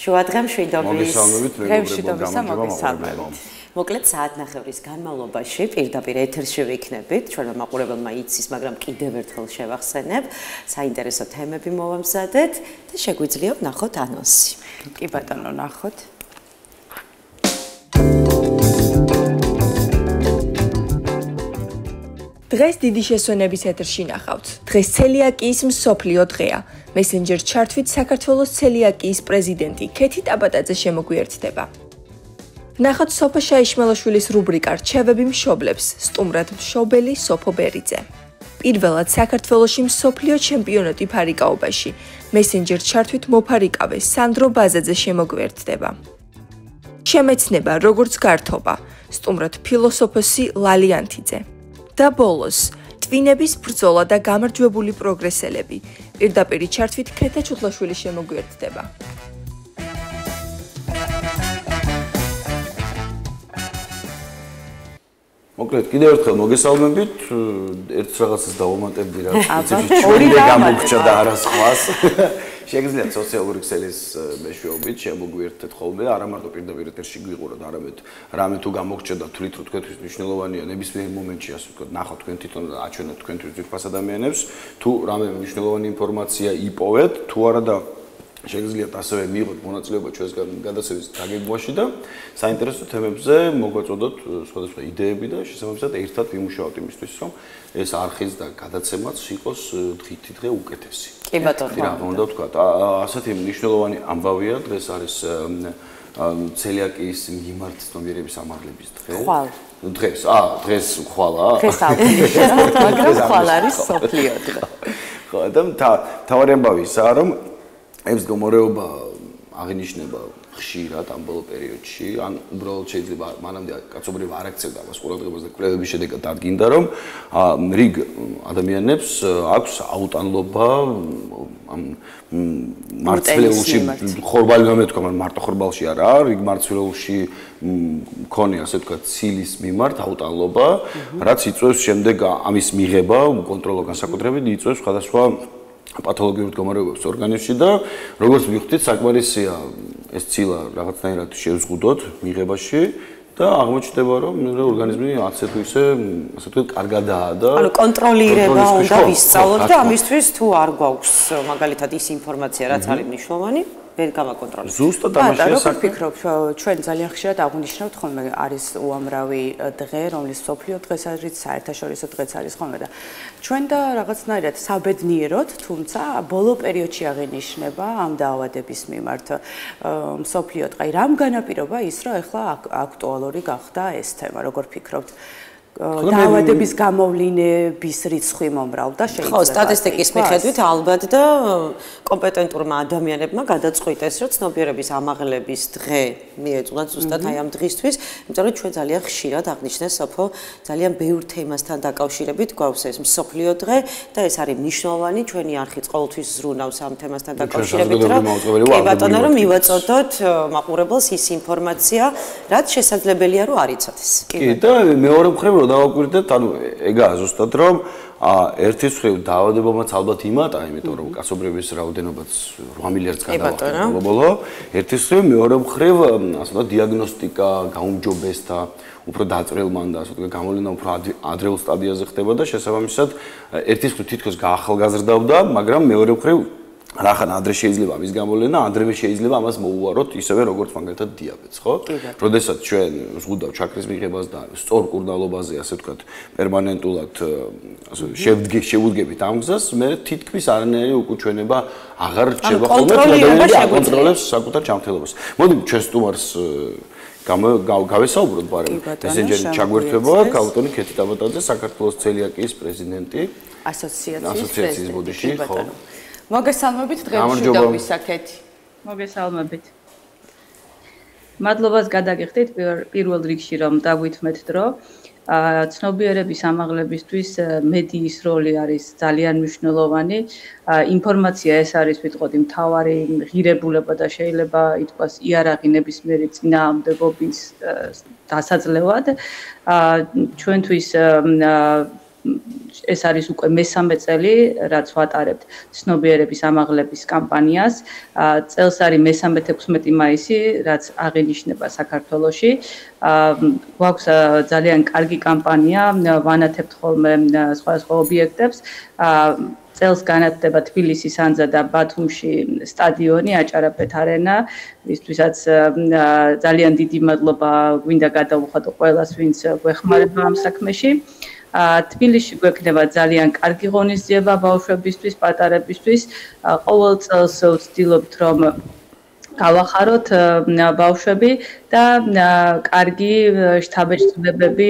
შუადღე მშვიდობის. მშვიდობისა მოგესალმებით. მოკლედ საათნახევრის განმავლობაში პირდაპირ ეთერში ვიქნებით, ჩვენმა მაყურებელმა იცის, მაგრამ კიდევ ერთხელ შევახსენებ, საინტერესო თემები მოვამზადეთ და შეგვიძლია ვნახოთ ანონსი. კი ბატონო, ნახოთ. დღეს დიდი შესვენების ეთერში ნახავთ. დღეს ცელიაკიის მსოფლიო დღეა. მესენჯერ ჩართვით საქართველოს ცელიაკიის პრეზიდენტი ქეთი ტაბატაძე შემოგვიერთდება. ნახოთ სოფო შაიშმელაშვილის რუბრიკა რჩევები მშობლებს, სტუმრად მშობელი სოფო ბერიძე. პირველად საქართველოში მსოფლიო ჩემპიონატი ფარიკაობაში. მესენჯერ ჩართვით მოფარიკავე სანდრო ბაზაძე შემოგვიერთდება. შემეცნება როგორც გართობა, სტუმრად ფილოსოფოსი ლალი ანთიძე. და ბოლოს, ტვინების ბრძოლა და გამარჯვებული პროგრესელები. პირდაპირ ჩართვით ქეთა ჩუხლაშვილი შემოგვიერთდება. მოკლედ, კიდევ ერთხელ მოგესალმებით. ერთ რაღაცას დავუმატებდი რა. ორი გამოგჭა და არა სხვას. შეგიძლიათ სოციალური ქსელის მეშვეობით შემოგვიერთდეთ ხოლმე, არა მარტო პირდაპირ ეთერში გვიყუროთ, არამედ რამე თუ გამოგჭა და თვლით რომ თქვენთვის მნიშვნელოვანია ნებისმიერ მომენტში ასე ვთქვათ, ნახოთ თქვენ თვითონ და აჩვენოთ თქვენთვის ძვირფას ადამიანებს, თუ რამე მნიშვნელოვანი ინფორმაცია იპოვეთ, თუ არა და შეგიძლიათ ასევე მიიღოთ მონაწილეობა ჩვენს გადაცემის გაგებაში და საინტერესო თემებზე მოგვაწოდოთ სხვადასხვა იდეები და შესაბამისად ერთად ვიმუშაოთ იმისთვის, რომ ეს არხის და გადაცემაც იყოს დღითი დღე უკეთესი. კი ბატონო. რა უნდა ვთქვათ, ასეთი მნიშვნელოვანი ამბავია, დღეს არის ცელიაკიის მიმართ ცნობიერების ამაღლების დღე. ხვალ. დღეს ხვალა. დღეს აღნიშნავთ, მაგრამ ხვალ არის სოფლიო დღე. ხო, და თავარი ამბავი ისაა, რომ ეს მდგომარეობა აღინიშნება ხშირად ამ ბოლო პერიოდში, ან უბრალოდ შეიძლება მანამდე კაცობრიობა არ აქცევდა ამას ყურადღებას და კვლევების შედეგად დადგინდა, რომ რიგ ადამიანებს აქვს აუტანლობა ამ მარცვლეულში ხორბალი მომეთქვა, მარტო ხორბალში არა, რიგ მარცვლეულში მქონე, ასე ვთქვათ, ცილის მიმართ აუტანლობა, რაც იწვევს შემდეგ ამის მიღება, კონტროლო განსაკუთრებით იწვევს სხვადასხვა პათოლოგიურ მდგომარეობებს ორგანიზმში და როგორც ვიხდით, საკმარისია ეს ცილა რაღაცნაირად შევზღუდოთ მიღებაში და აღმოჩნდება, რომ ორგანიზმი ასე თუ ისე, ასე ვთქვათ, კარგადაა და ანუ კონტროლირება უნდა ვისწავლოთ და ამისთვის თუ არ გვაქვს მაგალითად ის ინფორმაცია, რაც არის მნიშვნელოვანი, ვერ გავაკონტროლებთ. ზუსტად ამაში როგორ ფიქრობ, ჩვენ ძალიან ხშირად აღვნიშნავთ ხოლმე არის უამრავი დღე, რომლის მსოფლიო დღეს არის, საერთაშორისო დღეც არის ხოლმე და ჩვენ და რაღაცნაირად საბედნიეროდ, თუმცა ბოლო პერიოდში აღინიშნება ამ დაავადების მიმართ მსოფლიო დღე. რამ განაპირობა ის, რომ ეხლა აქტუალური გახდა ეს თემა, როგორ ფიქრობთ? დაავადების გამოვლინების რიცხვი მომრავლდა შეიძლება. ხო, სტატისტიკის მიხედვით ალბათ და კომპეტენტურმა ადამიანებმა გადაწყვიტეს, რომ ცნობიერების ამაღლების დღე მიეწყვათ ზუსტად აი ამ დღისთვის, იმიტომ რომ ჩვენ ძალიან ხშირად აღნიშნეს სოფო ძალიან ბევრ თემასთან დაკავშირებით გვაქვს ეს მსოფლიო დღე და ეს არის მნიშვნელოვანი, ჩვენი არხიც ყოველთვის ზრუნავს ამ თემასთან დაკავშირებით, რომ კი ბატონო, რომ მივაწოდოთ მაყურებელს ის ინფორმაცია, რაც შესაძლებელია რომ არ იცოდეს. კი და მეორე მხრივ დავაკვირდეთ, ანუ ეგაა ზუსტად რომ ერთის მხრივ დაავადებამაც ალბათ იმატა, იმიტომ რომ კაცობრიობის რაოდენობაც 8 მილიარდს გადაახტა ბოლო. ერთის მხრივ მეორე მხრივ, ასე ვთქვათ, დიაგნოსტიკა გაუმჯობესდა, უფრო დაწყრილმან და ასე ვთქვათ, გამოვლენა უფრო ადრეულ სტადიაზე ხდება და შესაბამისად ერთის მხრივ თითქოს გაახალგაზრდავდა, მაგრამ მეორე მხრივ რახან ადრე შეიძლება ამის გამოვლენა, ადრევე შეიძლება ამას მოუვაროთ ისევე როგორც მაგალითად დიაბეტს, ხო? როდესაც ჩვენ ზღუდავ ჩაქრის მიღებას და სწორ კურნალობაზე, ასე ვთქვათ, პერმანენტულად შევუდგებით ამ გზას, მე თითქმის არანაირი უკუჩვენება აღარ რჩება ხოლმე, ადამიანი აკონტროლებს საკუთარ ჯანმრთელობას. მოდი ჩვენ სტუმარს გავესაუბროთ ბარემ. მესენჯერი ჩაგვერთვება ქალბატონი ქეთი ტაბატაძე, საქართველოს ცელიაკიის პრეზიდენტი, ასოციაციის ბოდიში, ხო? მოგესალმებით დღეს მშვიდობისა ქეთი. მოგესალმებით. მადლობას გადაგიხდით პირველ რიგში რომ დაგვითმეთ დრო. ცნობიერების ამაღლებისთვის მედიის როლი არის ძალიან მნიშვნელოვანი. ინფორმაცია ეს არის ვიტყოდი მთავარი ღირებულება და შეიძლება ითქვას იარაღი ნებისმიერი წინააღმდეგობის დასაძლევად. ჩვენთვის ეს არის უკვე მესამე წელი, რაც ვატარებთ ცნობიერების ამაღლების კამპანიას. წელს არის მე-16 მაისი, რაც აღინიშნება საქართველოში. გვაქვს ძალიან კარგი კამპანია, ვანათებთ ხოლმე სხვადასხვა ობიექტებს. წელს განათდება თბილისის ანძა და ბათუმში სტადიონი აჭარაბეთ არენა, ვისთვისაც ძალიან დიდი მადლობა გვინდა გადავუხადო ყველას, ვინც გვეხმარება ამ საქმეში. თბილისში გვექნება ძალიან კარგი ღონისძიება ბავშვებისთვის, პატარებისთვის. ყოველ წელს ვცდილობთ, რომ გავახაროთ ბავშვები და კარგი შთაბეჭდილებები,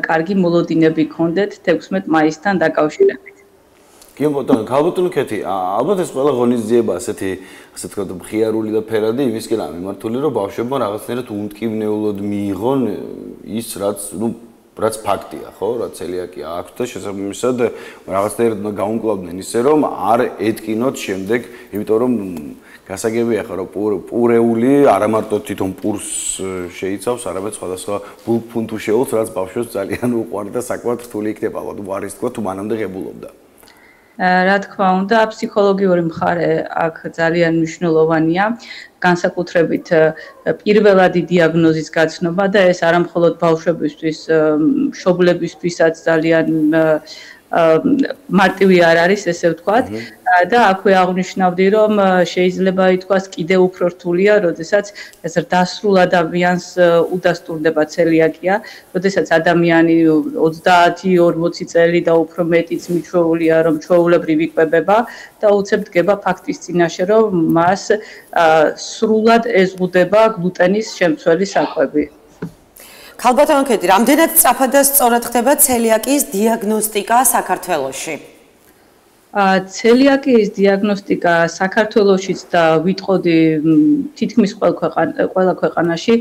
კარგი მოლოდინები გქონდეთ 16 მაისთან დაკავშირებით. კი ბატონო, ქალბატონო ქეთი, ალბათ ეს ყველა ღონისძიება ასეთი, ასე ვთქვათ, მხიარული და ფერადი იმისკენაა მიმართული, რომ ბავშვებმა რაღაცნაირად უმტკივნეულოდ მიიღონ ის, რაც ფაქტია, ხო, რაც ცელიაკია აქვს და შესაბამისად რაღაცნაირად უნდა გაუმკლავდნენ ისე, რომ არ ეთკინოთ შემდეგ, იმიტომ რომ გასაგებია ხო, რომ პურეული არა მარტო თვითონ პურს შეიცავს, არამედ სხვადასხვა ბულფუნთუშეულს, რაც ბავშვებს ძალიან უყვარდა და საკმაოდ რთული იქნება, ალბათ უარის თქვა თუ მანამდე ღებულობდა. რა თქმა უნდა, ფსიქოლოგიური მხარე აქ ძალიან მნიშვნელოვანია, განსაკუთრებით პირველადი დიაგნოზის გაცნობა და ეს არა მხოლოდ ბავშვებისთვის, მშობლებისთვისაც ძალიან მარტივი არ არის, ესე ვთქვათ. და აქვე აღნიშნავდი, რომ შეიძლება ითქვას კიდევ უფრო რთულია, როდესაც ეს დასრულ ადამიანს უდასტურდება ცელიაკია, როდესაც ადამიანი 30-40 წელი და უფრო მეტიც მიჩვეულია, რომ ჩვეულებრივ იკვებება და უცებ დგება ფაქტის წინაშე, რომ მას სრულად ეზღუდება გლუტენის შემცველი საკვები. ქალბატონო ქეთი, რამდენად სწრაფად და სწორად ხდება ცელიაკიის დიაგნოსტიკა საქართველოში? ცელიაკიის დიაგნოსტიკა საქართველოშიც და ვიტყოდი თითქმის ყველა ქვეყანაში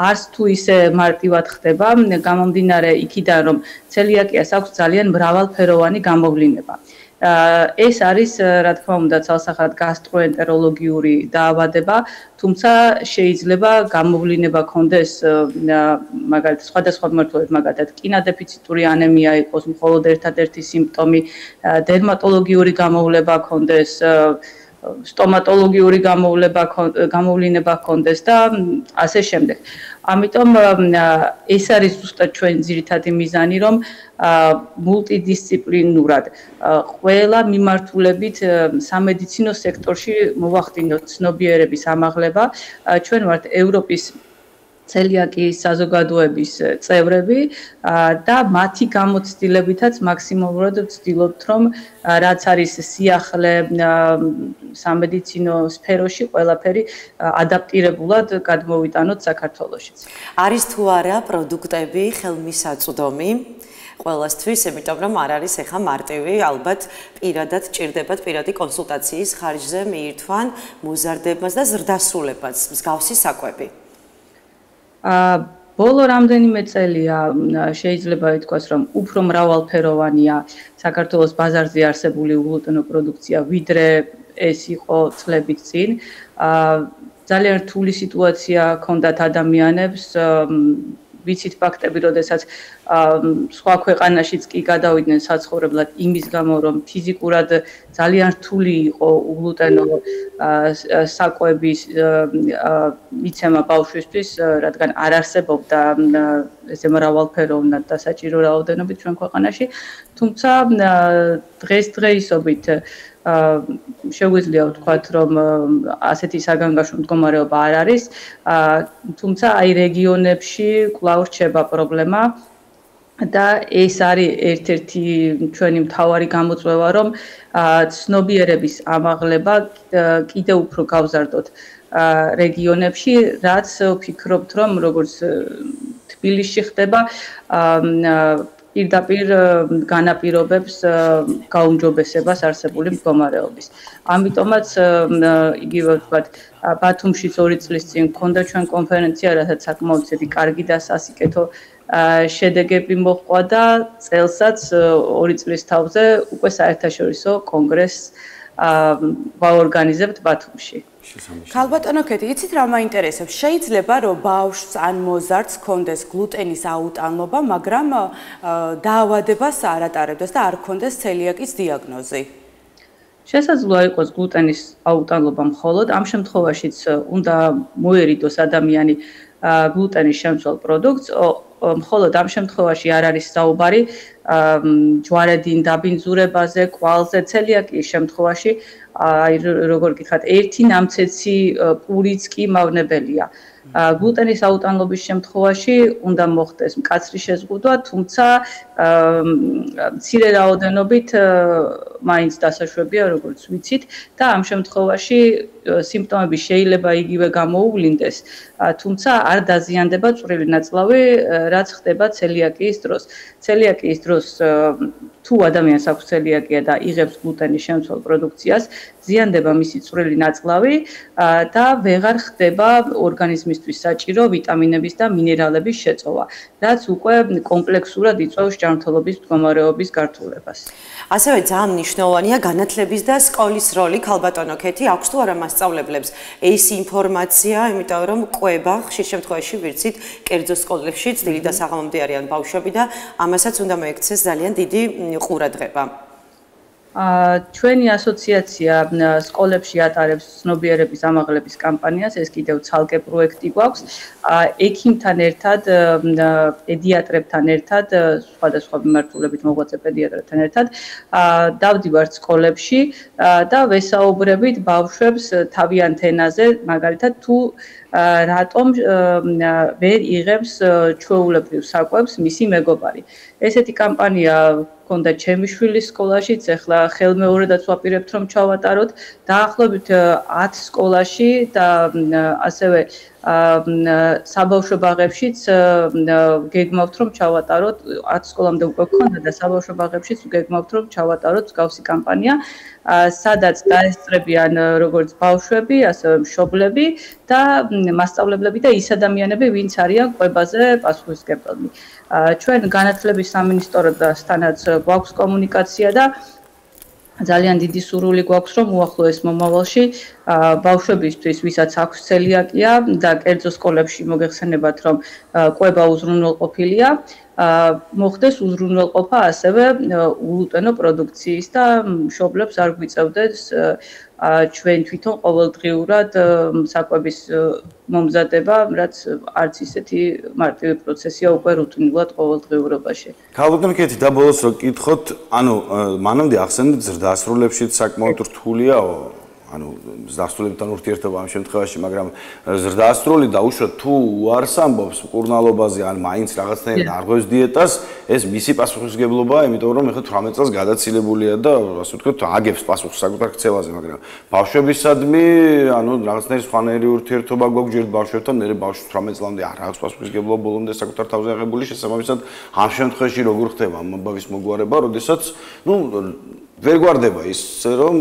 არც თუ ისე მარტივად ხდება, გამომდინარე იქიდან, რომ ცელიაკიას აქვს ძალიან მრავალფეროვანი გამოვლინება. ეს არის, რა თქმა უნდა, ცალსახად გასტროენტეროლოგიური დაავადება, თუმცა შეიძლება გამოვლინება ჰქონდეს მაგალითად სხვადასხვა მიმართულებით, მაგალითად კინადეფიციტური ანემია იყოს მხოლოდ ერთადერთი სიმპტომი, დერმატოლოგიური გამოვლება ჰქონდეს, სტომატოლოგიური გამოვლინება ჰქონდეს და ასე შემდეგ. ამიტომ ეს არის ზუსტად ჩვენ ძირითადი მიზანი, რომ მულტიდისციპლინურად ყველა მიმართულებით სამედიცინო სექტორში მოვახდინოთ ცნობიერების ამაღლება. ჩვენ ვართ ევროპის ცელიაკიის საზოგადოების წევრები და მათი გამოცდილებითაც მაქსიმალურად ვცდილობთ, რომ რაც არის სიახლე სამედიცინო სფეროში ყველაფერი ადაპტირებულად გადმოვიტანოთ საქართველოშიც. არის თუ არა პროდუქტები ხელმისაწვდომი ყველასთვის, იმიტომ რომ არ არის ეხა მარტივი, ალბათ პირადად ჭირდებათ პირადი კონსულტაციის ხარჯზე მიირთვან მოზარდებმაც და ზრდასრულებაც მსგავსი საკვები. ბოლო რამდენიმე წელია შეიძლება ითქვას, რომ უფრო მრავალფეროვანია საქართველოს ბაზარზე არსებული უგლუტენო პროდუქცია, ვიდრე ეს იყო წლების წინ. ძალიან რთული სიტუაცია ჰქონდათ ადამიანებს, ვიცით ფაქტები, როდესაც სხვა ქვეყანაშიც კი გადავიდნენ საცხოვრებლად იმის გამო, რომ ფიზიკურად ძალიან რთული იყო უგლუტენო საკვების მიცემა ბავშვისთვის, რადგან არ არსებობდა ესე მრავალფეროვნად და საჭირო რაოდენობით ჩვენ ქვეყანაში. თუმცა დღესდღეობით შეგვიძლია ვთქვათ, რომ ასეთი საგანგაშო მდგომარეობა არ არის, თუმცა აი რეგიონებში კვლავ რჩება პრობლემა და ეს არის ერთ-ერთი ჩვენი მთავარი გამოწვევა, რომ ცნობიერების ამაღლება კიდევ უფრო გავზარდოთ რეგიონებში, რაც ვფიქრობთ, რომ როგორც თბილისში ხდება, პირდაპირ განაპირობებს გაუმჯობესებას არსებული მდგომარეობის. ამიტომაც იგივე ვთქვათ, ბათუმშიც 2 წლის წინ მქონდა ჩვენ კონფერენცია, რასაც საკმაოდ კარგი და სასიკეთო შედეგები მოჰყვა და წელსაც 2 წლის თავზე უკვე საერთაშორისო კონგრესს ვაორგანიზებთ ბათუმში. ქალბატონო ქეთი, იცით რა მაინტერესებს? შეიძლება რომ ბავშვს ან მოზარდს ჰქონდეს გლუტენის აუტანლობა, მაგრამ დაავადებას არ ატარებდეს და არ ჰქონდეს ცელიაკის დიაგნოზი. შესაძლოა იყოს გლუტენის აუტანლობა მხოლოდ ამ შემთხვევაშიც უნდა მოერიდოს ადამიანი გლუტენის შემცველ პროდუქტს, მხოლოდ ამ შემთხვევაში არ არის საუბარი ჯვარედინ დაბინძურებაზე, კვალზე, ცელიაკიის შემთხვევაში აი როგორ გითხრათ, ერთი ნამცეცი პურიც კი მავნებელია. გლუტენის აუტანლობის შემთხვევაში უნდა მოხდეს მკაცრი შეზღუდვა, თუმცა მცირე რაოდენობით მაინც დასაშვებია, როგორც ვიცით, და ამ შემთხვევაში სიმპტომები შეიძლება იგივე გამოუვლინდეს, თუმცა არ დაზიანდება წვრილი ნაწლავი, რაც ხდება ცელიაკიის დროს. ცელიაკიის დროს თუ ადამიანს აქვს ცელიაკია და იღებს გლუტენის შემცველ პროდუქციას, ზიანდება მისი წვრილი ნაწლავი და ვეღარ ხდება ორგანიზმისთვის საჭირო ვიტამინების და მინერალების შეწოვა, რაც უკვე კომპლექსურად იწვევს ჯანმრთელობის მდგომარეობის გართულებას. ასევე ძალიან მნიშვნელოვანია განათლების და სკოლის როლი. ქალბატონო ქეთი, აქვს თუ არა მასწავლებლებს ეს ინფორმაცია, იმიტომ რომ ყვება ხშირ შემთხვევაში ვიცით, კერძო სკოლებშიც დილი და საღამომდე არიან ბავშვები და ამასაც უნდა მოექცეს ძალიან დიდი ყურადღება. ჩვენი ასოციაცია სკოლებში ატარებს ცნობიერების ამაღლების კამპანიას, ეს კიდევ ცალკე პროექტი გვაქვს. ექიმთან ერთად, პედიატრებთან ერთად, სხვადასხვა მიმართულებით მოღვაწე პედიატრებთან ერთად დავდივართ სკოლებში და ვესაუბრებით ბავშვებს თავიანთ ენაზე, მაგალითად თუ რატომ ვერ იღებს ჩვეულებრივ საკვებს მისი მეგობარი. ესეთი კამპანია გქონდა ჩემი შვილის სკოლაშიც, ახლა ხელმეორედაც ვაპირებთ რომ ჩავატაროთ, დაახლოებით 10 სკოლაში და ასევე საბავშვო ბაღებშიც გეგმავთ რომ ჩავატაროთ, 10 სკოლამდე უკვე გქონდა და საბავშვო ბაღებშიც გეგმავთ რომ ჩავატაროთ მსგავსი კამპანია, სადაც დაესწრებიან როგორც ბავშვები, ასევე მშობლები და მასწავლებლები და ის ადამიანები, ვინც არიან ყვებაზე პასუხისმგებლები. ჩვენ განათლების სამინისტროსთანაც გვაქვს კომუნიკაცია და ძალიან დიდი სურვილი გვაქვს რომ უახლოეს მომავალში ბავშვებისთვის, ვისაც აქვს ცელიაკია და კერძო სკოლებში მოგეხსენებათ რომ ყვება უზრუნველყოფილია, მოხდეს უზრუნველყოფა ასევე ულუტენო პროდუქციის და მშობლებს არ გვიწევდეს ჩვენ თვითონ ყოველდღიურად საკვების მომზადება, რაც არც ისეთი მარტივი პროცესია უკვე რუტინულად ყოველდღიურობაში. ქალბატონო ქეთი, და ბოლოს რო გკითხოთ, ანუ მანამდე ახსენეთ ზრდასრულებშიც საკმაოდ რთულიაო, ანუ ზრდასრულებთან ურთიერთობა ამ შემთხვევაში, მაგრამ ზრდასრული დაუშვათ თუ უარს ამბობს მკურნალობაზე, ან მაინც რაღაცნაირად არღვევს დიეტას, ეს მისი პასუხისმგებლობაა, იმიტომ რომ ეხლა 18 წელს გადაცილებულია და ასე ვთქვათ, აგებს პასუხს საკუთარ ქცევაზე, მაგრამ ბავშვებისადმი, ანუ რაღაცნაირი სხვანაირი ურთიერთობა გვაქვს ჯერ ბავშვებთან, მერე ბავშვს 18 წლამდე არ აქვს პასუხისმგებლობა ბოლომდე საკუთარ თავზე აღებული, შესაბამისად, ამ შემთხვევაში როგორ ხდება ამ ამბავის მოგვარება, როდესაც, ვერ გვარდება ის, რომ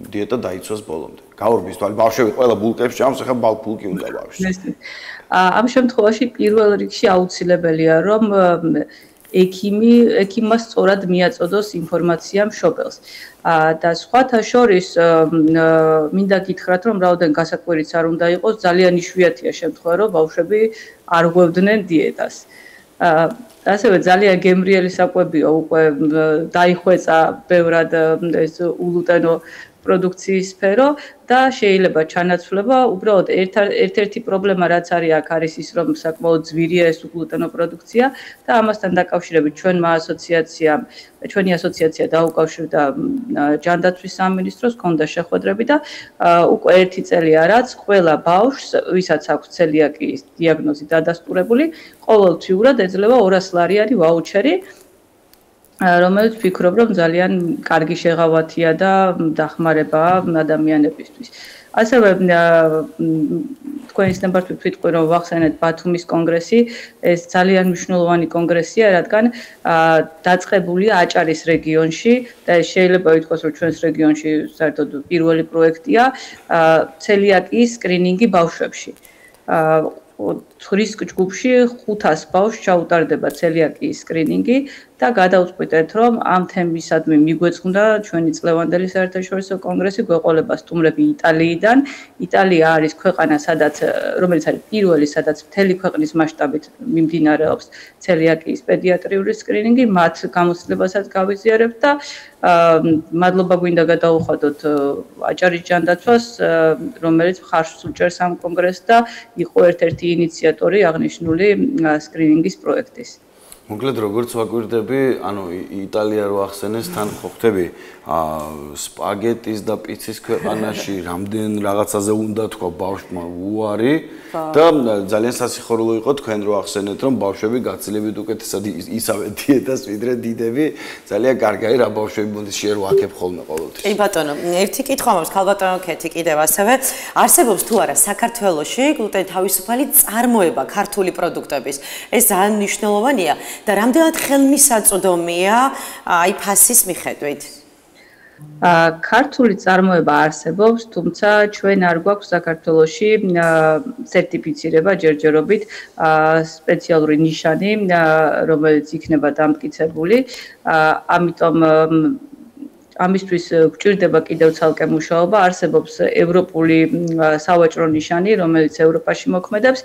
დიეტა დაიცვას ბოლომდე. გაურბის თვალი, ბავშვები ყველა ბულკებს ჭამს, ახლა ბულკი უნდა ბავშვს. ამ შემთხვევაში პირველ რიგში აუცილებელია, რომ ექიმმა სწორად მიაწოდოს ინფორმაცია მშობელს. და სხვათა შორის მინდა გითხრათ, რომ რაოდენ გასაკვირიც არ უნდა იყოს, ძალიან იშვიათია შემთხვევა, რომ ბავშვები არ ღვევდნენ დიეტას. ასევე ძალიან გემრიელი საკვებია, უკვე დაიხვეწა ბევრად ეს ულუტენო პროდუქციის სფერო და შეიძლება ჩანაცვლება, უბრალოდ ერთ-ერთი პრობლემა რაც არის აქ არის ის, რომ საკმაოდ ძვირია ეს ულუტენო პროდუქცია და ამასთან დაკავშირებით ჩვენი ასოციაცია დაუკავშირდა ჯანდაცვის სამინისტროს, ჰქონდა შეხვედრები და უკვე 1 წელია რაც ყველა ბავშვს, ვისაც აქვს ცელიაკიის დიაგნოზი დადასტურებული, ყოველთვიურად ეძლევა 200 ლარიანი ვაუჩერი, რომელიც ვფიქრობ, რომ ძალიან კარგი შეღავათია და დახმარებაა ადამიანებისთვის. ასევე თქვენის ნებართვით ვიტყვი, რომ ვახსენეთ ბათუმის კონგრესი, ეს ძალიან მნიშვნელოვანი კონგრესია, რადგან დაწყებულია აჭარის რეგიონში და შეიძლება ითქვას, რომ ჩვენს რეგიონში საერთოდ პირველი პროექტია ცელიაკიის სკრინინგი ბავშვებში. რისკ ჯგუფში 500 ბავშვს ჩაუტარდება ცელიაკიის სკრინინგი და გადავწყვიტეთ, რომ ამ თემისადმი მიგვეწყნდა ჩვენი წლევანდელი საერთაშორისო კონგრესი გვეყოლება სტუმრები იტალიიდან. იტალია არის ქვეყანა, რომელიც არის პირველი, სადაც მთელი ქვეყნის მასშტაბით მიმდინარეობს ცელიაკიის პედიატრიული სკრინინგი, მათ გამოცდილებასაც გავიზიარებთ და მადლობა გვინდა გადაუხადოთ აჭარის ჯანდაცვას, რომელიც ხარშს უჭერს ამ კონგრესს და იყო ერთ-ერთი ინიციატორი აღნიშნული სკრინინგის პროექტის. მოკლედ როგორც ვაკვირდები, ანუ იტალია რო ახსენეს, თან ხო ხდები სპაგეტის და პიცის ქვეყანაში რამდენ რაღაცაზე უნდა თქვა ბავშვმა უარი და ძალიან სასიხარულო იყო თქვენ რო ახსენეთ, რომ ბავშვები გაცილებით უკეთესად ისავე დიეტას ვიდრე დიდები, ძალიან კარგია რა ბავშვები მოდის შეერო აქებ ხოლმე ყოველთვის. კი ბატონო, ერთი კითხვა მაქვს ქალბატონო ქეთი კიდევ ასევე არსებობს თუ არა საქართველოში გლუტენის თავისუფალი წარმოება ქართული პროდუქტების. ეს ძალიან მნიშვნელოვანია და რამდენად ხელმისაწვდომია აი ფასის მიხედვით. ქართული წარმოება არსებობს, თუმცა ჩვენ არ გვაქვს საქართველოში სერტიფიცირება ჯერჯერობით სპეციალური ნიშანი, რომელიც იქნება დამტკიცებული. ამიტომ ამისთვის გვჭირდება კიდევ ცალკე მუშაობა. არსებობს ევროპული სავაჭრო ნიშანი, რომელიც ევროპაში მოქმედებს.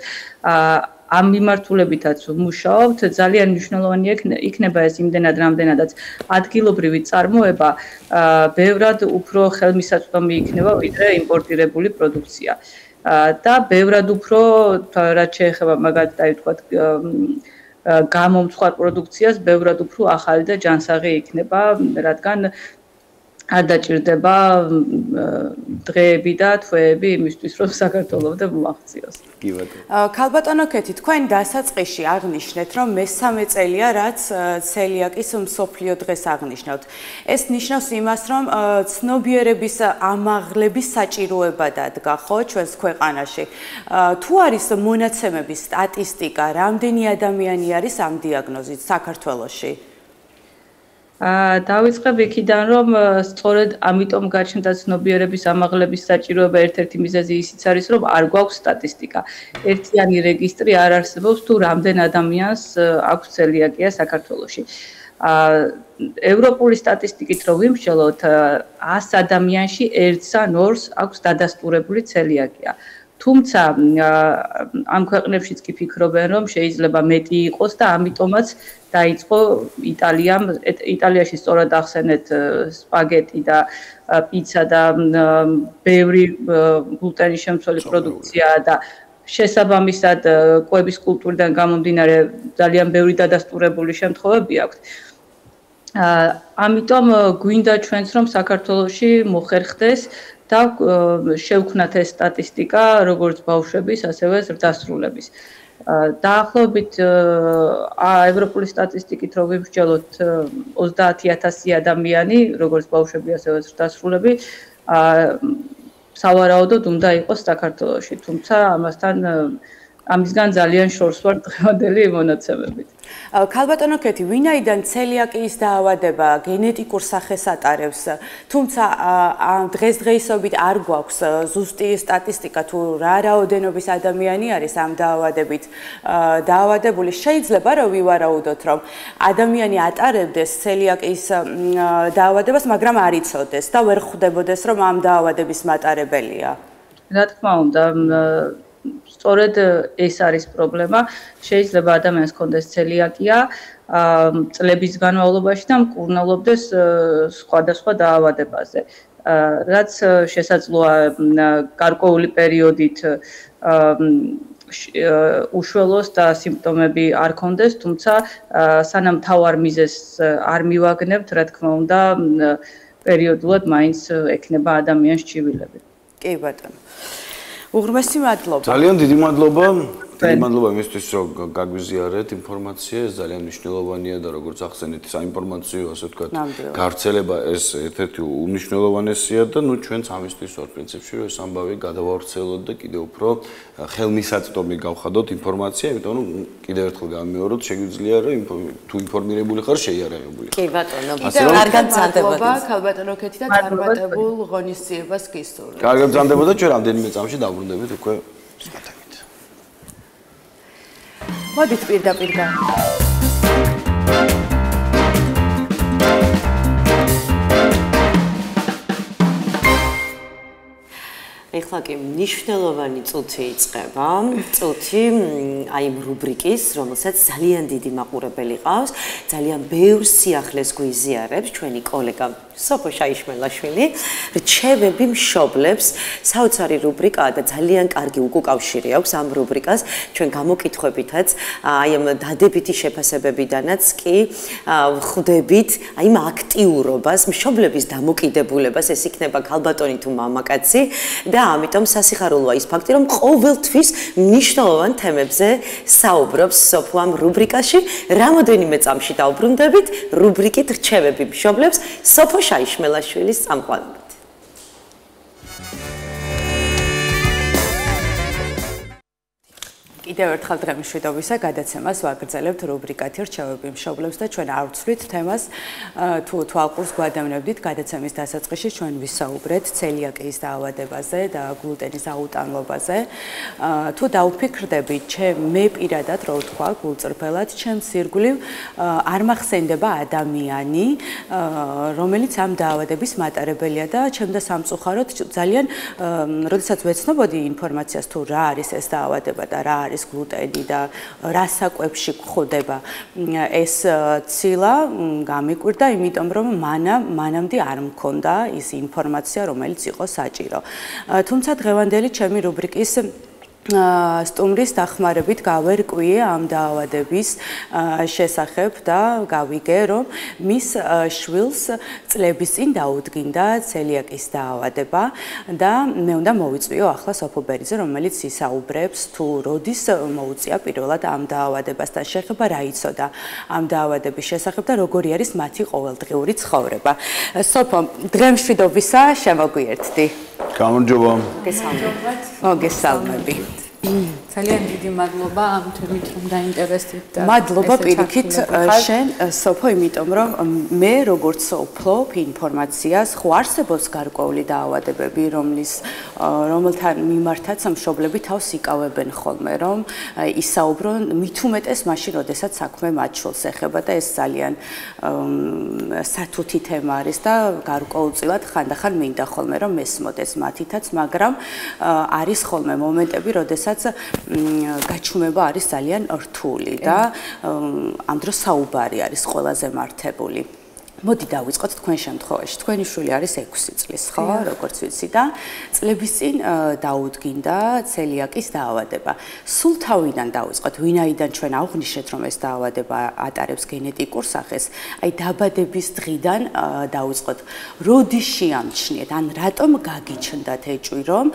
ამ მიმართულებითაც ვმუშაობთ, ძალიან მნიშვნელოვანი იქნება ეს იმდენად, რამდენადაც ადგილობრივი წარმოება ბევრად უფრო ხელმისაწვდომი იქნება, ვიდრე იმპორტირებული პროდუქცია. და ბევრად უფრო, რაც შეეხება მაგალითად, აი ვთქვათ, გამომცხვარ პროდუქციას, ბევრად უფრო ახალი და ჯანსაღი იქნება, რადგან არ დაჭირდება დღეები და თვეები იმისთვის, რომ საქართველოსდე მოაღწიოს. კი ბატონო. ქალბატონო ქეთი, თქვენ დასაწყისში აღნიშნეთ, რომ მესამე წელია, რაც ცელიაკის მსოფლიო დღეს აღნიშნავთ. ეს ნიშნავს იმას, რომ ცნობიერების ამაღლების საჭიროება დადგა, ხო, ჩვენს ქვეყანაში. თუ არის მონაცემების სტატისტიკა, რამდენი ადამიანი არის ამ დიაგნოზით საქართველოში? დავიწყებ იქიდან, რომ სწორედ ამიტომ გაჩნდა ცნობიერების ამაღლების საჭიროება ერთ-ერთი მიზეზი ისიც არის, რომ არ გვაქვს სტატისტიკა. ერთიანი რეგისტრი არ არსებობს თუ რამდენ ადამიანს აქვს ცელიაკია საქართველოში. ევროპული სტატისტიკით რო ვიმსჯელოთ, 100 ადამიანში 1-ს ან 2-ს აქვს დადასტურებული ცელიაკია. თუმცა ამ ქვეყნებშიც კი ფიქრობენ, რომ შეიძლება მეტი იყოს და ამიტომაც დაიწყო იტალიაში სწორად ახსენეთ სპაგეტი და პიცა და ბევრი გლუტენის შემცველი პროდუქცია და შესაბამისად კვების კულტურიდან გამომდინარე ძალიან ბევრი დადასტურებული შემთხვევები აქვს. ამიტომ გვინდა ჩვენც რომ საქართველოში მოხერხდეს და შევქმნათ ეს სტატისტიკა როგორც ბავშვების, ასევე ზრდასრულების. დაახლოებით ევროპული სტატისტიკით რო ვიმსჯელოთ 30000 ადამიანი, როგორც ბავშვები, ასევე ზრდასრულები, სავარაუდოდ უნდა იყოს საქართველოში, თუმცა ამისგან ძალიან შორს ვარ დღევანდელი მონაცემებით. ქალბატონო ქეთი, ვინაიდან ცელიაკიის დაავადება გენეტიკურ სახეს ატარებს, თუმცა დღესდღეობით არ გვაქვს ზუსტი სტატისტიკა თუ რა რაოდენობის ადამიანი არის ამ დაავადებით დაავადებული, შეიძლება რომ ვივარაუდოთ, რომ ადამიანი ატარებდეს ცელიაკიის დაავადებას, მაგრამ არ იცოდეს და ვერ ხვდებოდეს, რომ ამ დაავადების მატარებელია. რა თქმა უნდა, სწორედ ეს არის პრობლემა. შეიძლება ადამიანს ჰქონდეს ცელიაკია წლების განმავლობაში და მკურნალობდეს სხვადასხვა დაავადებაზე. რაც შესაძლოა გარკვეული პერიოდით უშველოს და სიმპტომები არ ჰქონდეს, თუმცა სანამ თავარ მიზეზს არ მივაგნებთ, რა თქმა უნდა, პერიოდულად მაინც ექნება ადამიანს ჩივილები. კი ბატონო. უღრმესი მადლობა. ძალიან დიდი მადლობა. დიდი მადლობა იმისთვის, რომ გაგვიზიარეთ ინფორმაცია, ეს ძალიან მნიშვნელოვანია და როგორც ახსენეთ, საინფორმაციო, ასე ვთქვათ, გავრცელება ეს ერთ-ერთი უმნიშვნელოვანესია და ნუ ჩვენც ამისთვის ვარ პრინციპში, რომ ეს ამბავი გადავავრცელოთ და კიდევ უფრო ხელმისაწვდომი გავხადოთ ინფორმაცია, იმიტომ რომ კიდევ ერთხელ გამიმეოროთ, შეგვიძლია რომ თუ ინფორმირებული ხარ, შეიარაღებული. კი ბატონო, კარგად ბრძანდებოდა. ქალბატონო ქეთი და წარმატებულ ღონისძიებას გისურვებთ. კარგად ბრძანდებოდა, ჩვენ რამდენიმე წამში დაბრუნდებით უკვე სხვათებით. მოდით პირდაპირ ეხლა კი მნიშვნელოვანი წუთი იწყება. წუთი აი რუბრიკის, რომელსაც ძალიან დიდი მაყურებელი ყავს, ძალიან ბევრ სიახლეს გვიზიარებს ჩვენი კოლეგა სოფო შაიშმელაშვილი. რჩევები მშობლებს საოცარი რუბრიკაა და ძალიან კარგი უკავშირი აქვს ამ რუბრიკას. ჩვენ გამოკითხვებითაც, აი ამ დადებითი შეფასებებიდანაც კი ხვდებით აი ამ აქტიურობას, მშობლების დამოკიდებულებას, ეს იქნება ქალბატონი თუ მამაკაცი და ამიტომ სასიხარულოა ის ფაქტი, რომ ყოველთვის მნიშვნელოვან თემებზე საუბრობს სოფო ამ რუბრიკაში. რამოდენიმე წამში დავბრუნდებით რუბრიკით რჩევები მშობლებს სოფო შაიშმელაშვილის წამყვანობით. კიდევ ერთხელ დღემშვიდობისა გადაცემას ვაგრძელებთ რუბრიკით რჩევები მშობლებს და ჩვენ არ ვცვლით თემას თუ თვალყურს გვადევნებდით გადაცემის დასაწყისში ჩვენ ვისაუბრეთ ცელიაკიის დაავადებაზე და გლუტენის აუტანლობაზე. თუ დაუფიქრდებით, მე პირადად რო ვთქვა გულწრფელად, ჩემს ირგვლივ არ მახსენდება ადამიანი, რომელიც ამ დაავადების მატარებელია და ჩემდა სამწუხაროდ ძალიან როდესაც ვეცნობოდი ინფორმაციას თუ რა არის ეს დაავადება და რა არის გლუტენი და რა საკვებში გვხვდება ეს ცილა გამიკვირდა, იმიტომ რომ მანამდე არ მქონდა ის ინფორმაცია, რომელიც იყო საჭირო. თუმცა დღევანდელი ჩემი რუბრიკის სტუმრის დახმარებით გავერკვიე ამ დაავადების შესახებ და გავიგე, რომ მის შვილს წლების წინ დაუდგინდა ცელიაკის დაავადება და მე უნდა მოვიწვიო ახლა სოფო ბერიძე, რომელიც ისაუბრებს თუ როდის მოუწია პირველად ამ დაავადებასთან შეხება, რა იცოდა ამ დაავადების შესახებ და როგორი არის მათი ყოველდღიური ცხოვრება. სოფო, დღემშვიდობისა, შემოგვიერთდი. გამარჯობა. მოგესალმები. ძალიან დიდი მადლობა ამ თემით რომ დაინტერესდით და მადლობა პირიქით შენ სოფო, იმიტომ რომ მე როგორც ვფლობ ინფორმაციას, ხო არსებობს გარკვეული დაავადებები, რომელთან მიმართაც მშობლები თავს იკავებენ ხოლმე, რომ ისაუბრონ მით უმეტეს მაშინ, როდესაც საქმე მათ შვილს ეხება და ეს ძალიან სათუთი თემა არის და გარკვეულწილად ხანდახან მინდა ხოლმე რომ მესმოდეს მათითაც, მაგრამ არის ხოლმე მომენტები, როდესაც გაჩუმება არის ძალიან რთული და ამ დროს საუბარი არის ყველაზე მართებული. მოდი დავიწყოთ თქვენ შემთხვევაში. თქვენი შვილი არის 6 წლის, ხო, როგორც ვიცი და წლების წინ დაუდგინდა ცელიაკის დაავადება. სულ თავიდან დავიწყოთ, ვინაიდან ჩვენ აღვნიშნეთ, რომ ეს დაავადება ატარებს გენეტიკურ სახეს. აი დაბადების დღიდან დავიწყოთ. როდის შეამჩნიეთ, ან რატომ გაგიჩნდათ ეჭვი, რომ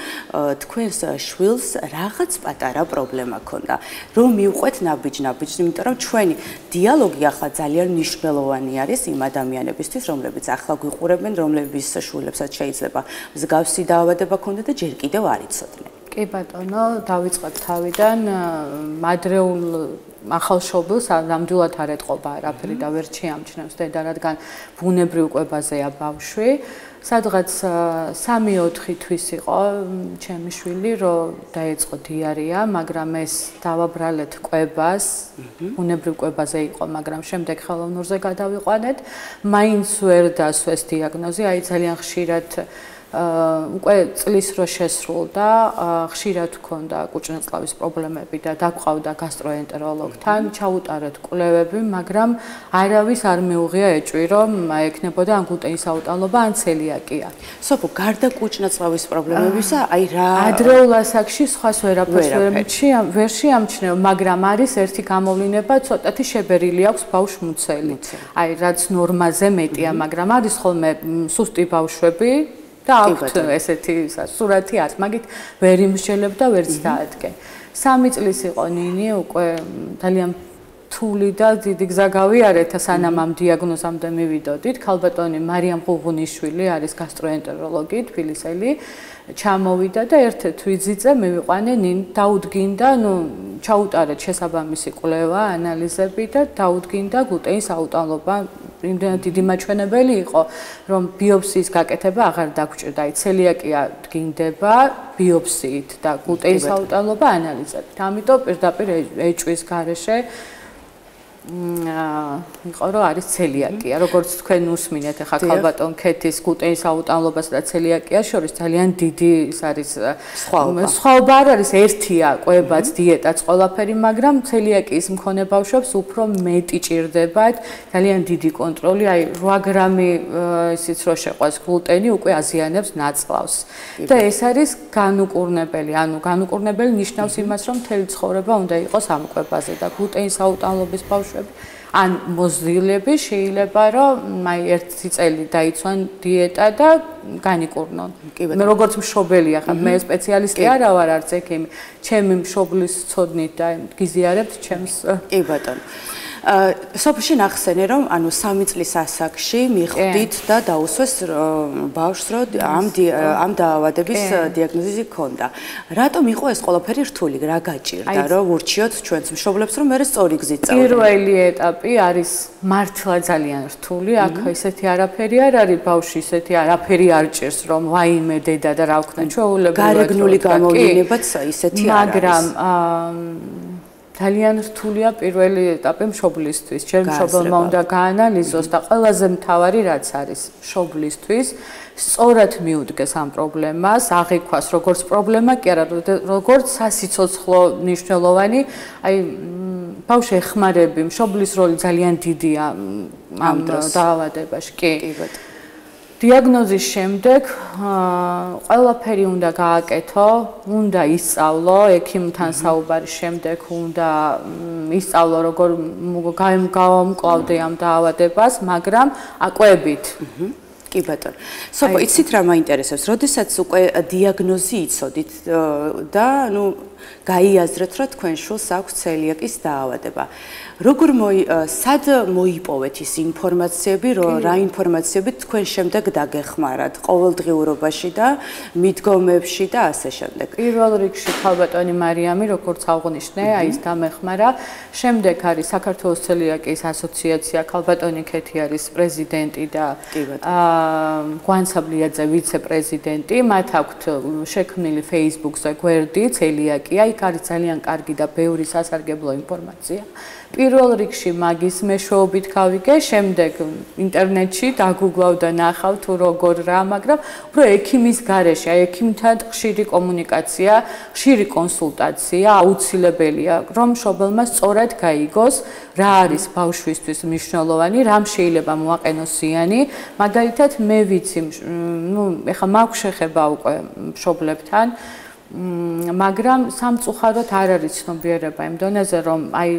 თქვენს შვილს რაღაც პატარა პრობლემა ჰქონდა. რომ მივყვეთ ნაბიჯ-ნაბიჯ, იმიტომ რომ ჩვენი დიალოგი ახლა ძალიან მნიშვნელოვანი არის იმ ადამიანებისთვის, რომლებიც ახლა გვიყურებენ, რომლების შვილებსაც შეიძლება მსგავსი დაავადება ჰქონდა და ჯერ კიდევ არ იცოდნენ. კი ბატონო, დავიწყოთ თავიდან. მადრეულ ახალშობილს ნამდვილად არ ეტყობა არაფერი და ვერ შეამჩნევს დედა, რადგან ბუნებრივ კვებაზეა ბავშვი. სადღაც 3-4 თვის იყო ჩემი შვილი, რომ დაეწყო დიარეა, მაგრამ ეს დავაბრალეთ კვებას, ბუნებრივ კვებაზე იყო, მაგრამ შემდეგ ხელოვნურზე გადავიყვანეთ. მაინც ვერ დასვეს დიაგნოზი, აი ძალიან ხშირად უკვე წლის რო შესრულდა, ხშირად ჰქონდა კუჭნეწლავის პრობლემები და დაგვყავდა გასტროენტეროლოგთან, ჩაუტარეთ კვლევები, მაგრამ არავის არ მეუღია ეჭვი, რომ ექნებოდა ან გლუტენის აუტანლობა, ან ცელიაკია. სოფო, გარდა კუჭნეწლავის პრობლემებისა, აი რა ადრეულ ასაკში სხვას ვერაფერს ვერ შეამჩნევ, მაგრამ არის ერთი გამოვლინება, ცოტათი შებერილი აქვს ბავშვ მუცელი. აი რაც ნორმაზე მეტია, მაგრამ არის ხოლმე სუსტი ბავშვები და აქვთ ესეთი სურათი არის, მაგით ვერ იმსჯელებ და ვერც დაადგენ. 3 წლის იყო ნინი, უკვე ძალიან რთული და დიდი გზა გავიარეთ, სანამ ამ დიაგნოზამდე მივიდოდით. ქალბატონი მარიამ ყუღუნიშვილი არის გასტროენტეროლოგი, თბილისელი. ჩამოვიდა და ერთ თვიძიძე მივიყვანე ნინ დაუდგინდა, ჩაუტარეთ შესაბამისი კვლევა, ანალიზები და დაუდგინდა გლუტენის აუტანლობა. იმდენად დიდი მაჩვენებელი იყო, რომ ბიოპსიის გაკეთება აღარ დაგჭირდა. აი ცელიაკია დგინდება ბიოპსიით და გლუტენის აუტანლობა ანალიზებით. ამიტომ პირდაპირ ეჭვის გარეშე იყო რომ არის ცელიაკია. როგორც თქვენ უსმინეთ, ახლა ქალბატონ ქეთის გლუტენის აუტანლობასა და ცელიაკიას შორის ძალიან დიდი ის არის სხვაობა არ არის, ერთია კვებაც, დიეტაც, ყველაფერი, მაგრამ ცელიაკიის მქონე ბავშვებს უფრო მეტი ჭირდებათ, ძალიან დიდი კონტროლი, აი 8 გრამი ისიც რო შეყვას გლუტენი უკვე აზიანებს ნაწლავს. და ეს არის განუკურნებელი, ანუ განუკურნებელი ნიშნავს იმას, რომ მთელი ცხოვრება უნდა იყოს ამ კვებაზე და გლუტენის აუტანლობის ბავშვები ან მოზრდილები შეიძლება რომ აი ერთი წელი დაიცვან დიეტა და განიკურნონ. მე როგორც მშობელი ახლა მე სპეციალისტი არა ვარ არც ექიმი, ჩემი მშობლის ცოდნით და გიზიარებთ ჩემს კი ბატონო. სოფში ნახსენე რომ ანუ 3 წლის ასაკში მიხვდით და დაუსვეს ბავშვს რომ ამ დაავადების დიაგნოზი ჰქონდა. რატომ იყო ეს ყველაფერი რთული? რა გაჭირდა რომ ურჩიოთ ჩვენს მშობლებს რომ მე სწორი გზით წავიდე? პირველი ეტაპი არის მართლა ძალიან რთული. აქ ისეთი არაფერი არ არის ბავშვი ისეთი არაფერი არ ჭირს რომ ვაიმე დედა და რა ვქნა ჩვეულებრივად. გარეგნული გამოვლენებაც ისეთი არ არის. მაგრამ ძალიან რთულია პირველი ეტაპი მშობლისთვის. ჯერ მშობელმა უნდა გაანალიზოს და ყველაზე მთავარი რაც არის მშობლისთვის, სწორად მიუდგეს ამ პრობლემას, აღიქვას როგორც პრობლემა კი არა, როგორც სასიცოცხლო მნიშვნელოვანი, აი ბავშვი ეხმარები, მშობლის როლი ძალიან დიდია ამ დაავადებაში. კი ბატონო. დიაგნოზის შემდეგ ყველაფერი უნდა გააკეთო, უნდა ისწავლო, ექიმთან საუბარის შემდეგ უნდა ისწავლო როგორ გავამკლავდე ამ დაავადებას, მაგრამ აკვებით. კი ბატონო. სოფო, იცით რა მაინტერესებს? როდესაც უკვე დიაგნოზი იცოდით და ნუ გაიაზრეთ, რომ თქვენ შულს აქვს ცელიაკის დაავადება. როგორ სად მოიპოვეთ ის ინფორმაციები, რა ინფორმაციები თქვენ შემდეგ დაგეხმარათ ყოველდღიურობაში და მიდგომებში და ასე შემდეგ? პირველ რიგში ქალბატონი მარიამი, როგორც აღვნიშნე, აი ის დამეხმარა. შემდეგ არის საქართველოს ცელიაკიის ასოციაცია, ქალბატონი ქეთი არის პრეზიდენტი და გვანცაბლიაძე ვიცე-პრეზიდენტი. მათ აქვთ შექმნილი Facebook-ზე გვერდი ცელიაკია, იქ არის ძალიან კარგი და ბევრი სასარგებლო ინფორმაცია. პირველ რიგში მაგის მეშვეობით გავიგე, შემდეგ ინტერნეტში დაგუგლავ და ნახავ თუ როგორ რა, მაგრამ უფრო ექიმის გარეშე, აი ექიმთან ხშირი კომუნიკაცია, ხშირი კონსულტაცია აუცილებელია, რომ მშობელმა სწორად გაიგოს, რა არის ბავშვისთვის მნიშვნელოვანი, რამ შეიძლება მოაყენოს ზიანი. მაგალითად, მე ვიცი, ნუ ეხლა მაქვს შეხება უკვე მშობლებთან, მაგრამ სამწუხაროდ არ არის ცნობიერება იმ დონეზე, რომ აი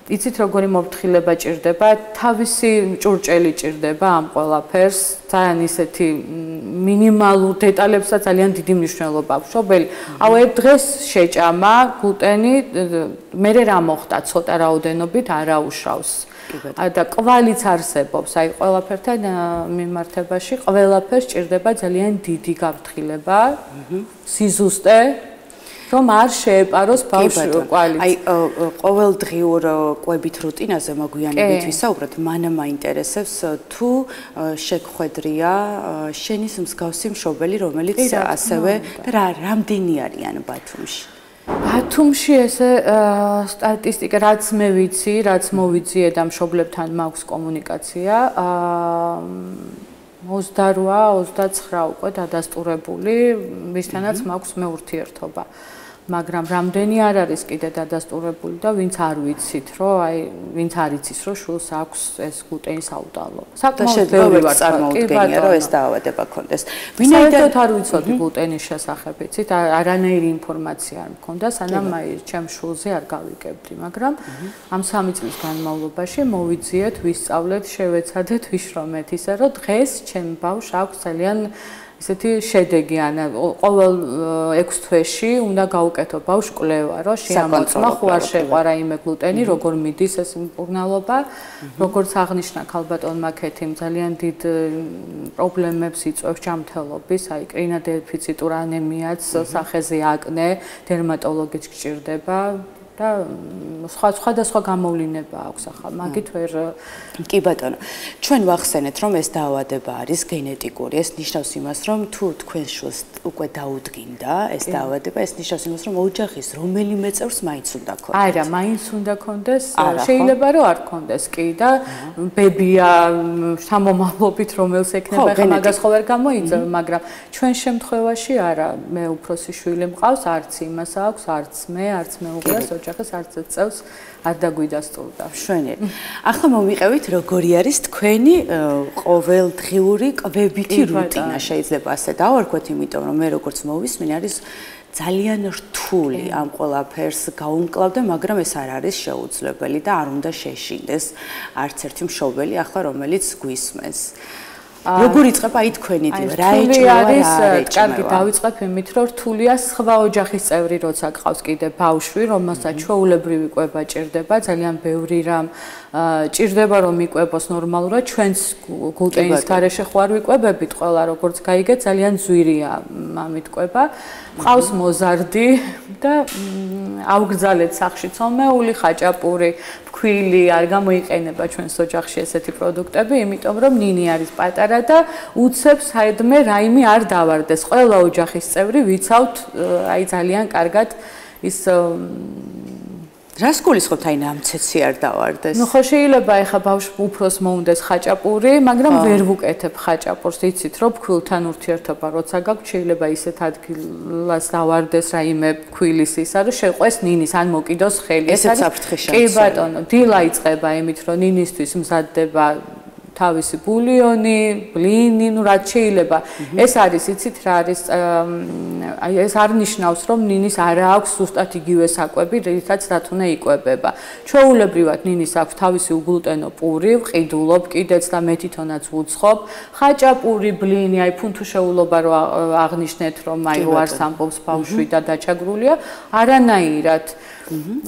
იცით როგორი მოფრთხილება ჭირდება, თავისი ჭურჭელი ჭირდება ამ ყველაფერს, ძალიან ისეთი მინიმალურ დეტალებსაც ძალიან დიდი მნიშვნელობა აქვს. მშობელი, აუ ერთ დღეს შეჭამა გლუტენი, მე რა მოხდა, ცოტა რაოდენობით არაუშავს. და კვალიც არსებობს, აი ყველაფერთან მიმართებაში, ყველაფერს ჭირდება ძალიან დიდი გაფრთხილება, სიზუსტე, რომ არ შეეპაროს ბავშვი კვალი. აი ყოველდღიურ კვებით რუტინაზე მოგვიანებით ვისაუბროთ, მანამ მაინტერესებს თუ შეგხვედრია შენის მსგავსი მშობელი, რომელიც ასევე რამდენი არიან ბათუმში? ბათუმში ესე სტატისტიკა რაც მე ვიცი, რაც მოვიძიე და მშობლებთან მაქვს კომუნიკაცია, 28-29 უკვე დადასტურებული, ვისთანაც მაქვს მე ურთიერთობა. მაგრამ რამდენი არ არის კიდე დადასტურებული და ვინც არ ვიცით, რომ აი ვინც არ იცის, რომ შულს აქვს ეს გლუტენის აუტანლობა. საკმაოდ ბევრი ვარ წარმოუდგენია, რომ ეს დაავადება ქონდეს. ვინაიდან არ ვიცოდი გლუტენის შესახებ, იცით, არანაირი ინფორმაცია არ მქონდა, სანამ აი ჩემ შულზე არ გავიგებდი, მაგრამ ამ 3 წლის განმავლობაში მოვიძიეთ, ვისწავლეთ, შევეცადეთ, ვიშრომეთ ისე, რომ დღეს ჩემ ბავშვს აქვს ძალიან ესეთი შედეგი, ყოველ 6 თვეში უნდა გავუკეთო ბავშვს კვლევა, რომ შეამოწმა, ხო არ შეყვარა იმე გლუტენი, როგორ მიდის ეს მკურნალობა, როგორც აღნიშნა ქალბატონმა ქეთიმ, ძალიან დიდ პრობლემებს იწვევს ჯანმრთელობის, აი კრინადეფიციტურ ანემიაც, სახეზე აკნე, დერმატოლოგიც გჭირდება. და სხვადასხვა გამოვლინება აქვს ახლა მაგით ვერ კი ბატონო ჩვენ ვახსენეთ რომ ეს დაავადება არის გენეტიკური ეს ნიშნავს იმას რომ თუ თქვენ შულს უკვე დაუდგინდა ეს დაავადება ეს ნიშნავს იმას რომ ოჯახის რომელიმე წევრს მაინც უნდა ქონდეს არა მაინც უნდა ქონდეს შეიძლება რომ არ ქონდეს კი და ბებია სამომავლობით რომელს ექნება ხა მაგას ხო ვერ გამოიწევ მაგრამ ჩვენ შემთხვევაში არა მე უფროსი შვილი მყავს არც იმას აქვს არც მე არც მეუღლეს ოჯახის არც წევს არ დაგვიდასტურდა. მშვენიერი. ახლა მომიყევით როგორი არის თქვენი ყოველდღიური კვებითი რუტინა შეიძლება ასე დავარქვათ, იმიტომ რომ მე როგორც მოვისმინე არის ძალიან რთული ამ ყველაფერს გაუმკლავდე, მაგრამ ეს არ არის შეუძლებელი და არ უნდა შეშინდეს არც ერთი მშობელი ახლა რომელიც გვისმენს. როგორ იწყება აი თქვენი დილა? რა ეჭვია არის? კარგი, დავიწყებ იმით, რომ რთულია სხვა ოჯახის წევრი, როცა გყავს კიდე ბავშვი, რომელსაც ჩვეულებრივი კვება ჭირდება, ძალიან ბევრი რამ ჭირდება რომ იკვებოს ნორმალურად, ჩვენც გლუტენის გარეშე ხო არ ვიკვებებით, ყველა როგორც გაიგეთ, ძალიან ძვირია ამით კვება. მყავს მოზარდი და აუგრძალეთ სახში ცოლმეული, ხაჭაპური, ფქვილი, არ გამოიყენება ჩვენს ოჯახში ესეთი პროდუქტები, იმიტომ რომ ნინი არის პატარა და უცებს საერთოდ რაიმე არ დავარდეს. ყველა ოჯახის წევრი ვიცავთ, აი ძალიან კარგად ის რას გულისხმობთ აი ნამცეცი არ დავარდეს? ნუ ხო შეიძლება ეხა ბავშვს უფროს მოუნდეს ხაჭაპური, მაგრამ ვერ ვუკეთებ ხაჭაპურს, იცით რომ ფქვილთან ურთიერთობა როცა გაქვს, შეიძლება ისეთ ადგილას დავარდეს რაიმე ფქვილის ისა, რომ შეყვეს ნინის ან მოკიდოს ხელი. ესეც საფრთხე შემცველი. კი ბატონო, დილა იწყება იმით, რომ ნინისთვის მზადდება თავისი ბულიონი, ბლინი, ну რაც შეიძლება. ეს არის, იცით რა არის, აი ეს არ ნიშნავს, რომ ნინის არ აქვს ზუსტად იგივე საკვები, რითაც რაც უნდა იკვებება. ჩვეულებრივად ნინის აქვს თავისი უგლუტენო პური, ვყიდულობ კიდეც და მე თვითონაც ვუცხობ. ხაჭაპური, ბლინი, აი ფუნთუშეულობა რო აღნიშნეთ, რომ აი უარს ამბობს ბავშვი და დაჩაგრულია, არანაირად.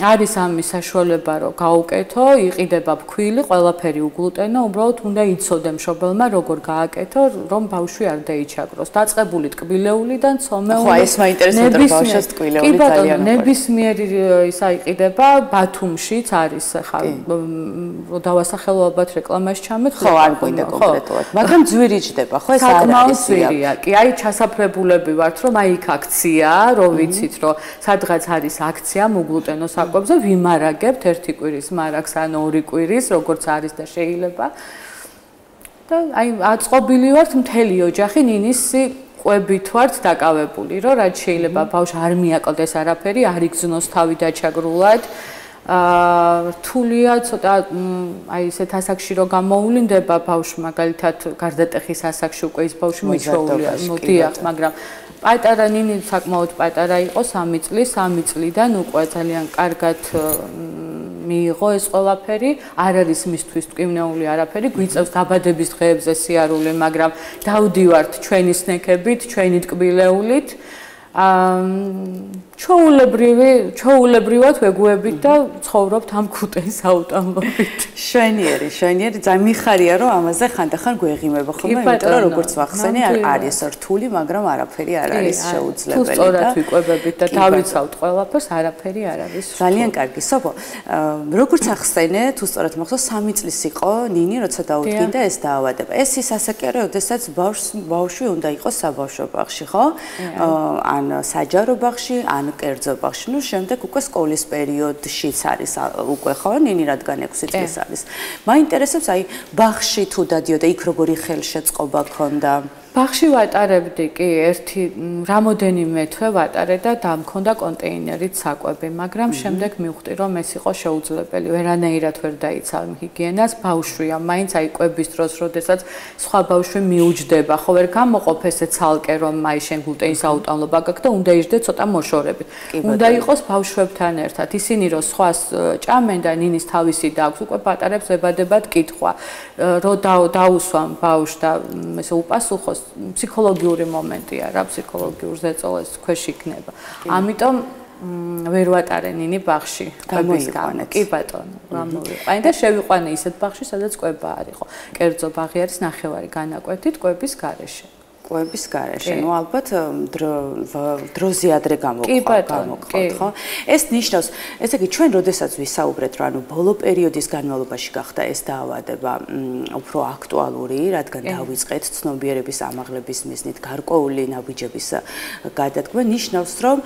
არის ამის საშუალება, რომ გაუკეთო, იყიდება ფქვილი, ყველაფერი უგლუტენო, უბრალოდ უნდა იცოდე მშობელმა როგორ გააკეთო, რომ ბავშვი არ დაიჩაგროს. დაწყებული ტკბილეულიდან ცოლმეული. ხო, ეს მაინტერესებდა რომ ბავშვს ტკბილეული ძალიან უყვარს. ნებისმიერი ისა იყიდება ბათუმშიც არის ხა დავასახელო ალბათ რეკლამაში ჩამეთ. ხო, არ გვინდა კონკრეტულად, მაგრამ ძვირი ჯდება, ხო, ეს არ არის ძვირია. კი, აი ჩასაფრებულები ვართ, რომ აი იქ აქციაა, რომ ვიცით, რომ სადღაც არის აქცია მუგლუტენო საკვებზე ვიმარაგებთ ერთი კვირის მარაგს ან ორი კვირის, როგორც არის და შეიძლება. და აი აწყობილი ვართ მთელი ოჯახი ნინისი ყვებით ვართ დაკავებული, რომ რაც შეიძლება ბავშვს არ მიაკლდეს არაფერი, არ იგზნოს თავი დაჩაგრულად. რთულია ცოტა აი ესეთ ასაკში რომ გამოუვლინდება ბავშვი მაგალითად გარდატეხის ასაკში უკვე ის ბავშვი მიჩვეულია, მოდიახ, მაგრამ პატარა ნინი საკმაოდ პატარა იყო 3 წლის, 3 წლიდან უკვე ძალიან კარგად მიიღო ეს ყველაფერი, არ არის მისთვის ტკივნეული არაფერი, გვიწევს დაბადების დღეებზე სიარული, მაგრამ დავდივართ ჩვენი სნექებით, ჩვენი ტკბილეულით. ჩვეულებრივად ვეგუებით და ცხოვრობთ ამ ქუტენის აუტანლობით. შვენიერი, ძალიან მიხარია რომ ამაზე ხანდახან გვეღიმება ხოლმე, იმიტომ რომ როგორც ვახსენე, არის რთული, მაგრამ არაფერი არ არის შეუძლებელი და სწორად ვიკვებებით და დავიცავთ ყველაფერს, არაფერი არ არის. ძალიან კარგი, სოფო. როგორც ახსენე, თუ სწორად მახსოვს, 3 წლის იყო ნინი, როცა დაუდგინდა ეს დაავადება. ეს ის ასაკია, როდესაც ბავშვი უნდა იყოს საბავშვო ბაღში, ხო? ან საჯარო ბაღში, ან კერძო ბაღში. ნუ შემდეგ უკვე სკოლის პერიოდშიც არის უკვე ხო, ნინი რადგან 6 წლის არის. მაინტერესებს აი ბაღში თუ დადიოდა, იქ როგორი ხელშეწყობა ქონდა? ბაღში ვატარებდი კი ერთი რამოდენიმე თვე ვატარე და დამქონდა კონტეინერით საკვები, მაგრამ შემდეგ მივხვდი რომ ეს იყო შეუძლებელი, ვერანაირად ვერ დაიცავ ჰიგიენას, ბავშვია, მაინც აი კვების დროს, როდესაც სხვა ბავშვი მიუჯდება, ხო ვერ გამოყოფ ესე ცალკე რომ აი შენ გლუტენის აუტანლობა გაქვს და უნდა იჯდე ცოტა მოშორებით. უნდა იყოს ბავშვებთან ერთად, ისინი რომ სხვას ჭამენ და ნინის თავისი დააქვს, უკვე პატარებს ებადებათ კითხვა, რომ დაუსვამ ბავშვს და ესე უპასუხოს ფსიქოლოგიური მომენტია რა, ფსიქოლოგიურ ზეწოლას ქვეშ იქნება. ამიტომ ვერ ვატარე ნინი ბაღში. გამოიყვანეთ. კი ბატონო, გამოვიყვანე და შევიყვანე ისეთ ბაღში, სადაც კვება არ იყო. კერძო ბაღი არის ნახევარი განაკვეთით კვების გარეშე. კვების გარეშე. ნუ ალბათ დროზე ადრე გამოგხვალ, ხო? ეს ნიშნავს, ესე იგი ჩვენ როდესაც ვისაუბრეთ, რომ ანუ ბოლო პერიოდის განმავლობაში გახდა ეს დაავადება უფრო აქტუალური, რადგან დავიწყეთ ცნობიერების ამაღლების მიზნით გარკვეული ნაბიჯების გადადგმა, ნიშნავს, რომ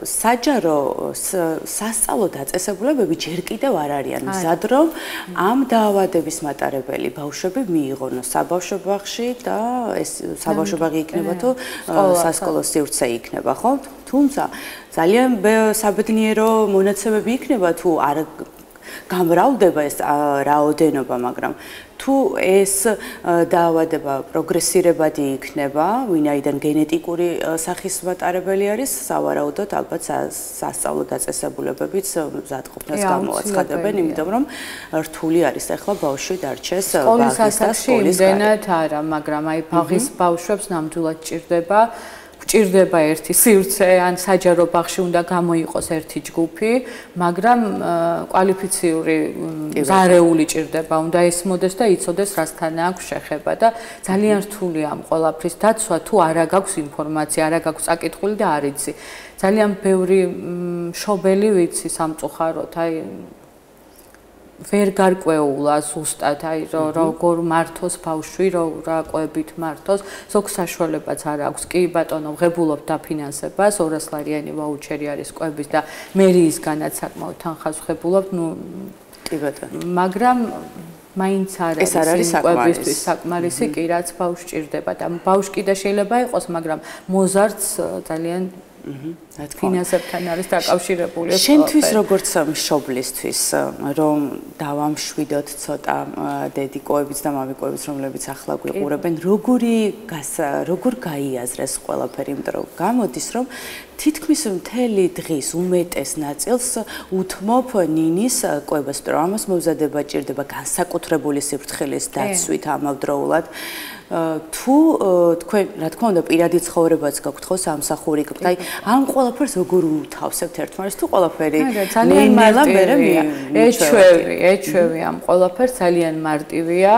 საჯარო სასწავლო დაწესებულებები ჯერ კიდევ არ არიან მზად, რომ ამ დაავადების მატარებელი ბავშვები მიიღონ საბავშვო ბაღში და ეს საბავშვო ბაღი იქნება თუ სასკოლო სივრცე იქნება, ხო? თუმცა ძალიან საბედნიერო მონაცემები იქნება თუ არ გამრავლდება ეს რაოდენობა, მაგრამ თუ ეს დაავადება პროგრესირებადი იქნება, ვინაიდან გენეტიკური სახის მატარებელი არის, სავარაუდოდ ალბათ სასწავლო დაწესებულებებიც მზადყოფნას გამოაცხადებენ, იმიტომ რომ რთული არის ახლა ბავშვი დარჩეს სკოლის ასაკში იმდენად არა, მაგრამ აი ბაღის ბავშვებს ნამდვილად ჭირდება ერთი სივრცე, ან საჯარო ბაღში უნდა გამოიყოს ერთი ჯგუფი, მაგრამ კვალიფიციური ზარეული ჭირდება, უნდა ესმოდეს და იცოდეს, რასთან აქვს შეხება და ძალიან რთულია ამ ყველაფრის დაცვა, თუ არა გაქვს ინფორმაცია, არა გაქვს წაკითხული და არ იცი. ძალიან ბევრი მშობელი ვიცი სამწუხაროდ, აი ვერ გარკვეულა ზუსტად, აი როგორ მართოს ბავშვი, რა კვებით მართოს, ზოგ საშუალებაც არ აქვს. კი ბატონო, ვღებულობ დაფინანსებას, 200 ლარიანი ვაუჩერი არის კვების და მერიისგანაც საკმაოდ თანხას ვღებულობ, ნუ კი ბატონო. მაგრამ მაინც არ არის კვებისთვის საკმარისი, კი რაც ბავშვს ჭირდება და ბავშვი კიდე შეიძლება იყოს, მაგრამ მოზარდს ძალიან ფინანსებთან არის დაკავშირებული. შენთვის როგორ მშობლისთვის რომ დავამშვიდოთ ცოტა დედიკოებიც და მამიკოებიც, რომლებიც ახლა გვიყურებენ, როგორ გაიაზრეს ყველაფერი, იმიტომ რომ გამოდის რომ თითქმის მთელი დღის უმეტეს ნაწილს უთმობ ნინის კვებას, რომ ამას მომზადება ჭირდება განსაკუთრებული სიფრთხილის დაცვით ამავდროულად. თუ თქვენ რა თქმა უნდა პირადი ცხოვრებაც გაქვთ ხო სამსახური გაქვთ, აი ამ ყველაფერს როგორ უთავსებთ ერთმანეთს, თუ ყველაფერი ძალიან მარტივია, ეჩვევი ამ ყველაფერს ძალიან მარტივია.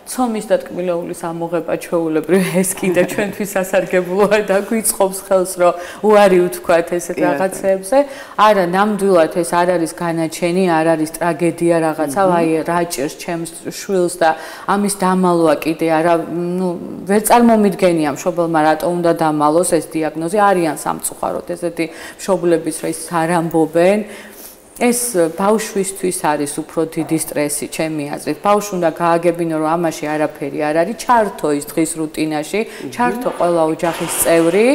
ცომის და ტკბილეულის ამოღება ჩვეულებრივ ეს კიდე ჩვენთვის სასარგებლოა და გვიწყობს ხელს, რომ უარი ვთქვათ ესეთ რაღაცებზე. არა, ნამდვილად ეს არ არის განაჩენი, არ არის ტრაგედია რაღაცა, აი რა ჭირს ჩემს შვილს და ამის დამალვა კიდე არა, ნუ ვერ წარმომიდგენია მშობელმა რატომ უნდა დამალოს ეს დიაგნოზი, არიან სამწუხაროდ ესეთი მშობლებიც, რომ ის არ ამბობენ. ეს ბავშვისთვის არის უფრო დიდი სტრესი, ჩემი აზრით. ბავშვი უნდა გააგებინო, რომ ამაში არაფერი არ არის, ჩართო ის დღის რუტინაში, ჩართო ყველა ოჯახის წევრი.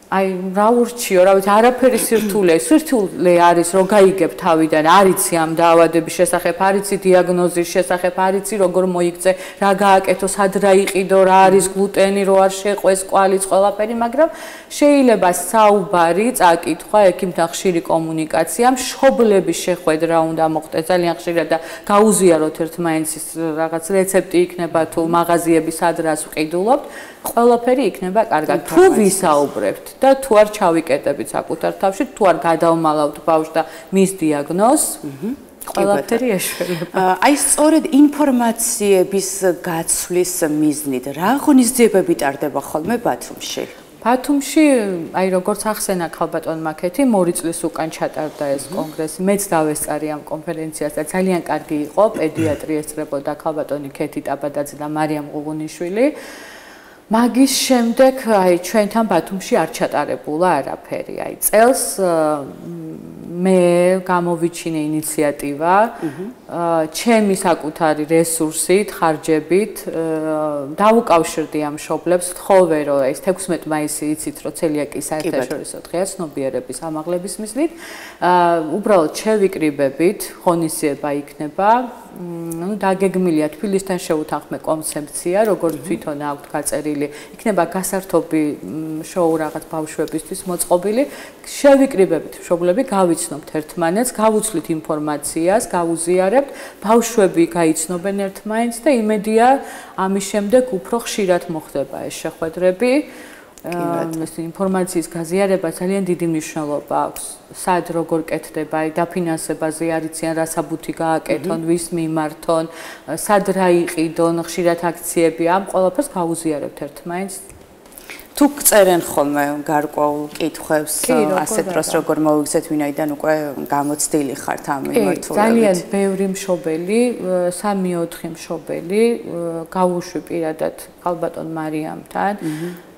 აი, რა ურჩიო, რა ვიცი, არაფერი სირთულე არის, რომ გაიგებ თავიდან, არიცი ამ დაავადების შესახებ, არიცი დიაგნოზის შესახებ, არიცი როგორ მოიქცე, რა გააკეთო, სად რა იყიდო, რა არის გლუტენი, რო არ შეყვეს, კვალიც, ყველაფერი, მაგრამ შეიძლება საუბარი, წაკითხვა, ექიმთან ხშირი კომუნიკაცია, მშობლების შეხვედრა უნდა მოხდეს ძალიან ხშირად და გაუზიაროთ ერთმანეთის რაღაც რეცეპტი იქნება თუ მაღაზიები სად რას ვყიდულობთ, ყველაფერი იქნება კარგად. თუ ვისაუბრებთ და თუ არ ჩავიკეტებით საკუთარ თავში, თუ არ გადავმალავთ ბავშვს და მის დიაგნოზს, ყველაფერი ეშველება. აი სწორედ ინფორმაციების გაცვლის მიზნით რა ღონისძიებები ტარდება ხოლმე ბათუმში? ბათუმში, აი როგორც ახსენა ქალბატონმა კეთი, 2 წლის უკან ჩატარდა ეს კონგრესი. მეც დავესწარი ამ კონფერენციას და ძალიან კარგი იყო, პედიატრი ესწრებოდა ქალბატონი კეთი ტაბადაძე და მარიამ ღუღუნიშვილი. მაგის შემდეგ აი ჩვენთან ბათუმში არ ჩატარებულა არაფერი. აი წელს მე გამოვიჩინე ინიციატივა, ჩემი საკუთარი რესურსით, ხარჯებით დავუკავშირდი ამ მშობლებს, ვთხოვე რომ ეს 16 მაისი იცით რომ ცელიაკიის საერთაშორისო დღეა ცნობიერების ამაღლების მიზნით, უბრალოდ შევიკრიბებით, ღონისძიება იქნება. ნუ დაგეგმილია თბილისთან შეუთანხმე კონცეფცია, როგორც თვითონ აქვთ გაწერილი, იქნება გასართობი შოუ რაღაც ბავშვებისთვის მოწყობილი. შევიკრიბებით მშობლები, გავიცნობთ ერთმანეთს, გავუცვლით ინფორმაციას, გავუზიარებთ, ბავშვები გაიცნობენ ერთმანეთს და იმედია ამის შემდეგ უფრო ხშირად მოხდება ეს შეხვედრები. ეს ინფორმაციის გაზიარება ძალიან დიდი მნიშვნელობა აქვს. სად როგორ კეთდება, დაფინანსებაზე არიციან რა საბუთი გააკეთონ, ვის მიმართონ, სად რა იყიდონ, ხშირად აქციები, ამ ყველაფერს გავუზიარებთ ერთმანეთს. თუ წერენ ხოლმე გარკვეულ კითხვებს, ასე დროს როგორ მოვიგზეთ, ვინაიდან უკვე გამოცდილი ხართ ამ მიმართულებით. ძალიან ბევრი მშობელი, 3-4 მშობელი გავუშვი პირადად ხალბატონ მარიამთან.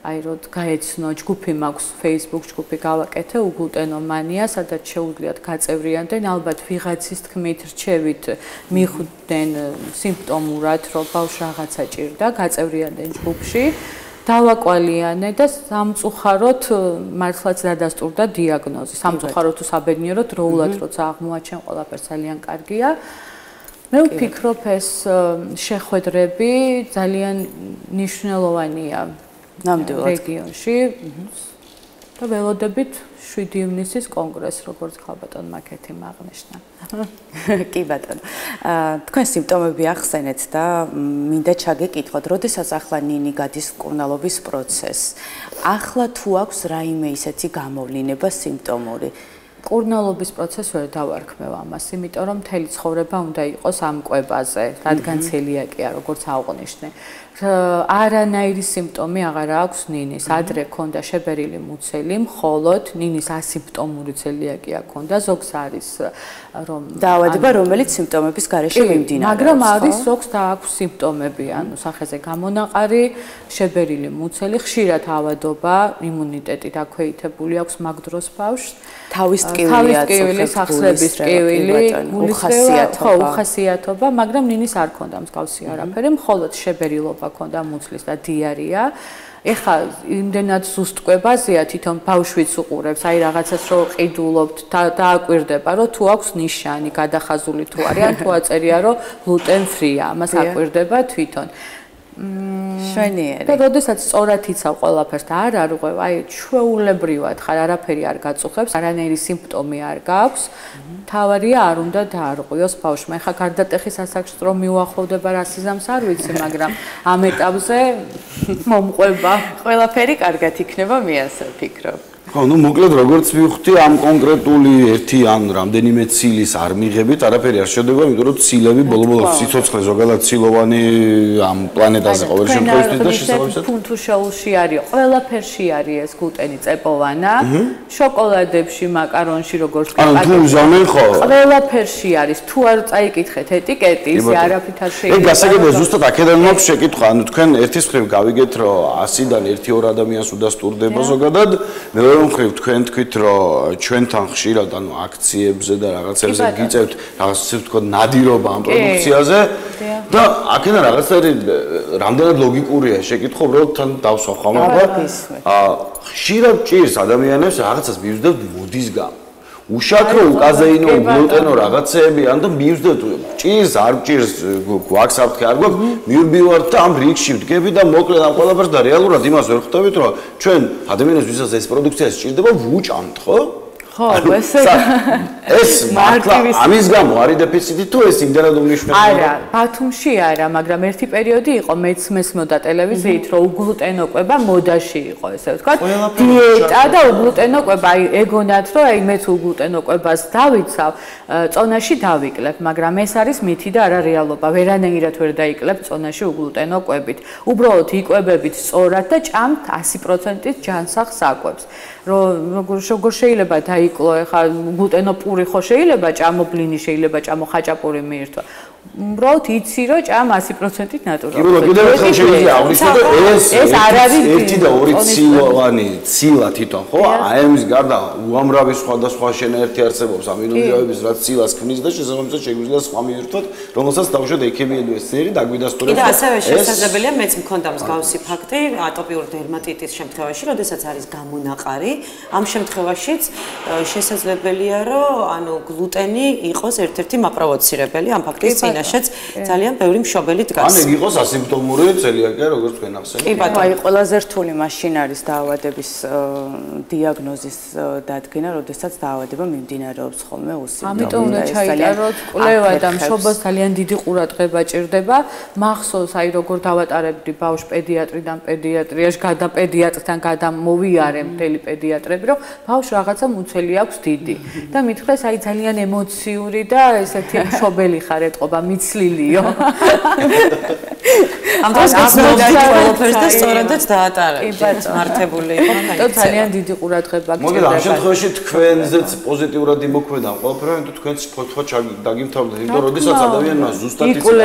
აი რომ გაეცნო ჯგუფი მაქვს Facebook ჯგუფი გავაკეთე უგლუტენომანია, სადაც შეუძლიათ გაწევრიანდნენ, ალბათ ვიღაცის თქმით, რჩევით მიხვდნენ სიმპტომურად, რომ ბავშვს რაღაცა ჭირდა, გაწევრიანდნენ ჯგუფში. დავაკვალიანე და სამწუხაროდ მართლაც დადასტურდა დიაგნოზი. სამწუხაროდ თუ საბედნიეროდ დროულად როცა აღმოაჩენ ყველაფერს ძალიან კარგია. მე ვფიქრობ ეს შეხვედრები ძალიან მნიშვნელოვანია ნამდვილად რეგიონში და ველოდებით 7 ივნისის კონგრესს, როგორც ხალბატონმა კეთილმა აღნიშნა. კი ბატონო. თქვენ სიმპტომები ახსენეთ და მინდა ჩაგეკითხოთ, როდესაც ახლა ნინი გადის მკურნალობის პროცესს, ახლა თუ აქვს რაიმე ისეთი გამოვლინება სიმპტომური? მკურნალობის პროცესს ვერ დავარქმევ ამას, იმიტომ რომ მთელი ცხოვრება უნდა იყოს ამ კვებაზე, რადგან ცელიაკია, როგორც აღნიშნე. არანაირი სიმპტომი აღარ აქვს ნინის. ადრე ქონდა შებერილი მუცელი, მხოლოდ ნინის ასიმპტომური ცელიაკია ქონდა, ზოგს არის რომ დაავადება, რომელიც სიმპტომების გარეშე მიმდინარეობს. მაგრამ არის ზოგს და აქვს სიმპტომები, ანუ სახეზე გამონაყარი, შებერილი მუცელი, ხშირად ავადობა, იმუნიტეტი დაქვეითებული აქვს მაგ დროს ბავშვს. თავის ტკივილი, სახსრების ტკივილი, უხასიათობა, მაგრამ ნინის არ ქონდა მსგავსი არაფერი, მხოლოდ შებერილობა ქონდა მუცლის და დიარეა. ეხლა იმდენად ზუსტ კვებაზეა თვითონ ბავშვიც უყურებს, აი რაღაცას რო ყიდულობთ, დააკვირდება, რომ თუ აქვს ნიშანი, გადახაზული თუ არის, ან თუ აწერია, რომ gluten free-ა, ამას აკვირდება თვითონ. შვენიერი. და როდესაც სწორად იცავ ყველაფერს და არ არღვევ, აი ჩვეულებრივად ხარ არაფერი არ გაწუხებს, არანაირი სიმპტომი არ გაქვს. თავარია არ უნდა დაარღვიოს ბავშვმა. ეხლა გარდატეხის ასაკში რომ მიუახლოვდება რა სიზამს არ ვიცი, მაგრამ ამ ეტაპზე მომყვება. ყველაფერი კარგად იქნება, მე ასე ვფიქრობ. ხო, ну მოკლედ როგორც ვიხდი ამ კონკრეტული ერთი ან რამდენიმე ცილის არ მიღებით, არაფერი არ შედება, იმიტომ რომ ცილები ბოლო-ბოლოს სიცოცხლე ზოგადად ცილოვანი ამ პლანეტაზე ყოველ შემთხვევაში და შესაბამისად ფუნთუ შოუში არის, ყველაფერში არის ეს გლუტენი წეპოვანა, შოკოლადებში, მაკარონში როგორც ანუ თუ უზამენ ხო? ყველაფერში არის, თუ არ წაიკითხეთ ეტიკეტი, ისე არაფრით არ შეიძლება. ეგ გასაგებია, ზუსტად აქედან მაქვს შეკითხვა, ანუ თქვენ ერთის მხრივ გავიგეთ, რომ 100-დან 1-2 ადამიანს უდასტურდება ზოგადად, მეორე მხრივ თქვენ თქვით, რომ ჩვენთან ხშირად ანუ აქციებზე და რაღაცებზე გიწევთ რაღაც ისე ვთქვათ ნადირობა ამ პროდუქციაზე და აქედან რაღაცნაირი რამდენად ლოგიკურია შეკითხვა, უბრალოდ თან დავსვახავ, მაგრამ ხშირად ჭირს ადამიანებს რაღაცას მივსდევთ მოდის გამო. უშაქრო, უკაზეინო, გლუტენო რაღაცეები, ან და მივსდევთ ჭირს, არ ჭირს, გვაქვს საფრთხე, არ გვაქვს, მივბივართ და ამ რიგში ვდგები და მოკლედ ამ ყველაფერს და რეალურად იმას ვერ ხვდებით, რომ ჩვენ ადამიანებს ვისაც ეს პროდუქცია სჭირდება, ვუჭამთ, ხო? ხო, ეს მართლა ამის გამო არის დეფიციტი თუ ეს იმდენად უმნიშვნელოა? არა, ბათუმში არა, მაგრამ ერთი პერიოდი იყო, მეც მესმოდა ტელევიზიით, რომ უგლუტენო კვება მოდაში იყო, ესე ვთქვათ, დიეტა და უგლუტენო კვება, აი ეგონათ, რომ აი მეც უგლუტენო კვებას დავიცავ, წონაში დავიკლებ, მაგრამ ეს არის მითი და არა რეალობა. ვერანაირად ვერ დაიკლებ წონაში უგლუტენო კვებით. უბრალოდ იკვებებით სწორად და ჭამთ 100%-ით ჯანსაღ საკვებს. როგორ შეიძლება დაიკლო, ეხლა გლუტენოპური ხო შეიძლება ჭამო ბლინი, შეიძლება ჭამო ხაჭაპური მიირთვა. უბრალოდ იცი რომ ჭამ 100%-ით ნატურალურად. კი, კიდევ ერთხელ შეიძლება აღვნიშნო, ეს არ არის 1 და 2 ცილოვანი ცილა თვითონ, ხო? აი ამის გარდა უამრავი სხვადასხვა შენაერთი არსებობს ამინომჟავების, რაც ცილას ქმნის და შესაბამისად შეგვიძლია სხვა მიირთვათ, რომელსაც თავშოთ ექიმიადო ესნერი დაგვიდასტურებს. და ასევე შესაძლებელია, მეც მქონდა მსგავსი ფაქტი ატოპიურ დერმატიტის შემთხვევაში, როდესაც არის გამონაყარი, ამ შემთხვევაშიც შესაძლებელია, რომ ანუ გლუტენი იყოს ერთ-ერთი მაპროვოცირებელი ამ ფაქტის წინააღმდეგ. წინაშეც ძალიან ბევრი მშობელი დგას. ან ეგ იყოს ასიმპტომური ცელიაკია, როგორც თქვენ ახსენეთ. კი ბატონო, აი ყველაზე რთული მაშინ არის დაავადების დიაგნოზის დადგენა, როდესაც დაავადება მიმდინარეობს ხოლმე უსიმპტომური. ამიტომ უნდა ჩაიტაროთ კვლევა და მშობელს ძალიან დიდი ყურადღება ჭირდება. მახსოვს აი როგორ დავატარებდი ბავშვს პედიატრიდან პედიატრიაში, პედიატრთან გადამოვიარე მთელი პედიატრები, რომ ბავშვს რაღაცა მუცელი აქვს დიდი. და მithქვეს აი ძალიან ემოციური და ესეთი მშობელი ხარ ეთყობა, მიცლილიო. ამ დროს გასწავლეთ ყველაფერს და სწორადაც დაატარებთ. მართებული იყო მაინც. ძალიან დიდი ყურადღება გჭირდება. მოგელა ამ შემთხვევაში თქვენზეც პოზიტიურად იმოქმედა ყველაფერი, იმიტომ თქვენც ფოთვა დაგიმთავრდეთ, იმიტომ რომ როდესაც ადამიანმა ზუსტად იცის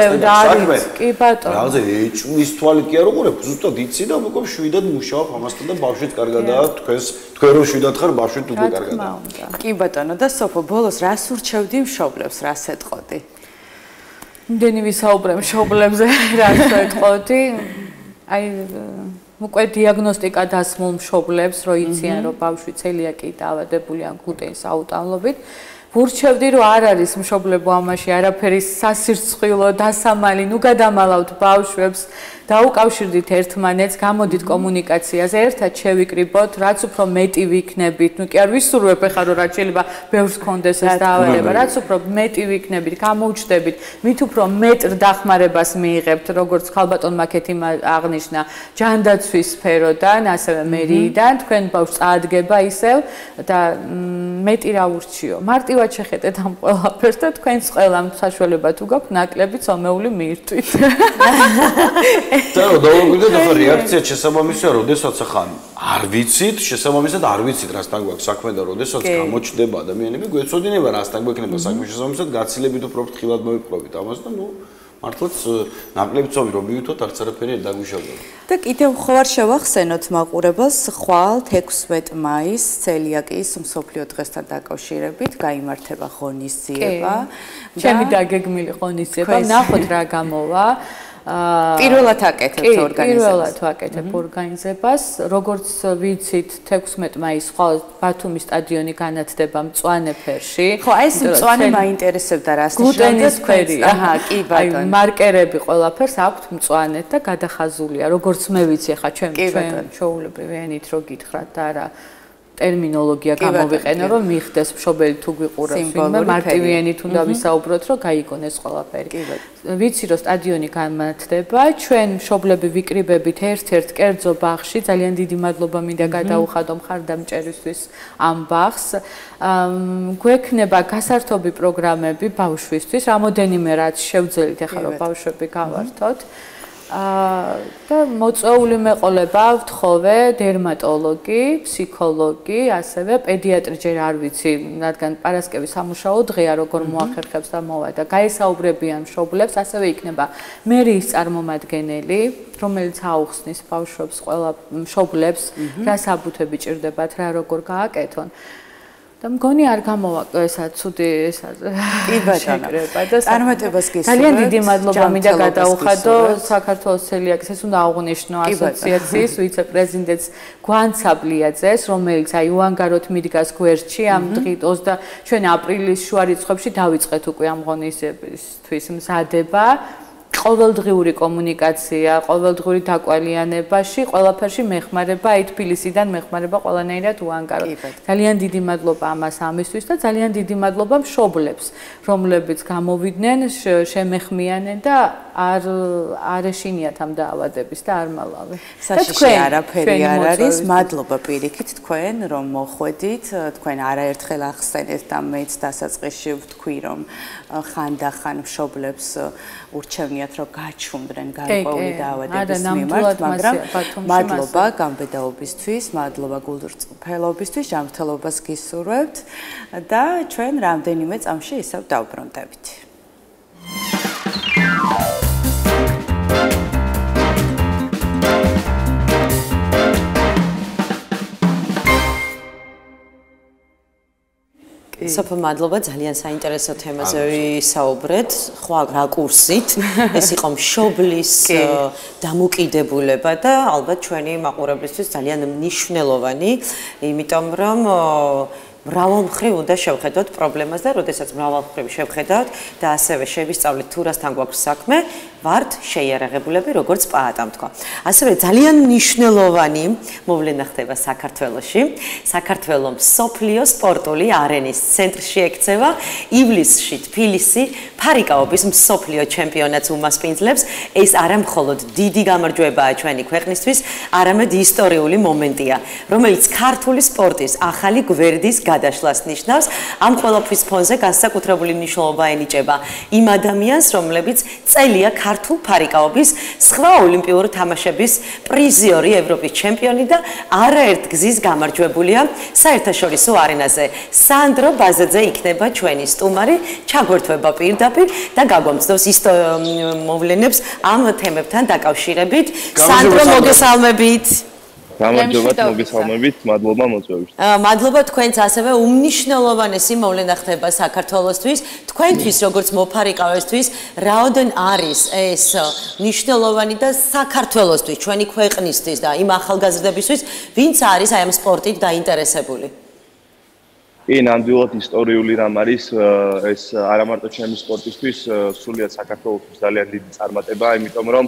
საქმე. კი ბატონო. რაღაცა ეჭვის თვალით კი არ უყურებ, ზუსტად იცი და უკვე შვიდად მუშაობ ამასთან და ბავშვიც კარგადაა, თქვენ რო შვიდად ხარ, ბავშვით უკვე კარგადაა. კი ბატონო და სოფო ბოლოს რას ურჩევდი მშობლებს, რას ეთყოდი? იმდენი ვისაუბრე მშობლებზე, რას ეთყოდი? აი უკვე დიაგნოსტიკა დასმულ მშობლებს, რო იციან, რომ ბავშვი ცელიაკიით დაავადებულია გლუტენის აუტანლობით, ვურჩევდი, რომ არ არის მშობლებო ამაში არაფერი სასირცხვილო, დასამალი, ნუ გადამალავთ ბავშვებს, დაუკავშირდით ერთმანეთს, გამოდით კომუნიკაციაზე, ერთად შევიკრიბოთ, რაც უფრო მეტი ვიქნებით, ნუ კი არ ვისურვებ ახლა რომ რაც შეიძლება ბევრს კონდეს ეს დაავადება, რაც უფრო მეტი ვიქნებით, გამოუჩნდებით, მით უფრო მეტ დახმარებას მიიღებთ, როგორც ხალბატონ მაკეთი აღნიშნა, ჯანდაცვის სფეროდან, ასევე მერიიდან, თქვენ ბავშვს წაადგება ისევ და მეტი რა ურჩიო. მარტივად შეხედეთ ამ ყველაფერს და თქვენს ყველამ საშუალება თუ გაქვთ, ნაკლები ცომეული მიირთვით. და დავუკვირდეთ ახლა რეაქცია შესაბამისია, როდესაც ახლა არ ვიცით, შესაბამისად არ ვიცით რასთან გვაქვს საქმე და როდესაც გამოჩნდება ადამიანები, გვეცოდინება რასთან გვექნება საქმე შესაბამისად, გაცილებით უფრო ფრთხილად მოვიპყრობით ამას და ნუ მართლაც ნაკლები ცომი რომ მივითოთ არც არაფერი არ დაგვიშავდება. და კიდევ ხوار შევახსენოთ მაყურებელს, ხვალ 16 მაისს ცელიაკიის მსოფლიო დღესთან დაკავშირებით გაიმართება ღონისძიება. ჩემი დაგეგმილი ღონისძიება, ნახოთ რა გამოვა. პირველად აკეთებთ ორგანიზებას. პირველად ვაკეთებ ორგანიზებას. როგორც ვიცით, 16 მაისს ხვალ ბათუმის სტადიონი განათდება მწვანე ფერში. ხო, ეს მწვანე მაინტერესებდა რას გლუტენის ფერია. აჰა, კი ბატონო. აი მარკერები ყველაფერს აქვთ მწვანედ და გადახაზულია. როგორც მე ვიცი, ხა ჩვენ ჩვეულებრივი ენით რო გითხრათ და არა ტერმინოლოგია გამოვიყენო, რომ მიხდეს მშობელი თუ გვიყურებს, ვინმე მარტივი ენით უნდა ვისაუბროთ, რომ გაიგონეს ყველაფერი. ვიცი, რომ სტადიონი განმართდება, ჩვენ მშობლები ვიკრიბებით ერთ-ერთ კერძო ბაღში, ძალიან დიდი მადლობა მინდა გადაუხადო მხარდამჭერისთვის ამ ბაღს. გვექნება გასართობი პროგრამები ბავშვისთვის, რამოდენიმე რაც შევძელით ახლა რომ ბავშვები გავართოთ. და მოწვეული მეყოლება ვთხოვე დერმატოლოგი, ფსიქოლოგი, ასევე პედიატრი ჯერ არ ვიცი, რადგან პარასკევის სამუშაო დღეა, როგორ მოახერხებს და მოვა და გაესაუბრებიან მშობლებს, ასევე იქნება მერიის წარმომადგენელი, რომელიც აუხსნის ბავშვებს, ყველა მშობლებს, რა საბუთები ჭირდებათ, რა როგორ გააკეთონ. და მგონი არ გამოვაკო ესა ცუდი ესა შეკრება და წარმატებას გისურვებთ. ძალიან დიდი მადლობა მინდა გადაუხადო საქართველოს ცელიაკის ეს უნდა აღვნიშნო ასოციაციის ვიცე-პრეზიდენტს გვან საბლიაძეს, რომელიც აი უანგაროდ მიდგას გვერდში ამ დღით 20 ჩვენ აპრილის შუა რიცხვებში დავიწყეთ უკვე ამ ღონისძიებისთვის მზადება. ყოველდღიური კომუნიკაცია, ყოველდღიური დაკვალიანებაში, ყველაფერში მეხმარება, აი თბილისიდან მეხმარება ყველანაირად უანგაროდ. ძალიან დიდი მადლობა ამას ამისთვის და ძალიან დიდი მადლობა მშობლებს, რომლებიც გამოვიდნენ, შემეხმიანენ და არ ეშინიათ ამ დაავადების და არ მალავე. საშიში არაფერი არ არის. მადლობა პირიქით თქვენ, რომ მოხვედით, თქვენ არაერთხელ ახსენეთ და მეც დასაწყისში ვთქვი, რომ ხანდახან მშობლებს ურჩევნიათ რომ გაჩვმდნენ გარკვეული დაავადების მიმართ, მაგრამ მადლობა გამბედაობისთვის, მადლობა გულწრფელობისთვის, ჯანმრთელობას გისურვებთ და ჩვენ რამდენიმე წამში ისევ დავბრუნდებით. სოფო მადლობა, ძალიან საინტერესო თემაზე ვისაუბრეთ, ხო რაკურსით, ეს იყო მშობლის დამოკიდებულება და ალბათ ჩვენი მაყურებლისთვის ძალიან მნიშვნელოვანი, იმიტომ რომ მრავალმხრივ უნდა შევხედოთ პრობლემას და როდესაც მრავალმხრივ შევხედავთ და ასევე შევისწავლეთ თუ რასთან გვაქვს საქმე, ვართ შეიარაღებულები, როგორც პაატამ თქვა. ასევე ძალიან მნიშვნელოვანი მოვლენა ხდება საქართველოში. საქართველოს მსოფლიო სპორტული არენის ცენტრში ექცევა ივლისში თბილისი ფარიკაობის მსოფლიო ჩემპიონატს უმასპინძლებს. ეს არა მხოლოდ დიდი გამარჯვებაა ჩვენი ქვეყნისთვის, არამედ ისტორიული მომენტია, რომელიც ქართული სპორტის ახალი გვერდის გადაშლას ნიშნავს. ამ ყველაფრის ფონზე განსაკუთრებული მნიშვნელობა ენიჭება იმ ადამიანს, რომლებიც წელია ქართულ ფარიკაობის სხვა ოლიმპიური თამაშების პრიზიორი, ევროპის ჩემპიონი და არაერთ გზის გამარჯვებულია საერთაშორისო არენაზე. სანდრო ბაზაძე იქნება ჩვენი სტუმარი, ჩაგვერთვება პირდაპირ და გაგვამცნობს მოვლენებს ამ თემებთან დაკავშირებით. სანდრო, მოგესალმებით. გამარჯობათ, მოგესალმებით, მადლობა მოწვევით. მადლობა თქვენს, ასევე უმნიშვნელოვანესი მოვლენა ხდება საქართველოსთვის, თქვენთვის როგორც მოფარიკავისთვის, რაოდენ არის ეს მნიშვნელოვანი და საქართველოსთვის, ჩვენი ქვეყნისთვის და იმ ახალგაზრდებისთვის, ვინც არის აი ამ სპორტით დაინტერესებული. კი, ნამდვილად ისტორიული რამ არის ეს არა მარტო ჩემი სპორტისთვის, სრულიად საქართველოსთვის ძალიან დიდი წარმატებაა, იმიტომ რომ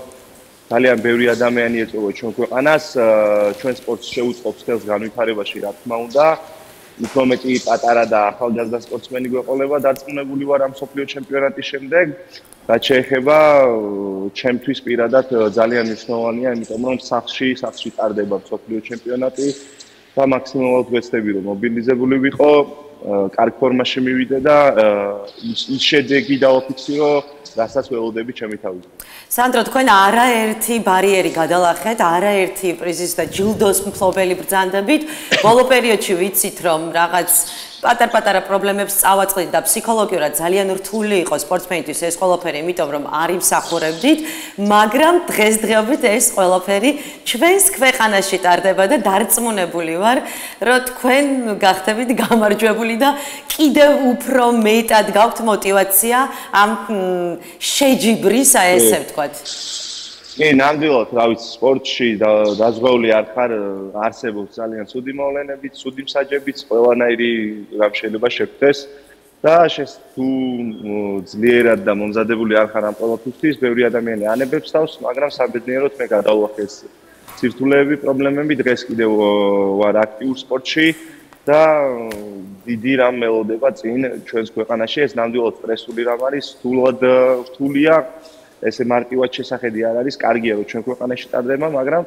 ძალიან ბევრი ადამიანი ეწევა ჩვენ ქვეყანას, ჩვენ სპორტს შეუწყობს თელს განვითარებაში, რა თქმა უნდა. უფრო მეტი პატარა და ახალგაზრდა სპორტსმენი გვეყოლება დარწმუნებული ვარ ამ მსოფლიო ჩემპიონატის შემდეგ. რაც შეეხება ჩემთვის პირადად ძალიან მნიშვნელოვანია, იმიტომ რომ სახში ტარდება მსოფლიო ჩემპიონატი და მაქსიმალურად ვეცდები რომ მობილიზებული ვიყო, კარგ ფორმაში მივიდე და ის შედეგი დავაფიქსირო, რასაც ველოდები ჩემი თავით. სანდრო, თქვენ არაერთი ბარიერი გადალახეთ, არაერთი პრიზის და ჯილდოს მფლობელი ბრძანდებით. ბოლო პერიოდში ვიცით, რომ რაღაც პატარ-პატარა პრობლემებს წავაწყდით და ფსიქოლოგიურად ძალიან რთული იყო სპორტსმენისთვის ეს ყველაფერი, იმიტომ რომ არ იმსახურებდით, მაგრამ დღესდღეობით ეს ყველაფერი ჩვენს ქვეყანაში ტარდება და დარწმუნებული ვარ, რომ თქვენ გახდებით გამარჯვებული და კიდევ უფრო მეტად გაქვთ мотиваცია ამ შეჯიბრის, აი ესე ვთქვათ. კი, ნამდვილად, რა ვიცი, სპორტში დაზღვეული არ ხარ, არსებობს ძალიან ცუდი მოვლენები, ცუდი მსაჯებიც, ყველანაირი რამ შეიძლება შეგვდეს და თუ ძლიერად და მომზადებული არ ხარ ამ ყველაფრისთვის, ბევრი ადამიანი ანებებს თავს, მაგრამ საბედნიეროდ მე გადავახე ეს სირთულეები, პრობლემები, დღეს კიდევ ვარ აქტიურ სპორტში და დიდი რამ მელოდება წინ ჩვენს ქვეყანაში, ეს ნამდვილად სტრესული რამ არის, რთულია ესე მარტივად შესახედი არ არის, კარგია რომ ჩვენ ქვეყანაში ტარდება, მაგრამ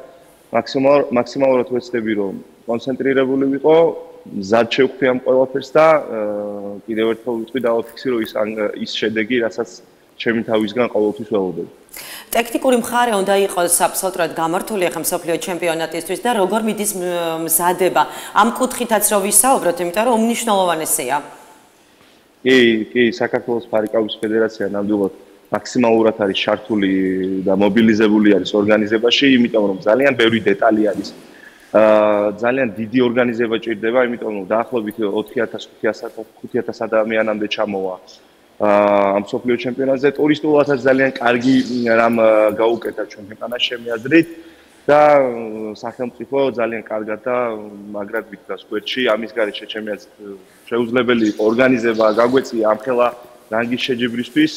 მაქსიმალურად ვეცდები რომ კონცენტრირებული ვიყო, მზად შევხვდი ამ ყველაფერს და კიდევ ერთხელ ვიტყვი დავაფიქსირო ის შედეგი, რასაც ჩემი თავისგან ყოველთვის ველოდები. ტექნიკური მხარე უნდა იყოს აბსოლუტურად გამართული ახლა მსოფლიო ჩემპიონატისთვის და როგორ მიდის მზადება ამ კუთხითაც რო ვისაუბროთ, იმიტომ რომ უმნიშვნელოვანესია. კი, საქართველოს ფარიკაობის ფედერაცია ნამდვილად მაქსიმალურად არის შართული და მობილიზებული არის ორგანიზებაში, იმიტომ რომ ძალიან ბევრი დეტალი არის. ძალიან დიდი ორგანიზება ჭირდება, იმიტომ რომ დაახლოებით 4000-5000 ადამიანამდე ჩამოვა ამ მსოფლიო ჩემპიონატზე. ტურისტულადაც ძალიან კარგი რამ გაუკეთა ჩვენ ქვეყანას ჩემი აზრით და სახელმწიფო ძალიან კარგად და მაგრად ვიდგას გვერდში. ამის გარეშე ჩემი აზრით შეუძლებელი იყო ორგანიზება გაგვეწია ამ ხელა რანგის შეჯიბრისთვის.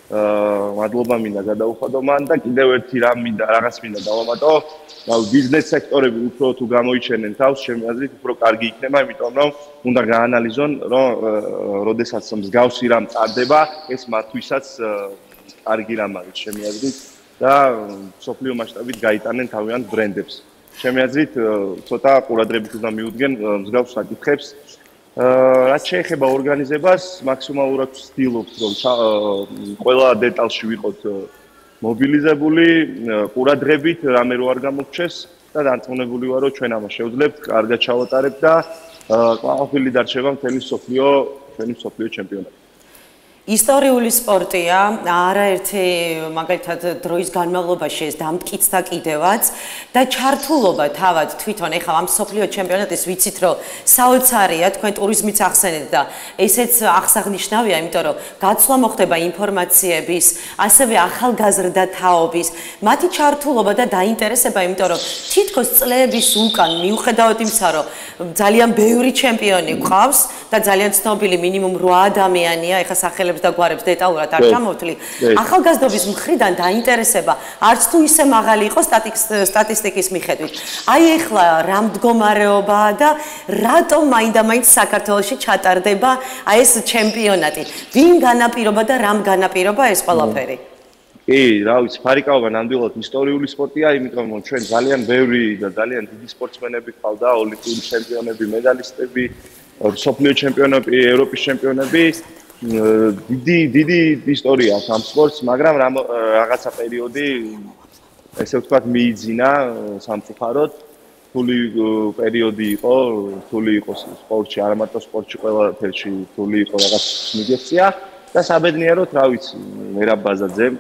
მადლობა მინდა გადაუხადო მან და კიდევ ერთი რაღაც მინდა დავამატო. ბიზნეს სექტორები უფრო თუ გამოიჩენენ თავს, ჩემი აზრით უფრო კარგი იქნება, იმიტომ რომ უნდა გაანალიზონ, რომ როდესაც მსგავსი რამ ტარდება, ეს მათთვისაც კარგი რამ არის, ჩემი აზრით და სოფლიო მასშტაბით გაიტანენ თავიანთ ბრენდებს. ჩემი აზრით ცოტა ყურადღებით უნდა მიუდგენ მსგავს საკითხებს. რაც შეეხება ორგანიზებას, მაქსიმალურად ვცდილობთ, რომ ყველა დეტალში ვიყოთ მობილიზებული, ყურადღებით, რამე რო არ გამოგჩეს და დარწმუნებული ვარ, რომ ჩვენ ამას შევძლებთ, კარგად ჩავატარებთ და ყველაფერი დარჩება მთელი მსოფლიო ჩემპიონატი. ისტორიული სპორტია, არაერთი მაგალითად დროის განმავლობაში ეს დამტკიცდა კიდევაც და ჩართულობა თავად თვითონ ეხლა ამ მსოფლიო ჩემპიონატის ვიცით რომ საოცარია თქვენ ტურიზმიც ახსენეთ და ესეც აღსანიშნავია, იმიტომ რომ გაცვლა მოხდება ინფორმაციების, ასევე ახალგაზრდა თაობის, მათი ჩართულობა და დაინტერესება, იმიტომ რომ თითქოს წლების უკან მიუხედავად იმისა, რომ ძალიან ბევრი ჩემპიონი გვყავს და ძალიან ცნობილი მინიმუმ 8 ადამიანია, ეხლა სახელებს და გვარებს დეტალურად არ ჩამოვთვლი. ახალგაზრდობის მხრიდან დაინტერესება არც თუ ისე მაღალი იყო სტატისტიკის მიხედვით. აი ეხლა რა მდგომარეობაა და რატომ მაინდა-მაინც საქართველოში ჩატარდება აი ეს ჩემპიონატი? ვინ განაპირობა და რამ განაპირობა ეს ყველაფერი? კი, რა ვიცი, ფარიკაობა ნამდვილად ისტორიული სპორტია, იმიტომ რომ ჩვენ ძალიან ბევრი და ძალიან დიდი სპორტსმენები ყავდა, ოლიმპიური ჩემპიონები, მედალისტები, მსოფლიო ჩემპიონები, ევროპის ჩემპიონები. დიდი ისტორია აქვს ამ სპორტს, მაგრამ რაღაცა პერიოდი ესე ვთქვათ მიიძინა სამწუხაროდ. რთული პერიოდი იყო, რთული იყო სპორტში, არა მარტო სპორტში, ყველაფერში რთული იყო რაღაც მიგექცია და საბედნიეროდ, რა ვიცი, მერაბ ბაზაძემ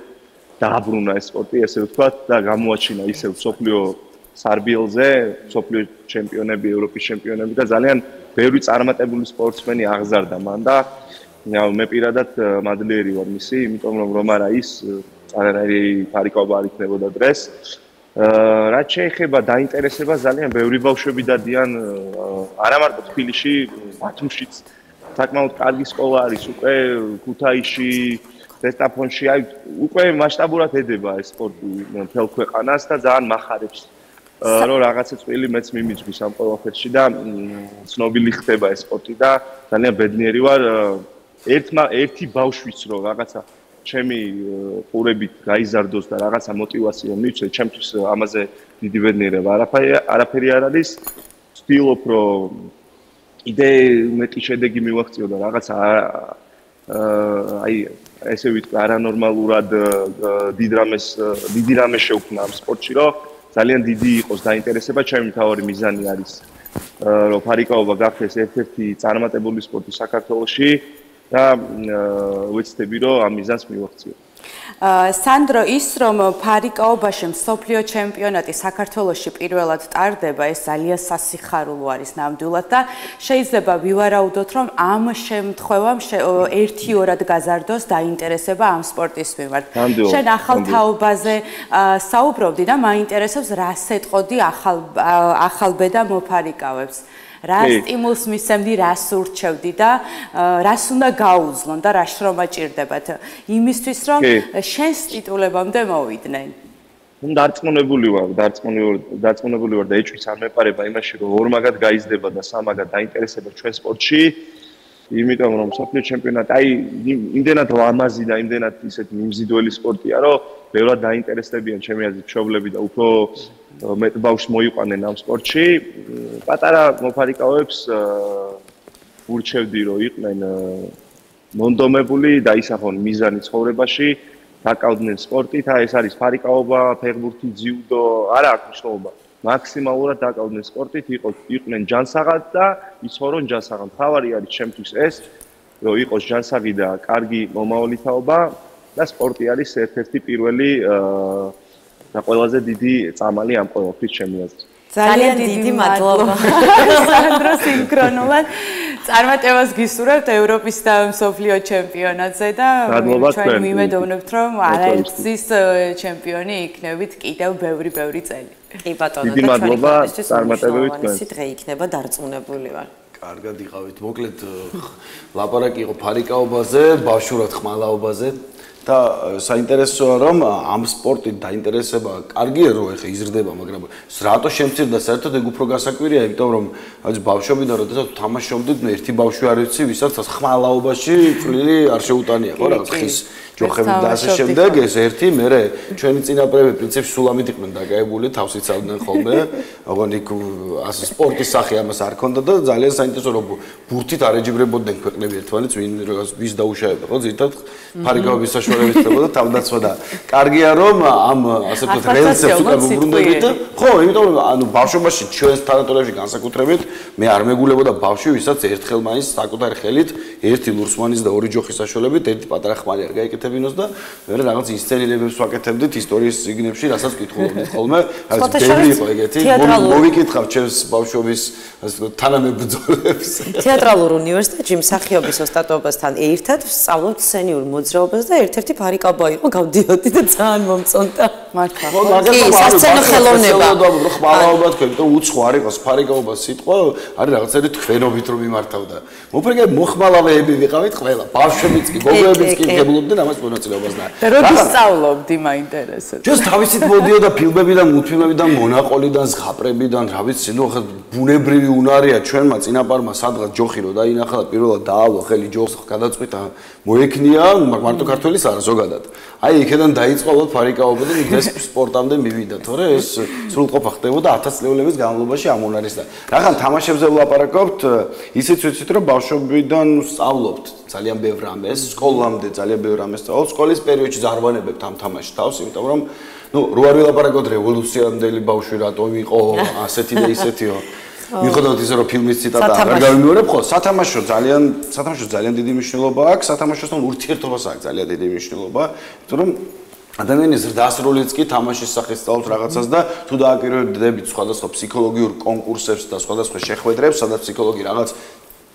დააბრუნა ეს სპორტი, ესე ვთქვათ, და გამოაჩინა ისევ მსოფლიო სარბიელზე, მსოფლიო ჩემპიონები, ევროპის ჩემპიონები და ძალიან ბევრი წარმატებული სპორტსმენი აღზარდა მან და მე პირადად მადლიერი ვარ მისი, იმიტომ რომ არა ის არანაირი ფარიკაობა არ იქნებოდა დღეს. რაც შეეხება დაინტერესება, ძალიან ბევრი ბავშვები დადიან არა მარტო თბილისში, ბათუმშიც საკმაოდ კარგი სკოლა არის უკვე ქუთაისში, ზესტაფონში, აი უკვე მასშტაბურად ედება ეს სპორტი მთელ ქვეყანას და ძალიან მახარებს რომ რაღაცა წვილი მეც მიმიძღვის ამ ყველაფერში და ცნობილი ხდება ეს სპორტი და ძალიან ბედნიერი ვარ ერთი ბავშვის რომ რაღაცა ჩემი ყურებით გაიზარდოს და რაღაცა мотиваცია მივცე, ჩემთვის ამაზე დიდი ბედნიერება არაფერი არ არის. ვცდილობ რომ კიდე მეტი შედეგი მივაღწიო და რაღაცა აი ესე ვიტყვი არანორმალურად დიდი რამე შევქმნა ამ სპორტში, რომ ძალიან დიდი იყოს დაინტერესება. ჩემი მთავარი მიზანი არის რომ ფარიკაობა გახდეს ერთ-ერთი წარმატებული სპორტი საქართველოში და ვეცდები რომ ამ მიზანს მივაღწიო. სანდრო, ის რომ ფარიკაობაში მსოფლიო ჩემპიონატი საქართველოში პირველად ტარდება, ეს ძალიან სასიხარულო არის ნამდვილად და შეიძლება ვივარაუდოთ, რომ ამ შემთხვევამ ერთი-ორად გაზარდოს დაინტერესება ამ სპორტის მიმართ. შენ ახალ თაობაზე საუბრობდი და მაინტერესებს რა სეტყოდი ახალბედა მოფარიკავებს. რა სტიმულს მისცემდი, რას ურჩევდი და რას უნდა გაუძლონ და რა შრომა ჭირდებათ იმისთვის, რომ შენს ტიტულებამდე მოვიდნენ? დარწმუნებული ვარ და ეჭვიც არ მეპარება იმაში, რომ ორმაგად გაიზრდება და სამაგად დაინტერესება ჩვენ სპორტში. იმიტომ რომ მსოფლიო ჩემპიონატი აი იმდენად ლამაზი და იმდენად ისეთი მიმზიდველი სპორტია, რომ ბევრად დაინტერესდებიან ჩემი აზრით მშობლები და უფრო მეტ ბავშვს მოიყვანენ ამ სპორტში. პატარა მოფარიკავებს ურჩევდი, რომ იყვნენ მონდომებული და ისახონ მიზანი ცხოვრებაში, დაკავდნენ სპორტით, ეს არის ფარიკაობა, ფეხბურთი, ძიუდო, არა აქვს მნიშვნელობა. მაქსიმალურად დაკავდნენ სპორტით, იყვნენ ჯანსაღად და იცხოვრონ ჯანსაღად. თავარი არის ჩემთვის ეს, რომ იყოს ჯანსაღი და კარგი მომავალი თაობა და სპორტი არის ერთ-ერთი პირველი და ყველაზე დიდი წამალი ამ ყველაფრის ჩემი აზრით. ძალიან დიდი მადლობა. სანდრო სინქრონულად წარმატებას გისურვებთ ევროპის და მსოფლიო ჩემპიონატზე და ჩვენ ვიმედოვნებთ, რომ არაერთის ჩემპიონი იქნებით კიდევ ბევრი წელი. კი ბატონო, დიდი მადლობა, წარმატებებით თქვენ. დღე იქნება დარწმუნებული ვარ. კარგად იყავით. მოკლედ ლაპარაკი იყო ფარიკაობაზე, ბავშვურად ხმალაობაზე. და საინტერესოა რომ ამ სპორტით დაინტერესება კარგია რომ ეხა იზრდება, მაგრამ რატო შემცირდა საერთოდ ეგ უფრო გასაკვირია, იმიტომ რომ აი ბავშვობიდან როდესაც თამაშობდით, მე ერთი ბავშვი არ ვიცი, ვისაც ხმალაობაში წვლილი არ შეუტანია, ხო რა, ხის ჯოხები და ასე შემდეგ, ეს ერთი, მე ჩვენი წინაპრები პრინციპში სულამით იყვნენ დაკავებული, თავს იცავდნენ ხოლმე, ოღონდ იქ ასე სპორტის სახე ამას არ ქონდა და ძალიან საინტერესო რომ ბურთით არ ეჯიბრებოდნენ ქვეყნები ერთმანეთს, ვის დაუშავებდა, ხო, ზირთად ფარიკაობის საშუალებით მonitorებით ხდებოდა თავდაცვა და კარგია რომ ამ ასე ვთქვათ რელსებს უკვე ვუბრუნდებით და ხო, იმიტომ რომ ანუ ბავშვობაში ჩვენს თანატოლებში განსაკუთრებით მე არ მეგულებოდა ბავშვი, ვისაც ერთხელ მაინც საკუთარი ხელით ერთი ლურსმანის და ორი ჯოხის საშუალებით ერთი პატარა ხმალი არ გაიკეთებინოს და მე რაღაც ინსცენირებებს ვაკეთებდით ისტორიის წიგნებში, რასაც კითხულობდით ხოლმე. რაც ბევრი იყო ეგეთი. მოვიკითხავ ჩემს ბავშვობის ასე ვთქვათ თანამებრძოლებს. თეატრალურ უნივერსიტეტში მსახიობის ოსტატობასთან ერთად სწავლობთ სცენიურ მოძრაობას და ერთ-ერთი ფარიკაბა იყო, გავდიოდი და ძალიან მომწონდა. მართლა. ხო, მაგალითად სასცენო ხელოვნება. ხმალავდა თქვენ, იმიტომ უცხო არ იყოს ფარიკაბა სიტყვა, არის რაღაცები თქვენობით რომ იმართავდა. მოფრინე მოხმალავეები ვიყავით ყველა, ბავშვებიც კი, გოგოებიც კი ღებულობდნენ ამას მონაწილეობას და. როდის სწავლობდი მაინტერესებს. ჯერ თავისით მოდიოდა ფილმებიდან, მულტფილმებიდან, მონაყოლიდან, ზღაპრებიდან, რა ვიცი, ნუ ხა ბუნებრივი უნარია ჩვენმა წინაპარმა სადღაც ჯოხი რო დაინახა და პირველად დაალო ხელი ჯოხს გადაწყვიტა მოექნია, მარტო ქართველის არა ზოგადად. აი იქიდან დაიწყო ალბათ ფარიკაობა და დღეს სპორტამდე მივიდა, თორე ეს სრულყოფა ხდებოდა 1000 წლების განმავლობაში ამ უნარის და. რახან თამაშებზე ვლაპარაკობთ, ისიც ვიცით რომ ბავშვობიდან სწავლობთ ძალიან ბევრ რამეს, სკოლამდე ძალიან ბევრ რამეს სწავლობთ, სკოლის პერიოდში ზარბანებებთ ამ თამაშს თავს, იმიტომ რომ ნუ რო არ ვილაპარაკოთ რევოლუციამდელი ბავშვი რატომ იყო ასეთი და ისეთიო. მიხედავთ ისე რომ ფილმის ციტატა არ გავიმეორებ ხო, სათამაშო ძალიან დიდი მნიშვნელობა აქვს, სათამაშოსთან ურთიერთობას აქვს ძალიან დიდი მნიშვნელობა, იმიტომ რომ ადამიანის ზრდასრულიც კი თამაშის სახით სწავლობს რაღაცას და თუ დააკირვებდებით სხვადასხვა ფსიქოლოგიურ კონკურსებს და სხვადასხვა შეხვედრებს, სადაც ფსიქოლოგი რაღაც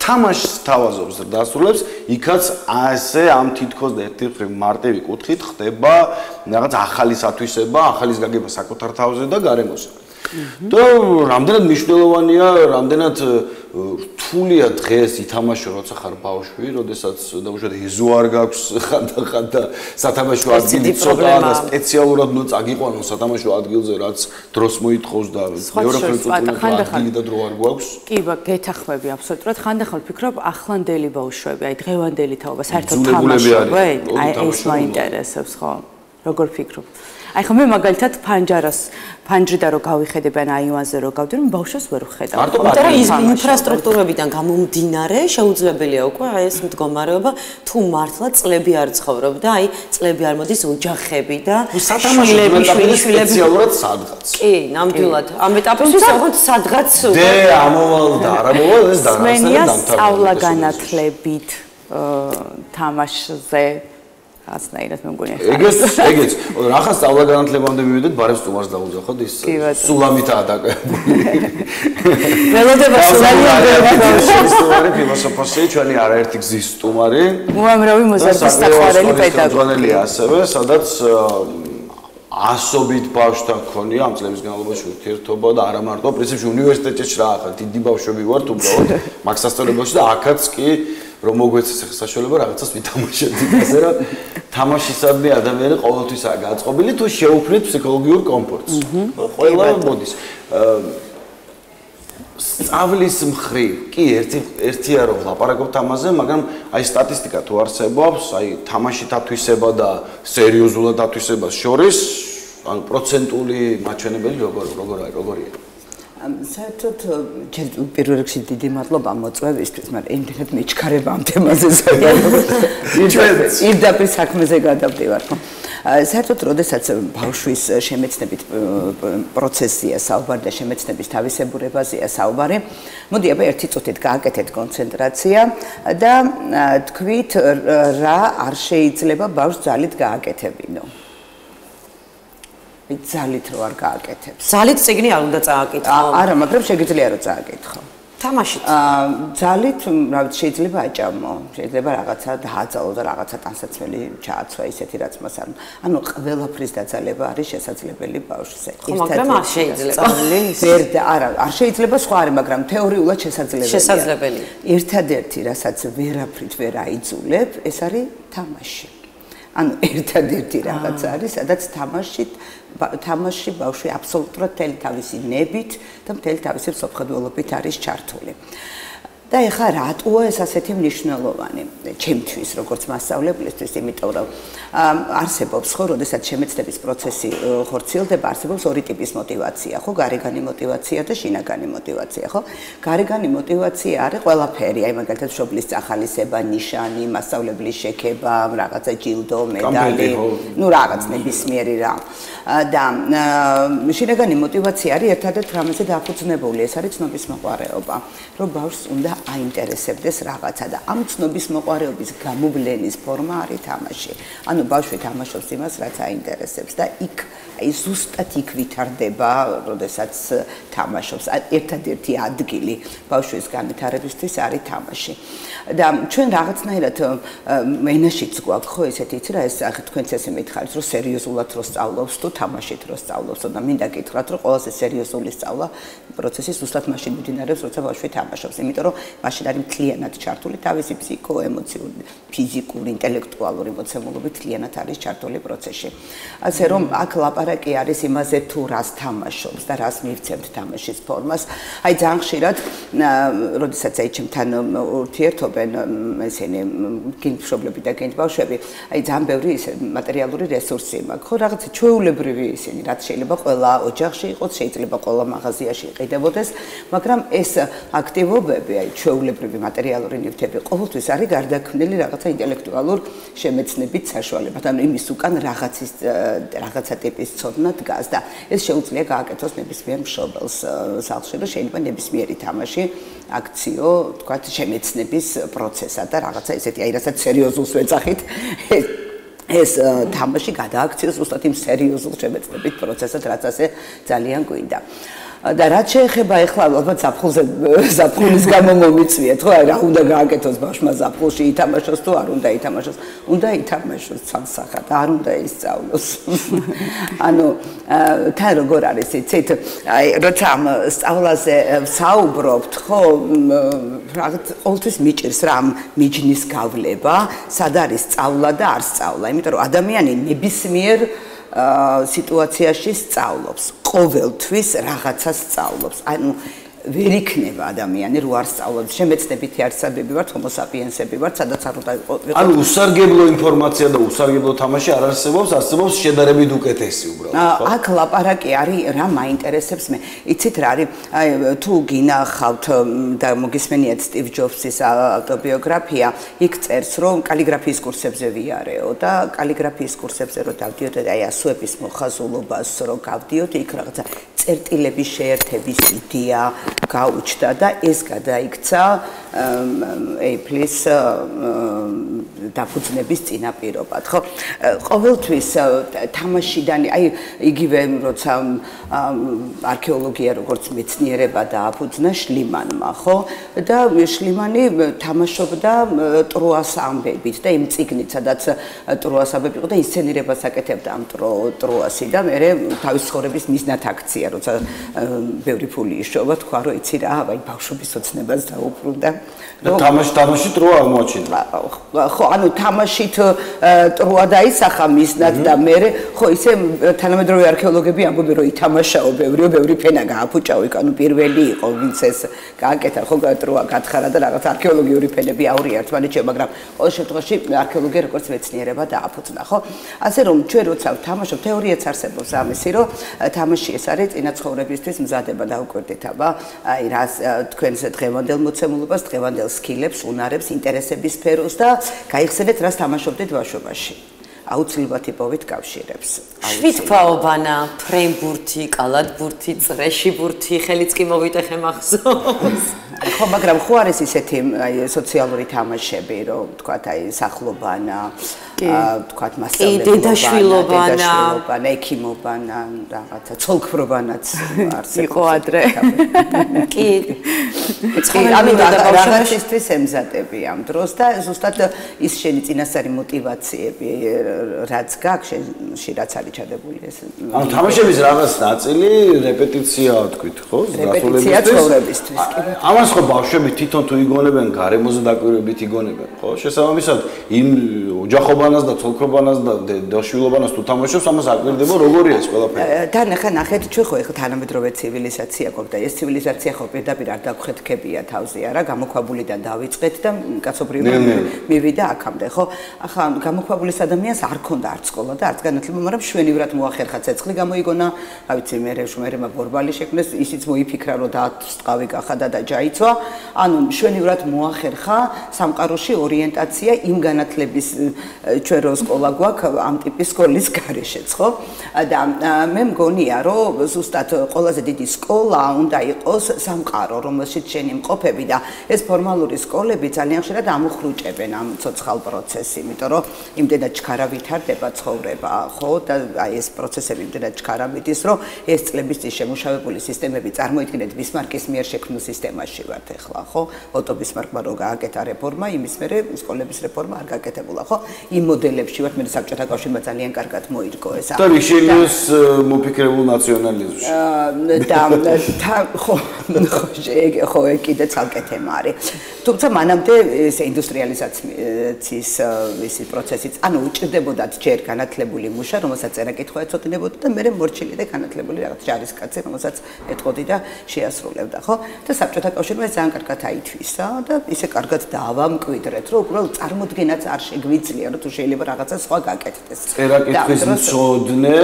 თამაშს თავაზობს ზრდასრულებს, იქაც ასე ამ თითქოს და ერთ-ერთი მარტივი კუთხით ხდება რაღაც ახალი სათვისება, ახალის გაგება საკუთარ თავზე და გარემოზე. და რამდენად მნიშვნელოვანია, რამდენად რთულია დღეს ითამაშო, როცა ხარ ბავშვი, როდესაც დაუშვათ ეზო არ გაქვს ხანდახან და სათამაშო ადგილი ცოტაა და სპეციალურად ნუ წაგიყვანო სათამაშო ადგილზე, რაც დროს მოითხოვს და მეორე ხელწუწუნებაა ადგილი და დრო არ გვაქვს. კი, გეთახმები აბსოლუტურად. ხანდახან ვფიქრობ, ახლანდელი ბავშვები, აი დღევანდელი თაობა, საერთოდ თამაშობენ, აი ეს მაინტერესებს, ხო? როგორ ფიქრობ? აი ხომ მე მაგალითად ფანჯრიდან რო გავიხედებიან აივანზე რო გავდივარ, ბავშვს ვერ ვხედავ. იმიტომ რომ ის ინფრასტრუქტურებიდან გამომდინარე შეუძლებელია უკვე აი ეს მდგომარეობა, თუ მართლა წლები არ ცხოვრობ და აი წლები არ მოდის ოჯახები და შვილები სპეციალურად სადღაც. კი, ნამდვილად. ამ ეტაპისთვის ოღონდ სადღაც დე ამოვალ და არ ამოვალ ეს სმენია სწავლა განათლებით თამაშზე ასნაირად მე მგონია. ეგეც, რახან სწავლა განათლებამდე მივიდეთ, ბარებს სტუმარს დაუძახოთ ის სულამითაა დაკავებული. ველოდება სტუმარი ფილოსოფოსი, ჩვენი არაერთი გზის სტუმარი. უამრავი მოზარდის საყვარელი პედაგოგი ასევე, სადაც ასობით ბავშვთან გქონია ამ წლების განმავლობაში ურთიერთობა და არა მარტო პრინციპში უნივერსიტეტში რა ახლა დიდი ბავშვები ვართ უბრალოდ მაგ სასწავლებელში და აქაც კი რომ მოგვეცეს საშუალება რაღაცას ვითამაშებდით ასე რომ თამაშისადმი ადამიანი ყოველთვისაა გაწყობილი თუ შეუქმნით ფსიქოლოგიურ კომფორტს. ყველა მოდის. სწავლის მხრივ კი ერთია რომ ვლაპარაკობთ ამაზე, მაგრამ აი სტატისტიკა თუ არსებობს, აი თამაში თათვისება და სერიოზულად თათვისებას შორის, ანუ პროცენტული მაჩვენებელი როგორია? საერთოდ პირველ რიგში დიდი მადლობა მოწვევისთვის, მაგრამ იმდენად მეჩქარება ამ თემაზე საერთოდ პირდაპირ საქმეზე გადავდივარ. საერთოდ, როდესაც ბავშვის შემეცნებით პროცესია საუბარი და შემეცნების თავისებურებაზეა საუბარი, მოდი აბა ერთი წუთით გააკეთეთ კონცენტრაცია და თქვით რა არ შეიძლება ბავშვს ძალით გააკეთებინო. ძალით რო არ გააკეთებს. ძალით წიგნი არ უნდა წააკითხო. არა, მაგრამ შეგიძლია რომ წააკითხო. თამაშით. ძალით, რა ვიცი, შეიძლება აჭამო, შეიძლება რაღაცა დააძალო და რაღაცა ტანსაცმელი ჩააცვა ისეთი რაც მას არ. ანუ ყველაფრის დაძალება არის შესაძლებელი ბავშვზე. მაგრამ არ შეიძლება. არ შეიძლება სხვა არის, მაგრამ თეორიულად შესაძლებელია. შესაძლებელი. ერთადერთი, რასაც ვერაფრით ვერ აიძულებ, ეს არის თამაში. ანუ ერთადერთი რაღაც არის, სადაც თამაში ბავშვი აბსოლუტურად მთელი თავისი ნებით და მთელი თავისი მსოფლმხედველობით არის ჩართული. და ეხლა რატოა ეს ასეთი მნიშვნელოვანი? ჩემთვის როგორც მასწავლებლისთვის, იმიტომ რომ არსებობს ხო, როდესაც შემეცნების პროცესი ხორციელდება, არსებობს ორი ტიპის мотиваცია, ხო, გარეგანი мотиваცია და შინაგანი мотиваცია, ხო? გარეგანი мотиваცია არის ყველაფერი, აი მაგალითად მშობლის წახალისება, ნიშანი, მასწავლებლის შექება, რაღაცა ჯილდო, медали, ну რაღაც ნებისმიერი რა. და შინაგანი мотиваცია არის ერთადერთ რამეზე დაფუძნებული, ეს არის ცნობის მოყვარეობა, რომ ბავშვს უნდა აინტერესებდეს რაღაცა და ამ ცნობის მოყვარეობის გამოვლენის ფორმა არის თამაში. ანუ ბავშვი თამაშობს იმას, რაც აინტერესებს და იქ აი ზუსტად იქ ვითარდება, როდესაც თამაშობს. ერთადერთი ადგილი ბავშვის განვითარებისთვის არის თამაში. და ჩვენ რაღაცნაირად ენაშიც გვაქვს ხო ესეთი იცი რა ეს თქვენც ესე მითხარით რომ სერიოზულად რო სწავლობს თუ თამაშით რო სწავლობს და მინდა გითხრათ რომ ყველაზე სერიოზული სწავლა პროცესი ზუსტად მაშინ მიმდინარეობს როცა ბავშვი თამაშობს იმიტომ რომ მაშინ არის მთლიანად ჩართული თავისი ფსიქო-ემოციური ფიზიკური ინტელექტუალური მოცემულობით მთლიანად არის ჩართული პროცესში ასე რომ აქ ლაპარაკი არის იმაზე თუ რას თამაშობს და რას მივცემთ თამაშის ფორმას აი ძალიან ხშირად როდესაც აი ჩემთან ურთიერთობენ ესენი გინდმშობლები და გინდბავშვები აი ძალიან ბევრი ისე მატერიალური რესურსი მაქვს ხო რაღაცა ჩვეულებრივი ისინი რაც შეიძლება ყველა ოჯახში იყოს შეიძლება ყველა მაღაზიაში იყიდებოდეს მაგრამ ეს აქტივობები აი ჩვეულებრივი მატერიალური ნივთები ყოველთვის არის გარდაქმნილი რაღაცა ინტელექტუალურ შემეცნებით საშუალებად ანუ იმის უკან რაღაცა ტიპის ცოდნა დგას და ეს შეუძლია გააკეთოს ნებისმიერ მშობელს სახლში რომ შეიძლება ნებისმიერი თამაში აქციო თქვათ შემეცნების პროცესად და რაღაცა ესეთი აი რასაც სერიოზულს ვეძახით ეს თამაში გადააქციოს ზუსტად იმ სერიოზულ შემეცნებით პროცესად რაც ასე ძალიან გვინდა და რაც შეეხება ახლა ალბათ ზაფხულის გამო მომიწვიეთ ხო რა უნდა გააკეთოს ბავშვმა ზაფხულში ითამაშოს თუ არ უნდა ითამაშოს უნდა ითამაშოს ცალსახად არ უნდა ისწავლოს ანუ თან როგორ არის იცით აი როცა ამ სწავლაზე საუბრობთ ხო რაღაც ყოველთვის მიჭირს რა ამ მიჯნის გავლება სად არის სწავლა და არ სწავლა იმიტომ რომ ადამიანი ნებისმიერ სიტუაციაში სწავლობს ყოველთვის რაღაცას სწავლობს ანუ ვერ იქნება ადამიანი რო არ სწავლობს შემეცნებითი არსებები ვართ homo sapiensები ვართ სადაც არ უნდა იყოს ანუ უსარგებლო ინფორმაცია და უსარგებლო თამაში არ არსებობს შედარებით უკეთესი უბრალოდ ხო აქ ლაპარაკი არის რა მაინტერესებს მე იცით რა არის აი თუ გინახავთ და მოგისმენიათ სტივ ჯობსის ავტობიოგრაფია იქ წერს რომ კალიგრაფიის კურსებზე ვიარეო და კალიგრაფიის კურსებზე რო დავდიოდ და აი ასოების მოხაზულობას რო გავდიოდ იქ რაღაცა წერტილების შეერთების იდეა გაუჩნდა და ეს გადაიქცა ეიფლის დაფუძნების წინაპირობად ხო ყოველთვის თამაშიდან აი იგივე როცა არქეოლოგია როგორც მეცნიერება დააფუძნა შლიმანმა ხო და შლიმანი თამაშობდა ტროას ამბებით და იმ წიგნით სადაც ტროას ამბები იყო და ინსცენირებას აკეთებდა ამ ტროასი და მე თავის ცხოვრების მიზნად აქცია როცა ბევრი ფული იშოვა თქვა რომ იცი რა აი ბავშვობის ოცნებას დაუბრუნდა და თამაში ტროა აღმოჩნდა ხო ანუ თამაშით ტროა დაისახა მიზნად და მე ხო ისე თანამედროვე არქეოლოგები ამბობენ რომ ითამაშაო ბევრი ფენა გააფუჭაო იქ ანუ პირველი იყო ვინც ეს გააკეთა ხო ტროა გათხარა და რაღაც არქეოლოგიური ფენები აურია ერთმანეთში მაგრამ ყოველ შემთხვევაში არქეოლოგია როგორც მეცნიერება დააფუძნა ხო ასე რომ ჩვენ როცა ვთამაშობთ თეორიაც არსებობს ამისი რომ თამაში ეს არის წინაცხოვრებისთვის მზადება და უკვირდით აბა აი რას თქვენს დღევანდელ მოცემულობას დღევანდელ სკილებს უნარებს ინტერესების სფეროს და გაიხსენეთ რას თამაშობდით ბავშვობაში აუცილებლად იპოვით კავშირებს შვიდფაობანა ფრენბურთი კალათბურთი წრეშიბურთი ხელიც კი მოვიტეხე მახსოვს ხო მაგრამ ხო არის ისეთი აი სოციალური თამაშები რომ თქვათ აი სახლობანა თქვათ მასწავლებლებანა ექიმობანა რაღაცა ცოლქმრობანაც არსებობს იყო ადრე კი ანუ რაღაცისთვის ემზადები ამ დროს და ზუსტად ის შენი წინასწარი мотиваციები რაც გაქვს შენში რაც არის ჩადებული ეს ანუ თამაშების რაღაც ნაწილი რეპეტიციაა თქვით ხო რეპეტიცია ცხოვრებისთვის ამას ხო ბავშვები თვითონ თუ იგონებენ გარემოზე დაკვირვებით იგონებენ ხო შესაბამისად იმ ოჯახობრივ მეგობარობას და ცოლქრობანას და დაშვილობანას თუ თამაშობს, ამას აკვირდება როგორია ეს ყველაფერი. და ნახეთ, ჩვენ ხო ეხლა თანამედროვე ცივილიზაცია გვაქვს და ეს ცივილიზაცია ხო პირდაპირ არ დაგვხეთქებია თავზე არა, გამოქვაბულიდან დავიწყეთ და კაცობრიობა მივიდა აქამდე, ხო? ახლა გამოქვაბულის ადამიანს არ ქონდა არც სკოლა და არც განათლება, მაგრამ შვენივრად მოახერხა ცეცხლი გამოიგონა, რა ვიცი, მერე ბორბალი შექმნეს, ისიც მოიფიქრა, რომ დაწყავი გახადა და ჯაიცვა. ანუ შვენივრად მოახერხა სამყაროში ორიენტაცია იმ განათლების ჩვენ რო სკოლა გვაქვს ამ ტიპის სკოლის გარეშეც, ხო? და მე მგონია, რომ ზუსტად ყველაზე დიდი სკოლა უნდა იყოს სამყარო, რომელშიც შენ იმყოფები და ეს ფორმალური სკოლები ძალიან ხშირად ამოხრუჭებენ ამ ცოცხალ პროცესს, იმიტომ რომ იმდენად ჩქარა ვითარდება ცხოვრება, ხო? და აი ეს პროცესები იმდენად ჩქარა მიდის, რომ ეს წლების წინ შემუშავებული სისტემები წარმოიდგინეთ ბისმარკის მიერ შექმნილ სისტემაში ვართ ახლა, ხო? ოტო ბისმარკმა რო გააკეთა რეფორმა, იმის მერე სკოლების რეფორმა არ გაკეთებულა, ხო? იმ მოდელებში ვართ, მე საბჭოთა კავშირმა ძალიან კარგად მოიგო ეს. და რიშელიუს მოფიქრებულ ნაციონალიზმში. და ხო, კიდე ცალკე თემა არის. თუმცა მანამდე ეს ინდუსტრიალიზაციის ისი პროცესიც, ანუ უჭირდებოდათ ჯერ განათლებული მუშა, რომელსაც წერა-კითხვა ეცოდინებოდა და მერე მორჩილი და განათლებული რაღაც ჯარისკაცი, რომელსაც ეტყოდი და შეასრულებდა, ხო? და საბჭოთა კავშირმა ეს ძალიან კარგად აითვისა და ისე კარგად დაავამკვიდრეთ, რომ უბრალოდ წარმოდგენაც არ შეგვიძლია, რომ თუ შეიძლება რაღაცა სხვა გაკეთდეს. წერა-კითხვის მცოდნე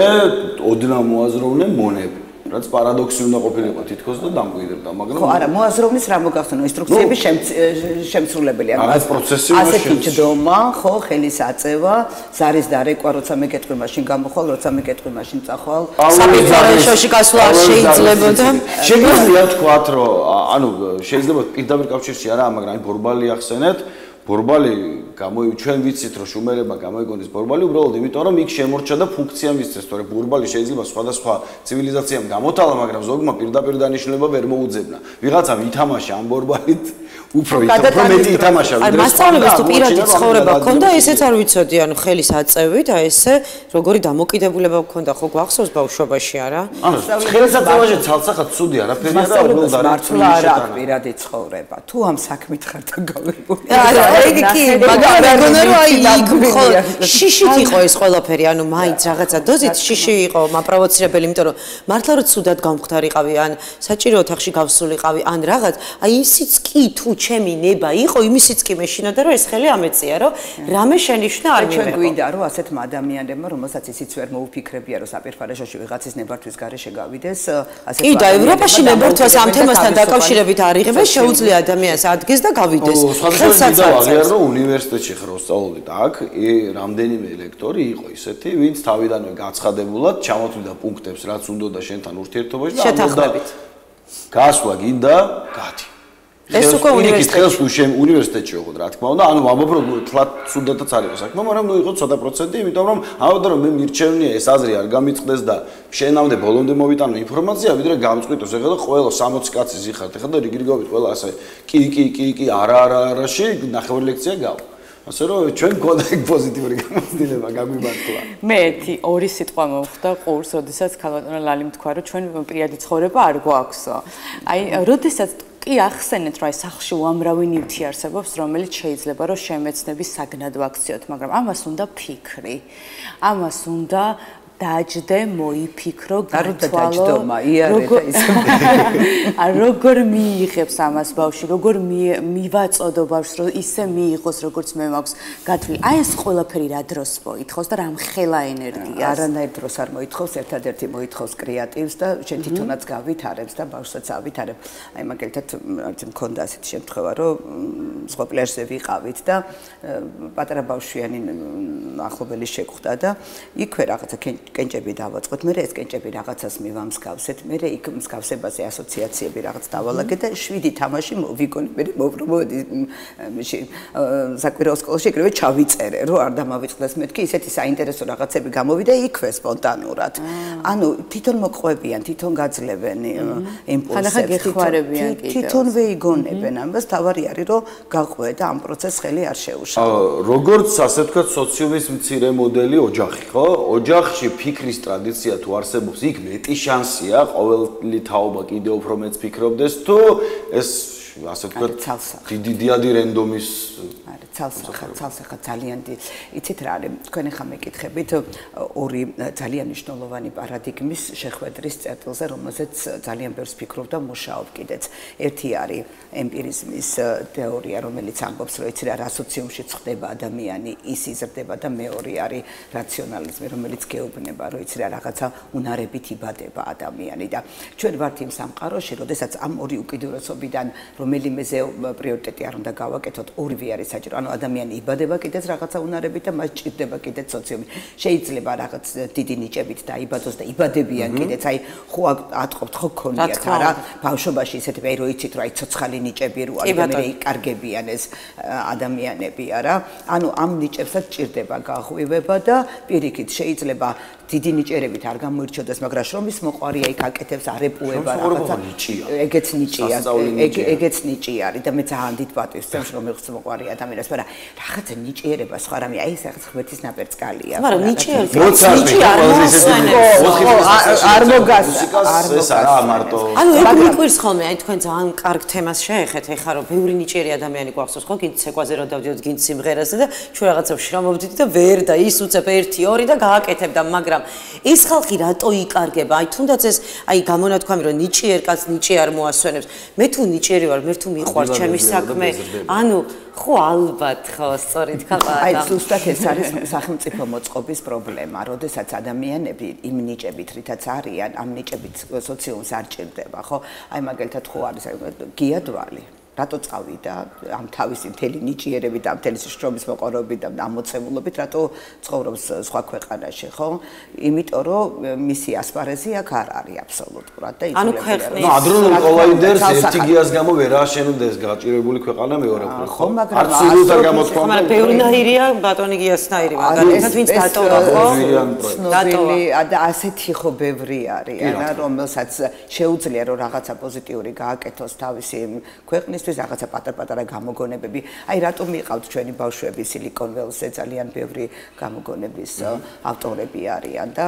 ოდნავ მოაზროვნე მონები. რაც პარადოქსი უნდა ყოფილიყო თითქოს და დამკვიდრდა, მაგრამ ხო, არა, მოაზროვნის რა მოგახსენო, ინსტრუქციები შემსრულებელი არის. რაღაც პროცესი ასეთი ჯდომა, ხო, ხელის აწევა, ზარის დარეკვა, როცა მეკეთყვი მაშინ გამოხვალ, როცა მეკეთყვი მაშინ წახვალ. საფრთხეში გასვლა არ შეიძლებოდა. შეგვიძლია ვთქვათ, რომ ანუ შეიძლება პირდაპირ კავშირში არა, მაგრამ აი ბორბალი ახსენეთ. ბორბალი ჩვენ ვიცით რომ შუმერებმა გამოიგონეს ბორბალი უბრალოდ იმიტომ რომ იქ შემორჩა და ფუნქცია მისცეს, თორე ბორბალი შეიძლება სხვადასხვა ცივილიზაციამ გამოთალა, მაგრამ ზოგმა პირდაპირ დანიშნულება ვერ მოუძებნა. ვიღაცამ ითამაშა ამ ბორბალით უფრო მეტი ითამაშა. არ მასწავლებლებს თუ პირადი ცხოვრება ჰქონდა, ესეც არ ვიცოდი, ანუ ხელის აწევით, აი ესე როგორი დამოკიდებულება ჰქონდა, ხო გვახსოვს ბავშვობაში არა? ანუ ხელის აწევაში ცალსახად ცუდი არაფერია და უბრალოდ მართლა არ აქვს პირადი ცხოვრება. თუ ამ საქმით ხარ დაგავებული. მაგრამ მეგონა რომ აი იქ მხოლოდ შიშით იყო ეს ყველაფერი, ანუ მაინც რაღაცა დოზით შიში იყო მაპროვოცირებელი, იმიტომ რომ მართლა რომ ცუდად გამختارიყავი, ან საჭირო ოთახში გავსულიყავი, ან რაღაც, აი ისიც კი თუ ჩემი ნება იყო, იმისიც კი მეშინოდა რომ ეს ხელი ამეწია, რომ რამე შენიშვნა არ ჩვენ გვინდა რომ ასეთმა ადამიანებმა, რომელსაც ისიც ვერ მოუფიქრებია, რომ საპირფარეშოში ვიღაცის ნებართვის გარეშე გავიდეს, ასეთ კი და ევროპაში ნებართვას ამ თემასთან დაკავშირებით არ იღებენ, შეუძლია ადამიანს ადგეს და გავიდეს. ხელსაწყოა უნივერსიტეტში ხრო სწავლობდით აქ რამდენიმე ლექტორი იყო ისეთი, ვინც თავიდანვე გაცხადებულად ჩამოთვლიდა პუნქტებს, რაც უნდა და შენთან ურთიერთობაში და შეთანხმებით. გასვლა გინდა, გადი. ეს უკვე უნივერსიტეტში იყო, რა თქმა უნდა, ანუ ამბობ რომ თლად სუდათაც არ იყო საქმე, მაგრამ ნუ იყო ცოტა პროცენტი, იმიტომ რომ ამბობდა რომ მე მირჩევნია ეს აზრი არ გამიწყდეს და შენამდე ბოლომდე მოვიტანო ინფორმაცია, ვიდრე გამწყვიტოს ეხლა და ყველა 60 კაცი ზიხართ, ეხლა და რიგრიგობით ყველა ასე კი, არა-არაში ნახევარი ლექცია გავა. ასე რომ ჩვენ გქონდა ეგ პოზიტიური გამოცდილება გაგვიმართლა. მე ორი სიტყვა მოვხდა ყურს, როდესაც ქალბატონო ლალიმ თქვა, რომ ჩვენ პირადი ცხოვრება არ გვაქვსო. აი, როდესაც კი ახსენეთ, რომ აი სახლში უამრავი ნივთი არსებობს, რომელიც შეიძლება რომ შემეცნების საგნად ვაქციოთ, მაგრამ ამას უნდა ფიქრი. ამას უნდა დაჯდე, მოიფიქრო, გათვალო, როგორ მიიღებს ამას ბავშვი, როგორ მივაწოდო ბავშვს, რომ ისე მიიღოს, როგორც მე მაქვს გათვლილი. აი ეს ყველაფერი რა დროს მოითხოვს და რა მხელა ენერგიას. არანაირ დროს არ მოითხოვს, ერთადერთი მოითხოვს კრეატივს და შენ თვითონაც გავითარებს და ბავშვსაც ავითარებ. აი მაგალითად, მქონდა ასეთი შემთხვევა, რომ სხვა პლაჟზე ვიყავით და პატარა ბავშვიანი ახლობელი შეხვდა და იქვე რაღაცა კენჭები დავაწყოთ, მე ეს კენჭები რაღაცას მივამსგავსეთ, მე იქ მსგავსებაზე ასოციაციები რაღაც დავალაგეთ და 7 თამაში მოვიგონე, მე მოვბრუნდი საკვირაო სკოლაში, ეგრევე ჩავიწერე, რომ არ დამავიწყდეს მეთქი, ისეთი საინტერესო რაღაცები გამოვიდა იქვე სპონტანურად. ანუ თვითონ მოყვებიან, თვითონ გაძლევენ იმპულსებს, თვითონ ვეიგონებენ ამას, თავარი არის რომ გაყვე და ამ პროცესს ხელი არ შეუშალო. როგორც ასე ვთქვათ, სოციუმის მცირე მოდელი ოჯახი, ხო? ოჯახში ფიქრის ტრადიცია თუ არსებობს, იქ მეტი შანსია, ყოველი თაობა კიდევ უფრო მეც ფიქრობდეს, თუ ეს ასე ვთქვათ, დიდი რენდომის ცალსახად ძალიან იცით რა არის თქვენ ახლა მეკითხებით ორი ძალიან მნიშვნელოვანი პარადიგმის შეხვედრის წერტილზე რომელზეც ძალიან ბევრს ფიქრობ და მუშაობ კიდეც ერთი არის ემპირიზმის თეორია რომელიც ამბობს რომ იცი რა სოციუმში ხდება ადამიანი ის იზრდება და მეორე არის რაციონალიზმი რომელიც გეუბნება რომ იცი რა რაღაცა უნარებით იბადება ადამიანი და ჩვენ ვართ იმ სამყაროში როდესაც ამ ორი უკიდურესობიდან რომელიმეზე პრიორიტეტი არ უნდა გავაკეთოთ ორივე არის საჭირო ანუ ადამიანი იბადება კიდეც რაღაცა უნარებით და მას ჭირდება კიდეც სოციუმი შეიძლება რაღაც დიდი ნიჭებით დაიბადოს და იბადებიან კიდეც აი ხო ატყობთ ხო გქონიათ არა ბავშვობაში ისეთები აი რო იცით რომ აი ცოცხალი ნიჭები რო არის და მე იკარგებიან ეს ადამიანები არა ანუ ამ ნიჭებსაც ჭირდება გაღვივება და პირიქით შეიძლება დიდი ნიჭერებით არ გამოირჩიოდეს მაგრამ შრომის მოყვარია იქ აკეთებს არეპუება რაღაცა ეგეც ნიჭია ეგეც ნიჭი არის და მე ძალიან დიდ პატივს ვცემ შრომის მოყვარია ადამიანს მაგრამ რაღაცა ნიჭიერება სხვა რამე აი ეს რაღაც ღმერთის ნაპერწკალია მაგრამ ნიჭი არ მოგას ეს არა მარტო ანუ ეგ მიკვირს ხოლმე აი თქვენ ძალიან კარგ თემას შეეხეთ ეხლა რომ ბევრი ნიჭიერი ადამიანი გვახსოვს ხო გინც ცეკვაზე რომ დავდიოთ გინც სიმღერაზე და ჩვენ რაღაცა ვშრომობდით და ვერ და ის უცებ 1-2 და გააკეთებდა მაგრამ ეს ხალხი რატო იკარგება? აი თუნდაც ეს აი გამონათქვამი რომ ნიჭიერ კაცს ნიჭი არ მოასვენებს. მე თუ ნიჭიერი ვარ, მე თუ მიყვარს ჩემი საქმე. ანუ ხო ალბათ ხო სწორედ ხალხა. აი ზუსტად ეს არის სახელმწიფო მოწყობის პრობლემა, როდესაც ადამიანები იმ ნიჭებით რითაც არიან, ამ ნიჭებით სოციუმს არ ჭირდება, ხო? აი მაგალითად ხო არის გიადვალი რატო წავიდა ამ თავისი მთელი ნიჭიერებით და მთელი შრომის მოყვარებით და ამოცემულობით რატო ცხოვრობს სხვა ქვეყანაში ხო იმიტომ რომ მისი ასპარეზი აქ არ არის აბსოლუტურად და ანუ ქვეყნის ნუ ადრონულ კოლაიდერს ერთი გიას გამო ვერ აშენდეს გაჭირებული ქვეყანა მეორე ხო მაგრამ არცილუთა გამოთქვა მაგრამ ბევრი ნაირია ბატონი გიასნაირი მაგალითად ვინც დატოვა ხო დატოვა და ასეთი ხო ბევრი არის არა რომელსაც შეუძლია რომ რაღაცა პოზიტიური გააკეთოს თავისი ქვეყნის რაღაცა პატარ-პატარა გამოგონებები. აი რატომ მიყავთ ჩვენი ბავშვები Silicon Valley-ზე ძალიან ბევრი გამოგონების ავტორები არიან და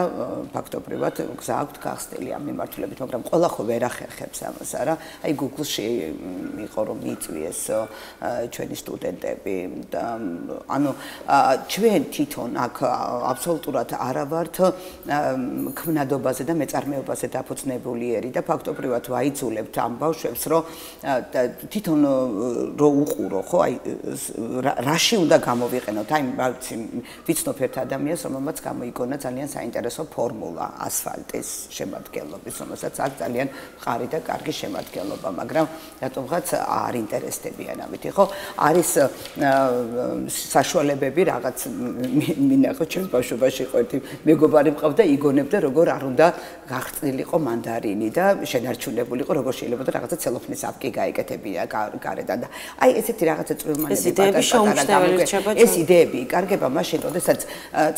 ფაქტობრივად გზა აქვთ გახსნილი ამ მიმართულებით, მაგრამ ყველა ხო ვერ ახერხებს ამას, არა? აი Google-ში იყო რომ მიწვიეს ჩვენი სტუდენტები და ანუ ჩვენ თვითონ აქ აბსოლუტურად არა ვართ ქმნადობაზე და მეწარმეობაზე დაფუძნებულიერი და ფაქტობრივად ვაიძულებთ ამ ბავშვებს რომ თვითონ რო უყურო ხო აი რაში უნდა გამოვიყენოთ აი ვიცნობ ერთ ადამიანს რომელმაც გამოიგონა ძალიან საინტერესო ფორმულა ასფალტის შემადგენლობის რომელსაც აქვს ძალიან მყარი და კარგი შემადგენლობა მაგრამ რატომღაც არ ინტერესდებიან ამით ხო არის საშუალებები რაღაც მინახო ჩემს ბავშვობაში იყო ერთი მეგობარი მყავდა იგონებდა როგორ არ უნდა გახსნილიყო მანდარინი და შენარჩუნებულიყო როგორ შეიძლება და რაღაცა ცელოფნის აპკი გაეკეთებია გარედან და აი ესეთი რაღაცა წვრილმანები ეს იდეები იკარგება მაშინ როდესაც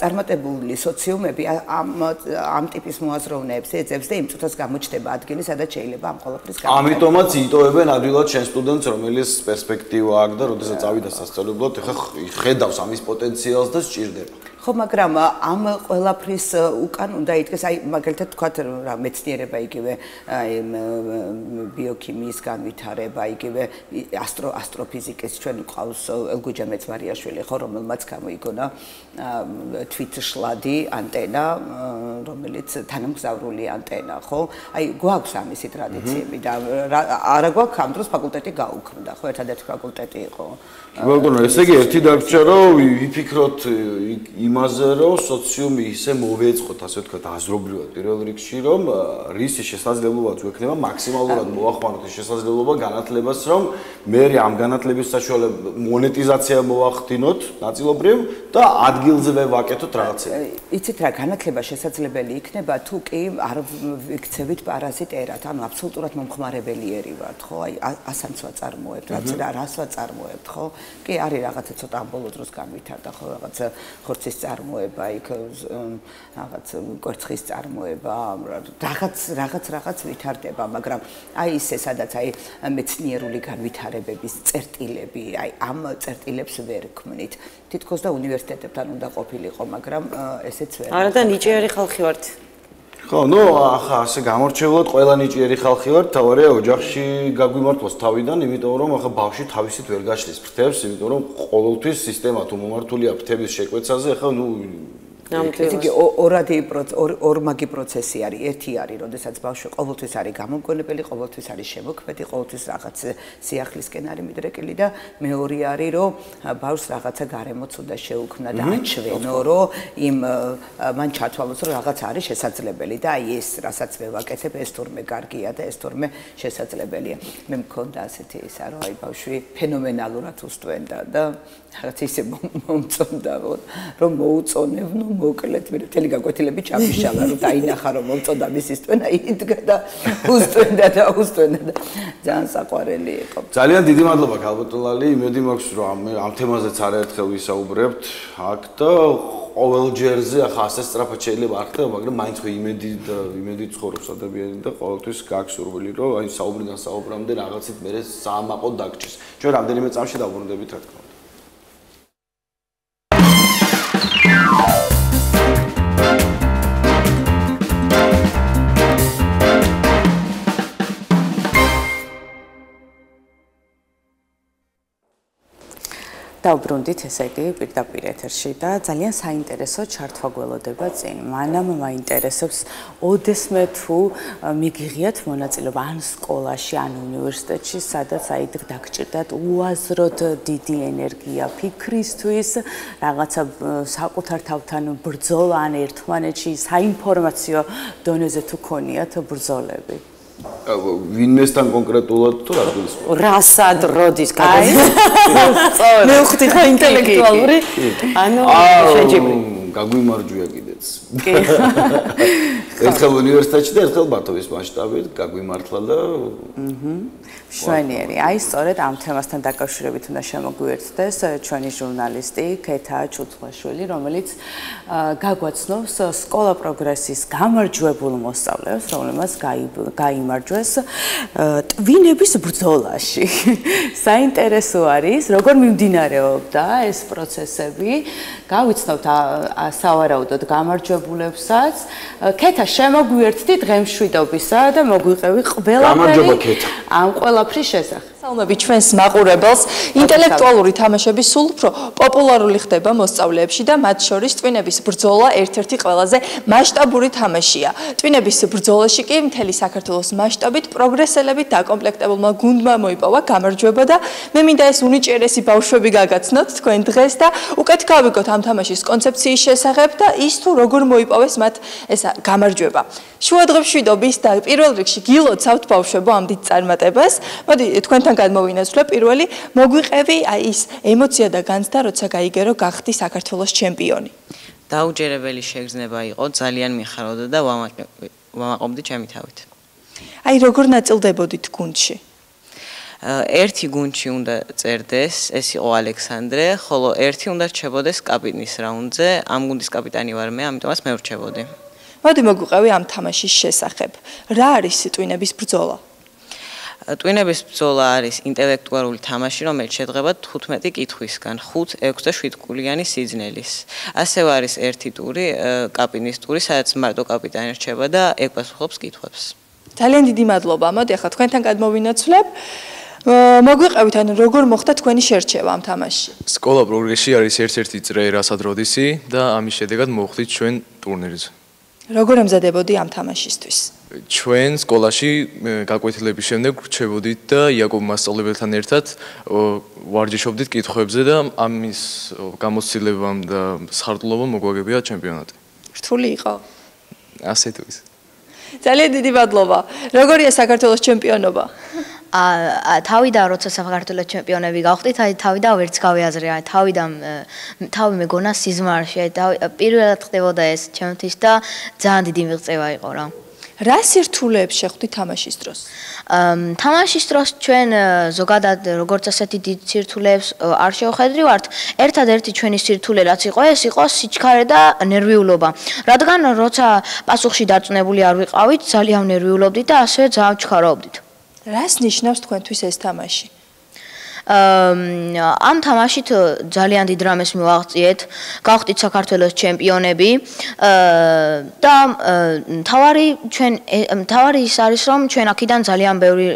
წარმატებული სოციუმები ამ ტიპის მოაზროვნეებს ეძებს და იმ წუთას გამოჩნდება ადგილი სადაც შეიძლება ამ ყველაფრის გამო ამიტომაც იტოვებენ ადვილად შენ სტუდენტს რომელიც პერსპექტივა აქვს და როდესაც წავიდა სასწავლებლად ეხა ხედავს ამის პოტენციალს და სჭირდება ხო მაგრამ ამ ყველაფრის უკან უნდა იდგეს აი მაგალითად თქვათ რა მეცნიერება იგივე აი ბიოქიმიის განვითარება იგივე ასტროფიზიკის ჩვენ ყავს ელგუჯა მეცმარიაშვილი ხო რომელმაც გამოიგონა თვითშლადი ანტენა რომელიც თანამგზავრული ანტენა ხო აი გვაქვს ამისი ტრადიციები და არა გვაქვს ამ დროს ფაკულტეტი გაუქმდა ხო ერთადერთი ფაკულტეტი იყო ბატონო ესე იგი ერთი დაგვრჩა რომ ვიფიქროთ იმაზე რომ სოციუმი ისე მოვეწყოთ ასე ვთქვათ აზრობრივად პირველ რიგში რომ რისი შესაძლებლობაც გვექნება მაქსიმალურად მოახმაროთ ეს შესაძლებლობა განათლებას რომ მე ამ განათლების საშუალებით მონეტიზაცია მოახდინოთ ნაწილობრივ და ადგილზე ვაკეთოთ რაღაცები იცით რა განათლება შესაძლებელი იქნება თუ კი არ ვიქცევით პარაზიტერად ანუ აბსოლუტურად მომხმარებელიერი ვართ ხო აი ასანც ვაწარმოებთ რას ვაწარმოებთ ხო კი არის რაღაცა ცოტა ამ ბოლო დროს განვითარდა ხო რაღაცა ხორცის წარმოება იქ რაღაც კვერცხის წარმოება რაღაც ვითარდება მაგრამ აი ისე სადაც აი მეცნიერული განვითარებების წერტილები აი ამ წერტილებს ვერ ქმნით თითქოს და უნივერსიტეტებთან უნდა ყოფილიყო მაგრამ ესეც ვერ არა და ნიჭიერი ხალხი ვართ ხო, ნუ ახლა ასე გამორჩეულად ყველა ნიჭიერი ხალხი ვარ, თავარია ოჯახში გაგვიმართლოს თავიდან, იმიტომ რომ ახლა ბავშვი თავისით ვერ გაშლის ფრთებს, იმიტომ რომ ყოველთვის სისტემა თუ მომართულია ფრთების შეკვეცაზე, ახლა ნუ იგი ორმაგი პროცესი არის. ერთი არის, როდესაც ბავშვი ყოველთვის არის გამომგონებელი, ყოველთვის არის შემოქმედი, ყოველთვის რაღაც სიახლისკენ არის მიდრეკილი და მეორე არის, რომ ბავშვს რაღაცა გარემოც უნდა შეუქმნა და აჩვენო, რომ მან ჩათვალოს, რომ რაღაც არის შესაძლებელი და აი ეს, რასაც მე ვაკეთებ, ეს თურმე კარგია და ეს თურმე შესაძლებელია. მე მქონდა ასეთი ისა, რომ აი ბავშვი ფენომენალურად უსტვენდა და რაღაც ისე მომწონდა, რომ მოუწონებნო მოკლედ მე მთელი გაკვეთილები ჩამიშალა რომ დაინახა რომ მომწონდა მისი სტვენა იდგა და უსტვენდა და ძალიან საყვარელი იყო. ძალიან დიდი მადლობა ქალბატონლალი, იმედი მაქვს რომ ამ თემაზეც არაერთხელ ვისაუბრებთ აქ და ყოველ ჯერზე ახლა ასე სწრაფად შეიძლება არ ხდება, მაგრამ მაინც ხო იმედი ცხოვრობს ადამიანი და ყოველთვის გაქვს სურვილი რომ აი საუბრიდან საუბრამდე რაღაცით მე საამაყოდ დაგჭირს. ჩვენ რამდენიმე წამში დავბრუნდებით რა თქმა უნდა. დავბრუნდით ესე იგი პირდაპირ ეთერში და ძალიან საინტერესო ჩართვა გველოდება წინ. მანამ მაინტერესებს ოდესმე თუ მიგიღიათ მონაწილეობა ან სკოლაში, ან უნივერსიტეტში, სადაც აი დაგჭირდათ უაზროდ დიდი ენერგია ფიქრისთვის, რაღაცა საკუთარ თავთან ბრძოლა ან ერთმანეთში საინფორმაციო დონეზე თუ ქონიათ ბრძოლები. ვინმესთან კონკრეტულად თუ რა გულს? რასად როდის გადაწყდა? მე ვხვდი ხო ინტელექტუალური? ანუ შეჯიბრი. გაგვიმარჯვია კიდეც. კი. ერთხელ უნივერსიტეტში და ერთხელ ბათუმის მასშტაბით გაგვიმართლა და შვენიერი. აი სწორედ ამ თემასთან დაკავშირებით უნდა შემოგვიერთდეს ჩვენი ჟურნალისტი ქეთა ჩუცხვაშვილი, რომელიც გაგვაცნობს სკოლა პროგრესის გამარჯვებულ მოსწავლეებს, რომლებმაც გაიმარჯვეს ტვინების ბრძოლაში. საინტერესო არის, როგორ მიმდინარეობდა ეს პროცესები. გავიცნობთ სავარაუდოდ გამარჯვებულებსაც. ქეთა შემოგვიერთდი დღემშვიდობისა და მოგვიყევი ყველაფერი ამ ყველაფრის შესახებ. საუბრობთ ჩვენს მაყურებელს, ინტელექტუალური თამაშები სულ უფრო პოპულარული ხდება მოსწავლეებში და მათ შორის ტვინების ბრძოლა ერთ-ერთი ყველაზე მასშტაბური თამაშია. ტვინების ბრძოლაში კი მთელი საქართველოს მასშტაბით პროგრესელებით დაკომპლექტებულმა გუნდმა მოიპოვა გამარჯვება და მე მინდა ეს უნიჭიერესი ბავშვები გაგაცნოთ თქვენ დღეს და უკეთ გავიგოთ ამ თამაშის კონცეფციის შესახებ და ის თუ როგორ მოიპოვეს მათ ეს გამარჯვება. შუადღეში და პირველ რიგში გილოცავთ ბავშვებო ამ დიდ წარმატებას. მოდი თქვენთან გადმოვინაცვლებ პირველი მოგვიყევი აი ის ემოცია და განცდა როცა გაიგერო გახდი საქართველოს ჩემპიონი. დაუჯერებელი შეგრძნება იყო, ძალიან მიხარობდა და ვამაყობდი ჩემი თავით. აი როგორ ნაწილდებოდით გუნდში? ერთი გუნდში უნდა წერდეს, ეს იყო ალექსანდრე, ხოლო ერთი უნდა რჩებოდეს კაპიტნის რაუნდზე, ამ გუნდის კაპიტანი ვარ მე, ამიტომაც მე ვრჩებოდი. მოდი მოგვიყევი ამ თამაშის შესახებ. რა არის ტვინების ბრძოლა? ტვინების ბრძოლა არის ინტელექტუალური თამაში, რომელიც შედგება 15 კითხვისგან, 5, 6 და 7 კულიანი სიძნელის. ასევე არის ერთი ტური, კაპიტნის ტური, სადაც მარტო კაპიტანი რჩება და ეკპასუხობს კითხვებს. ძალიან დიდი მადლობა. მოდი ახლა თქვენთან გადმოვინაცვლებ. მოგვიყევით ან როგორ მოხდა თქვენი შერჩევა ამ თამაშში? სკოლა პროგრესი არის ერთ-ერთი წრე რასად როდისი და ამის შედეგად მოვხდით ჩვენ ტურნირზე. როგორ ემზადებოდი ამ თამაშისთვის? ჩვენ სკოლაში გაკვეთილების შემდეგ ვრჩებოდით და იაკობ მასწავლებელთან ერთად ვარჯიშობდით კითხვებზე და ამის გამოცდილებამ და სხარტულობამ მოგვაგებია ჩემპიონატი. რთული იყო? ასე თუ ის. ძალიან დიდი მადლობა. როგორია საქართველოს ჩემპიონობა? თავიდან როცა საქართველოს ჩემპიონები გავხდით, თავიდან ვერც გავიაზრე, თავი მეგონა სიზმარში, პირველად ხდებოდა ეს ჩემთვის და ძალიან დიდი მიღწევა იყო რა. რა სირთულეებს შეხვდით თამაშის დროს? თამაშის დროს ჩვენ ზოგადად როგორც ასეთი დიდ სირთულეებს არ შევხედრივართ. ერთადერთი ჩვენი სირთულე რაც იყო, ეს იყო სიჩქარე და ნერვიულობა. რადგან როცა პასუხში დარწმუნებული არ ვიყავით, ძალიან ნერვიულობდით და ასევე ძალიან ვჩქარობდით. რას ნიშნავს თქვენთვის ეს თამაში? ამ თამაშით ძალიან დიდ რამეს მივაღწიეთ, გავხდით საქართველოს ჩემპიონები და თავარი ის არის, რომ ჩვენ აქედან ძალიან ბევრი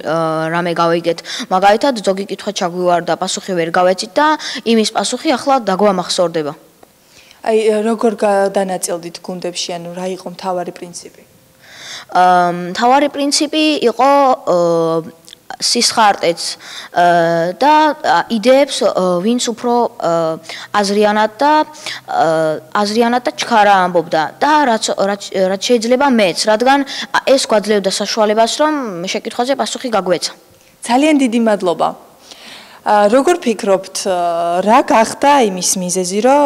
რამე გავიგეთ. მაგალითად, ზოგი კითხვა ჩაგვივარდა, პასუხი ვერ გავეცით და იმის პასუხი ახლა დაგვამახსოვრდება. აი, როგორ გადანაწილდით გუნდებში, ანუ რა იყო მთავარი პრინციპი? მთავარი პრინციპი იყო სისხარტეც და იდეებს ვინც უფრო აზრიანად და ჩქარა ამბობდა და რაც შეიძლება მეც, რადგან ეს გვაძლევდა საშუალებას, რომ შეკითხვაზე პასუხი გაგვეცა. ძალიან დიდი მადლობა. როგორ ფიქრობთ, რა გახდა იმის მიზეზი, რომ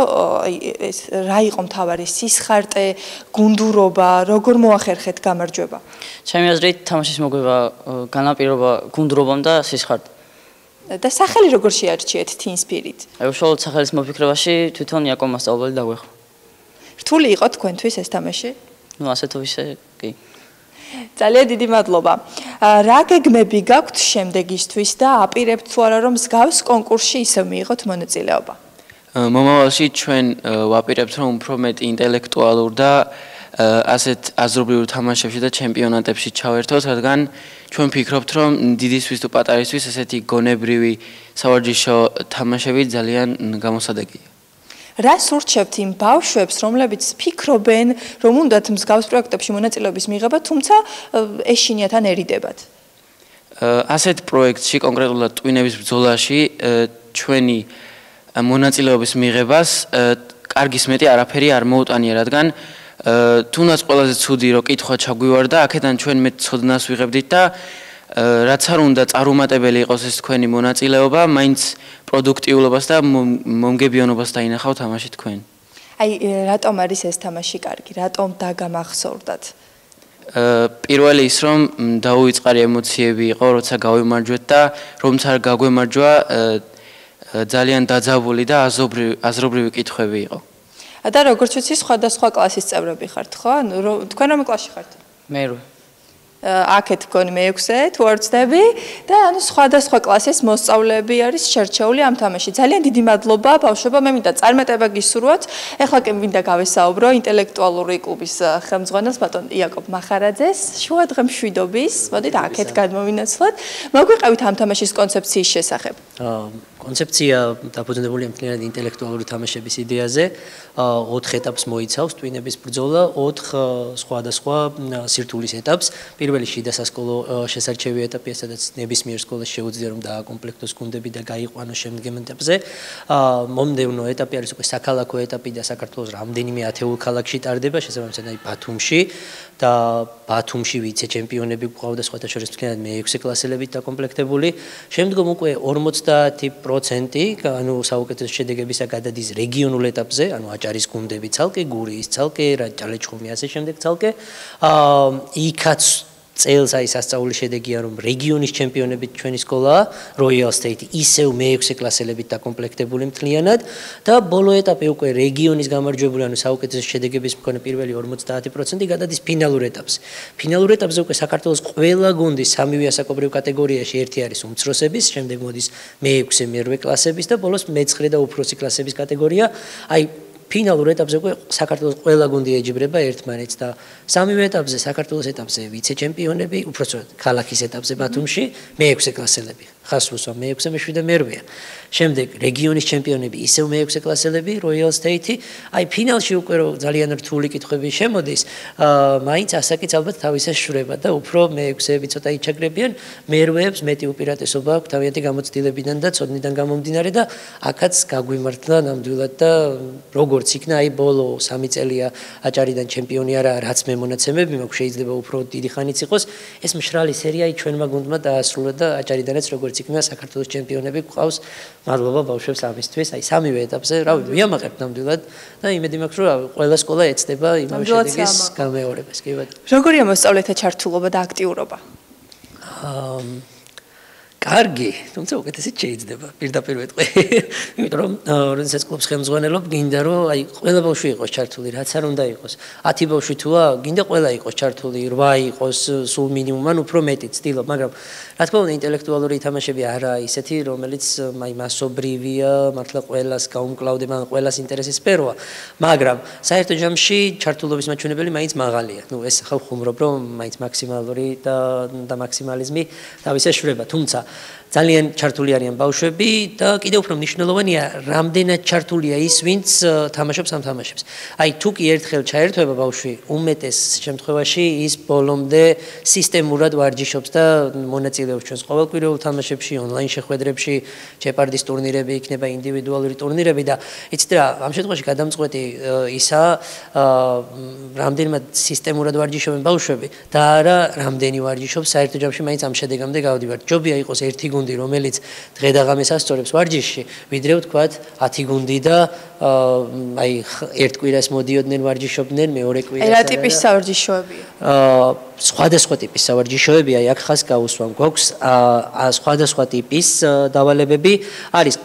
რა იყო მთავარი სისხარტე, გუნდურობა, როგორ მოახერხეთ გამარჯვება? ჩემი აზრით, თამაშის მოგება განაპირობა გუნდურობამ და სისხარტემ. და სახელი როგორ შეარჩიეთ Team Spirit? უშუალოდ სახელის მოფიქრებაში თვითონ იაკობ მასწავლებელი დაგვეხო. რთული იყო თქვენთვის ეს თამაში? ნუ ასე თუ ისე, კი. ძალიან დიდი მადლობა. რა გეგმები გაქვთ შემდეგისთვის და აპირებთ თუ არა რომ მსგავს კონკურსში ისევ მიიღოთ მონაწილეობა? მომავალში ჩვენ ვაპირებთ რომ უფრო მეტი ინტელექტუალურ და ასეთ აზრობრივ თამაშებში და ჩემპიონატებში ჩავერთოთ, რადგან ჩვენ ვფიქრობთ რომ დიდისთვის თუ პატარისთვის ესეთი გონებრივი სავარჯიშო თამაშები ძალიან გამოსადეგია. რას ურჩევთ იმ ბავშვებს, რომლებიც ფიქრობენ, რომ უნდათ მსგავს პროექტებში მონაწილეობის მიღება, თუმცა ეშინიათ ან ერიდებათ? ასეთ პროექტში, კონკრეტულად ტვინების ბრძოლაში, ჩვენი მონაწილეობის მიღებას კარგის მეტი არაფერი არ მოუტანია, რადგან თუნდაც ყველაზე ცუდი რო კითხვა ჩაგვივარდა, აქედან ჩვენ მეტ ცოდნას ვიღებდით და რაც არ უნდა წარუმატებელი იყოს ეს თქვენი მონაწილეობა, მაინც პროდუქტიულობას და მომგებიანობას დაინახავთ თამაში თქვენ. აი, რატომ არის ეს თამაში კარგი? რატომ დაგამახსოვრდათ? პირველი ის რომ დაუვიწყარი ემოციები იყო, როცა გავიმარჯვეთ და რომც არ გაგვემარჯვა, ძალიან დაძაბული და აზრობრივი კითხვები იყო. და როგორც ვიცი, სხვადასხვა კლასის წევრები ხართ, ხო? თქვენ რომელ კლასში ხართ? მე აქეთ გქონი მე-6-ე, თუ არ ვცდები და ანუ სხვადასხვა კლასის მოსწავლეები არის შერჩეული ამ თამაში. ძალიან დიდი მადლობა ბავშვებო, მე მინდა წარმატება გისურვოთ. ეხლა კი მინდა გავესაუბრო ინტელექტუალური კლუბის ხელმძღვანელს ბატონ იაკობ მახარაძეს. შუადღე მშვიდობის. მოდით აქეთ გადმოვინაცვლოთ. მოგვიყევით ამ თამაშის კონცეფციის შესახებ. კონცეფცია დაფუძნებულია მთლიანად ინტელექტუალური თამაშების იდეაზე. 4 ეტაპს მოიცავს ტვინების ბრძოლა, 4 სხვადასხვა სირთულის ეტაპს. პირველი შიდა სასკოლო შესარჩევი ეტაპია, სადაც ნებისმიერ სკოლას შეუძლია რომ დააკომპლექტოს გუნდები და გაიყვანოს შემდგომ ეტაპზე. მომდევნო ეტაპი არის უკვე საქალაქო ეტაპი და საქართველოს რამდენიმე ათეულ ქალაქში ტარდება, შესაბამისად აი ბათუმში და ბათუმში ვიცე-ჩემპიონები გვყავდა სხვათა შორის მთლიანად მე-6 კლასელებით დაკომპლექტებული. შემდგომ უკვე 50%, ანუ საუკეთესო შედეგებისა გადადის რეგიონულ ეტაპზე, ანუ აჭარის გუნდები ცალკე, გურიის ცალკე, ჭალეჩხუმი ასე შემდეგ ცალკე. იქაც წელს აი სასწაული შედეგია რომ რეგიონის ჩემპიონებით ჩვენი სკოლაა, Royal State ისევ მე-6 კლასელებით დაკომპლექტებული მთლიანად და ბოლო ეტაპი უკვე რეგიონის გამარჯვებული, ანუ საუკეთესო შედეგების მქონე პირველი 50% გადადის ფინალურ ეტაპზე. ფინალურ ეტაპზე უკვე საქართველოს ყველა გუნდი სამივე ასაკობრივ კატეგორიაში ერთი არის უმცროსების, შემდეგ მოდის მე-6 მე-8 კლასების და ბოლოს მე-9 და უფროსი კლასების კატეგორია. აი ფინალურ ეტაპზე უკვე საქართველოს ყველა გუნდი ეჯიბრება ერთმანეთს და სამივე ეტაპზე საქართველოს ეტაპზე ვიცე-ჩემპიონები, უпростоოდ ქალაქის ეტაპზე ბათუმში მე-6 კლასელები. ხას უსვა მე-6, მე-7 და მე-8. შემდეგ რეგიონის ჩემპიონები ისევ მე-6 კლასელები, Royal State. აი ფინალში უკვე ძალიან რთული კითხვები შემოდის, მაინც ასაკიც ალბათ თავისას შვრება და უფრო მე-6-ები ცოტა იჩაგრებიან, მე-8-ებს მეტი უპირატესობა აქვს თავიანთი გამოცდილებიდან და ცოდნიდან გამომდინარე და აქაც გაგვიმართლა ნამდვილად და როგორც იქნა აი ბოლო 3 წელია აჭარიდან ჩემპიონი არა, რაც მე მონაცემები მაქვს, შეიძლება უფრო დიდი ხანიც იყოს. ეს მშრალი სერია ჩვენმა გუნდმა დაასრულა და აჭარიდანაც როგორც იქნა საქართველოს ჩემპიონები გვყავს. მადლობა ბავშვებს ამისთვის. აი სამივე ეტაპზე, რავი, ვიამაყებთ ნამდვილად და იმედი მაქვს, რომ ყველა სკოლა ეცდება იმავე შედეგის გამეორებას. კი ბატონო. როგორია მოსწავლეთა ჩართულობა და აქტიურობა? კარგი, თუმცა უკეთესიც შეიძლება პირდაპირ ვეთყვი. იმიტომ რომ როდესაც კლუბს ხელმძღვანელობ, გინდა რომ აი ყველა ბავშვი იყოს ჩართული, რაც არ უნდა იყოს. 10 ბავშვი თუა, გინდა ყველა იყოს ჩართული, 8 იყოს სულ მინიმუმ, ან უფრო მეტი ცდილობ, მაგრამ რა თქმა უნდა ინტელექტუალური თამაშები არა ისეთი, რომელიც აი მასობრივია, მართლა ყველას გაუმკლავდება, ყველას ინტერესის სფეროა, მაგრამ საერთო ჯამში ჩართულობის მაჩვენებელი მაინც მაღალია. ნუ ეს ხალხ ხუმრობ, რომ მაინც მაქსიმალური და მაქსიმალიზმი თავისეშვრება, თუმცა ძალიან ჩართული არიან ბავშვები და კიდევ უფრო მნიშვნელოვანია რამდენად ჩართულია ის ვინც თამაშობს ამ თამაშებს. აი თუ კი ერთხელ ჩაერთვება ბავშვი უმეტეს შემთხვევაში ის ბოლომდე სისტემურად ვარჯიშობს და მონაწილეობს ჩვენს ყოველკვირეულ თამაშებში, ონლაინ შეხვედრებში, ჯეპარდის ტურნირები იქნება, ინდივიდუალური ტურნირები და იცით რა, ამ შემთხვევაში გადამწყვეტი ისაა რამდენად სისტემურად ვარჯიშობენ ბავშვები და არა რამდენი ვარჯიშობს საერთო ჯამში მაინც ამ შედეგამდე გავდივართ. ჯობია იყოს ერთი გუნდი, რომელიც დღე და ღამეს ასწორებს ვარჯიშში, ვიდრე ვთქვათ 10 გუნდი და აი ერთ კვირას მოდიოდნენ ვარჯიშობდნენ, მეორე კვირას რა ტიპის სავარჯიშოებია? სხვადასხვა ტიპის სავარჯიშოებია, აი აქ ხას გავუსვამ. გვაქვს სხვადასხვა ტიპის დავალებები, არის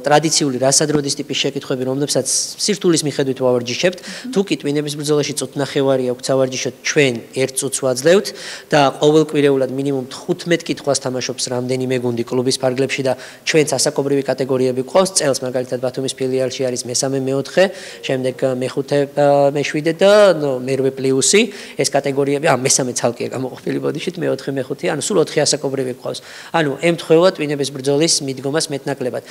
ტრადიციული რასადროდის ტიპის შეკითხვები, რომლებსაც სირთულის მიხედვით ვავარჯიშებთ. თუ კი ტვინების ბრძოლაში წუთნახევარი აქვს სავარჯიშოდ, ჩვენ 1 წუთს ვაძლევთ და ყოველკვირეულად მინიმუმ 15 კითხვას თამაშობს რამდენიმე გუნდი კლუბის ფარგლებში და ჩვენც ასაკობრივი კატეგორიები გვყავს. წელს მაგალითად ბათუმის ფილიალში არის მესამე, მეოთხე, შემდეგ მეხუთე, მეშვიდე და მერვე პლუსი. ეს კატეგორიები, მესამე ცალკეა გამოყოფილი ბოდიშით, მეოთხე, მეხუთე, ანუ სულ 4 ასაკობრივი გვყავს. ანუ ემთხვევა ტვინების ბრძოლის მიდგომას მეტნაკლებად.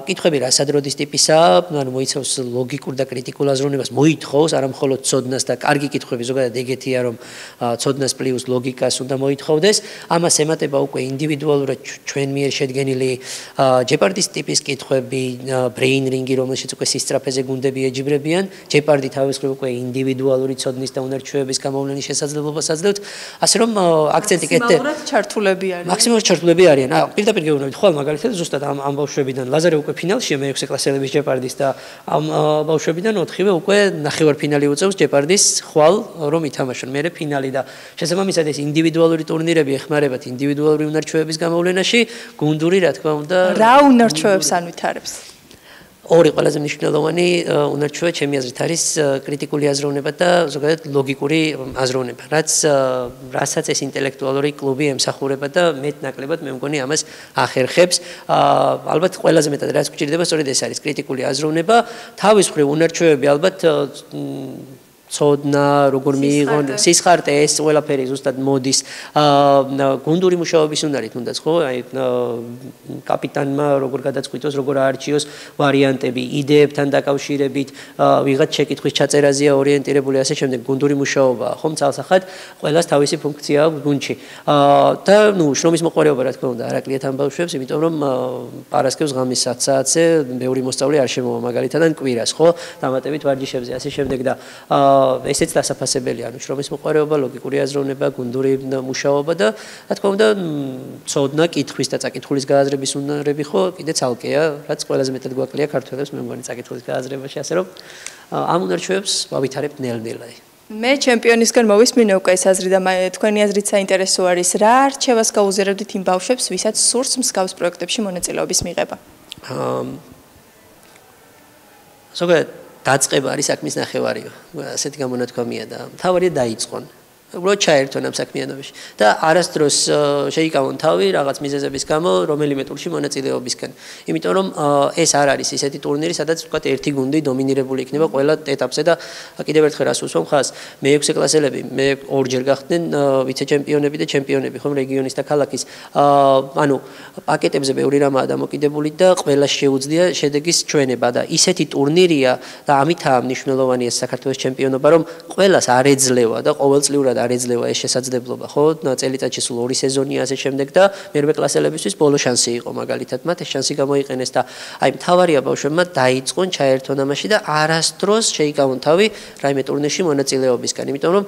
კითხვები რასადროდის ტიპისაა, ანუ მოიცავს ლოგიკურ და კრიტიკულ აზროვნებას, მოითხოვს არა მხოლოდ ცოდნას და კარგი კითხვები ზოგადად ეგეთია, რომ ცოდნას პლუს ლოგიკას უნდა მოითხოვდეს. ამას ემატება უკვე ინდივიდუალურად ჩვენ მიერ შედგენილი ჯეპარდის ტიპის კითხვები, ბრეინ რინგი, რომელშიც უკვე სისწრაფეზე გუნდები ეჯიბრებიან. ჯეპარდი თავის მხრივ უკვე ინდივიდუალური ცოდნის და უნარჩვევების გამოვლენის შესაძლებლობას აძლევთ. ასე რომ აქცენტი კეთდება. მაქსიმალურად ჩართულები არიან. მაქსიმალურად ჩართულები არიან. პირდაპირ გეუბნებით, ხვალ მაგალითად ზუსტად ამ ბავშვებიდან ლაზარე უკვე ფინალშია მე-6 კლასელების ჯეპარდის და ამ ბავშვებიდან 4-ვე უკვე ნახევარფინალი უწევს ჯეპარდის ხვალ რომ ითამაშონ. მერე ფინალი და შესაბამისად ეს ინდივიდუალური ტურნირები ეხმარებათ ინდივიდუალური უნარჩვევების გამოვლენაში, გუნდური რა თქმა უნდა. რა უნარჩვევებს ანვითარებს? ორი ყველაზე მნიშვნელოვანი უნარჩვევა ჩემი აზრით არის კრიტიკული აზროვნება და ზოგადად ლოგიკური აზროვნება, რასაც ეს ინტელექტუალური კლუბი ემსახურება და მეტნაკლებად მე მგონი ამას ახერხებს. ალბათ ყველაზე მეტად რაც გვჭირდება სწორედ ეს არის კრიტიკული აზროვნება, თავის მხრივ უნარჩვევები ალბათ ცოდნა, როგორ მიიღონ, სისხარტე, ეს ყველაფერი ზუსტად მოდის. გუნდური მუშაობის უნარით უნდაც ხო? აი კაპიტანმა როგორ გადაწყვიტოს, როგორ აარჩიოს ვარიანტები, იდეებთან დაკავშირებით, ვიღაც შეკითხვის ჩაწერაზეა ორიენტირებული, ასე შემდეგ გუნდური მუშაობა, ხომ ცალსახად ყველას თავისი ფუნქცია აქვს გუნდში. და ნუ შრომის მოყვარეობა რა თქმა უნდა არაკლიათ ამ ბავშვებს, იმიტომ რომ პარასკევს ღამის 10 საათზე ბევრი მოსწავლე არ შემოვა მაგალითად ან კვირას, ხო? დამატებით ვარჯიშებზე, ასე შემდეგ და ესეც დასაფასებელია, ანუ შრომის მოყვარეობა, ლოგიკური აზროვნება, გუნდური მუშაობა და რა თქმა უნდა, ცოდნა, კითხვის და წაკითხulis გააზრების უნარები ხო კიდე ცალკეა, რაც ყველაზე მეტად გვაკლია ქართველებს, მე მგონი წაკითხulis გააზრებაში, ასე რომ ამ უნარჩვევებს ვავითარებთ ნელ-ნელა. მე ჩემპიონისგან მოვისმინე უკვე ეს აზრი და თქვენი აზრით საინტერესო არის, რა არჩევას გაუზიარებდით იმ ბავშვებს, ვისაც სურს მსგავს პროექტებში მონაწილეობის მიღება? ზოგადად დაწყება არის საქმის ნახევარიო. ასეთი გამონათქვამია და მთავარია დაიწყონ. უბრალოდ ჩაერთონ ამ საქმიანობაში და არასდროს შეიკავონ თავი რაღაც მიზეზების გამო რომელიმე ტურში მონაწილეობისგან. იმიტომ რომ ეს არ არის ისეთი ტურნირი, სადაც ვთქვათ ერთი გუნდი დომინირებული იქნება ყველა ეტაპზე და კიდევ ერთხელ რას უსვამ ხაზს, მე-6 კლასელები, მე ორჯერ გახდნენ ვიცე-ჩემპიონები და ჩემპიონები, ხომ რეგიონის და ქალაქის. ანუ პაკეტებზე ბევრი რამაა დამოკიდებული და ყველას შეუძლია შედეგის ჩვენება და ისეთი ტურნირია და ამითაა მნიშვნელოვანი ეს საქართველოს ჩემპიონობა, რომ ყველას არ ეძლევა და ყოველწლიურად არ ეძლევა ეს შესაძლებლობა, ხო? წელიწადში სულ 2 სეზონია ასე შემდეგ და მერვე კლასელებისთვის ბოლო შანსი იყო მაგალითად მათ ეს შანსი გამოიყენეს და აი მთავარია ბავშვებმა დაიწყონ, ჩაერთონ ამაში და არასდროს შეიკავონ თავი რაიმე ტურნირში მონაწილეობისგან, იმიტომ რომ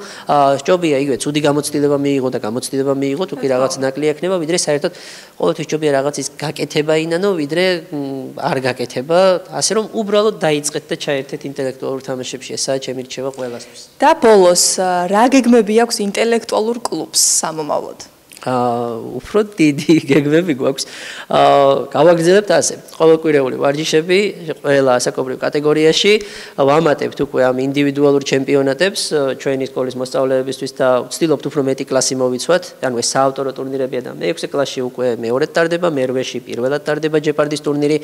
ჯობია იგივე ცუდი გამოცდილება მიიღო და გამოცდილება მიიღო, თუ კი რაღაც ნაკლი ექნება, ვიდრე საერთოდ ყოველთვის ჯობია რაღაცის გაკეთება ინანო, ვიდრე არ გაკეთება, ასე რომ უბრალოდ დაიწყეთ და ჩაერთეთ ინტელექტუალურ თამაშებში, ესაა ჩემი რჩევა ყველასთვის. და ბოლოს რა გეგმები აქვს ინტელექტუალურ კლუბს სამომავლოდ? უფრო დიდი გეგმები გვაქვს. გავაგრძელებთ ასე. ყოველკვირეული ვარჯიშები ყველა ასაკობრივ კატეგორიაში ვამატებთ უკვე ამ ინდივიდუალურ ჩემპიონატებს ჩვენი სკოლის მოსწავლეებისთვის და ვცდილობთ უფრო მეტი კლასი მოვიცვათ. ანუ ეს საავტორო ტურნირებია და მე-6 კლასში უკვე მეორედ ტარდება, მე-8-ში პირველად ტარდება ჯეპარდის ტურნირი.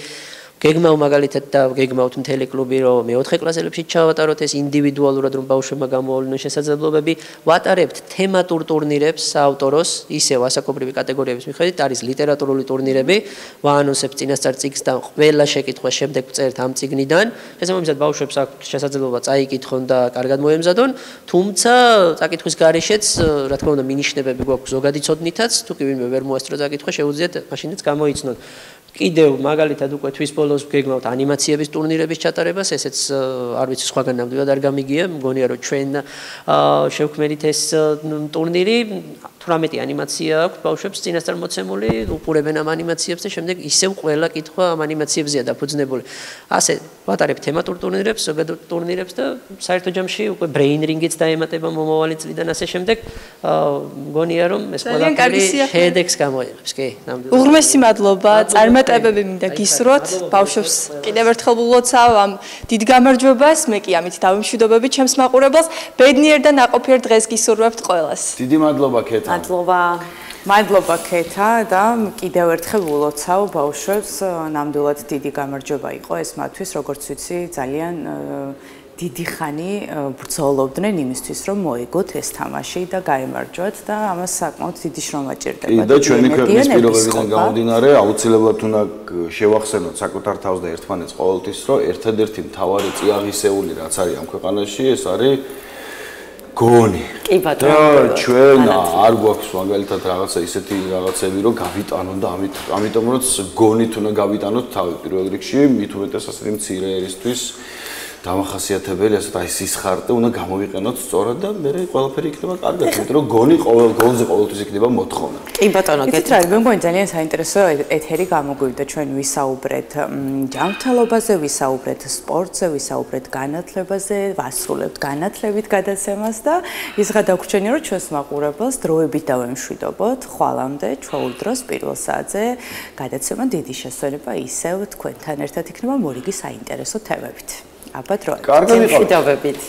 გეგმავ მაგალითად და გეგმავთ მთელი კლუბი რომ მე-4 კლასელებში ჩავატაროთ ეს ინდივიდუალურად რომ ბავშვებმა გამოავლინოს შესაძლებლობები, ვატარებთ თემატურ ტურნირებს საავტოროს, ისევ ასაკობრივი კატეგორიების მიხედვით, არის ლიტერატურული ტურნირები, ვაანონსებთ წინასწარ წიგნს და ყველა შეკითხვა შემდეგ ვწერთ ამ წიგნიდან. შესაბამისად ბავშვებს აქვთ შესაძლებლობა წაიკითხონ და კარგად მოემზადონ, თუმცა წაკითხვის გარეშეც, რა თქმა უნდა, მინიშნებები გვაქვს ზოგადი ცოდნითაც, თუ კი ვინმე ვერ მოასწრო წაკითხვა, შეუძლიათ მაშინაც გამოიცნოთ. კიდევ მაგალითად უკვე თვის ბოლოს გეგმავთ ანიმაციების ტურნირების ჩატარებას, ესეც არ ვიცი სხვაგან ნამდვილად არ გამიგია, მგონია რომ ჩვენ შევქმნით ეს ტურნირი 18 ანიმაცია აქვს ბავშვებს წინასწარ მოცემული, უყურებენ ამ ანიმაციებს და შემდეგ ისევ ყველა კითხვა ამ ანიმაციებზეა დაფუძნებული. ასე ვატარებ თემატურ ტურნირებს, ზოგადად ტურნირებს და საერთო ჯამში უკვე brain ring-იც დაემატება მომავალი წლიდან ასე შემდეგ. მგონია რომ ეს ყველაფერი შედეგს გამოიღებს, კი, ნამდვილად. უღრმესი მადლობა, წარმატებები მინდა გისურვოთ, ბავშვებს კიდევ ერთხელ ვილოცავ ამ დიდ გამარჯვებას, მე კი ამით დავიმშვიდობები ჩემს მაყურებელს, ბედნიერ და ნაყოფიერ დღეს გისურვებთ ყველას. დიდი მადლობა ქეთა. მადლობა ქეთა და კიდევ ერთხელ ვილოცავ ბავშვებს, ნამდვილად დიდი გამარჯვება იყო ეს მათთვის, როგორც ვიცი, ძალიან დიდი ხანი ბრძოლობდნენ იმისთვის, რომ მოიგოთ ეს თამაში და გაემარჯვათ და ამას საკმაოდ დიდი შრომა ჭირდება. და ჩვენი ქვეყნის პირობებიდან გამომდინარე, აუცილებლად უნდა შევახსენოთ საკუთარ თავს და ერთმანეთს ყოველთვის, რომ ერთადერთი მთავარი წიაღისეული რაც არის ამ ქვეყანაში, ეს არის გონი. კი ბატონო. და ჩვენ არ გვაქვს მაგალითად რაღაცა ისეთი რაღაცები, რომ გავიტანონ და ამიტომ რომ გონით უნდა გავიტანოთ თავი პირველ რიგში, მით უმეტეს ასეთი მცირე ერისთვის დამახასიათებელი, ასეთ აი სისხარტე უნდა გამოვიყენოთ სწორად და მე ყველაფერი იქნება კარგად, იმიტომ რომ გონი გონზე ყოველთვის იქნება მოთხოვნა. კი ბატონო, გეტყვი, მე მგონი ძალიან საინტერესო ეთერი გამოგვივიდა, ჩვენ ვისაუბრეთ ჯანმრთელობაზე, ვისაუბრეთ სპორტზე, ვისაუბრეთ განათლებაზე, ვასრულებთ განათლებით გადაცემას და ის გადაგვჩენია, რომ ჩვენს მაყურებელს დროებით დავემშვიდობოთ, ხვალამდე ჩვეულ დროს პირველ საათზე გადაცემა დიდი შესვენება ისევ თქვენთან ერთად იქნება მორიგი საინტერესო თემებით. აბა დროებით. კარგად იყავით. მშვიდობებით.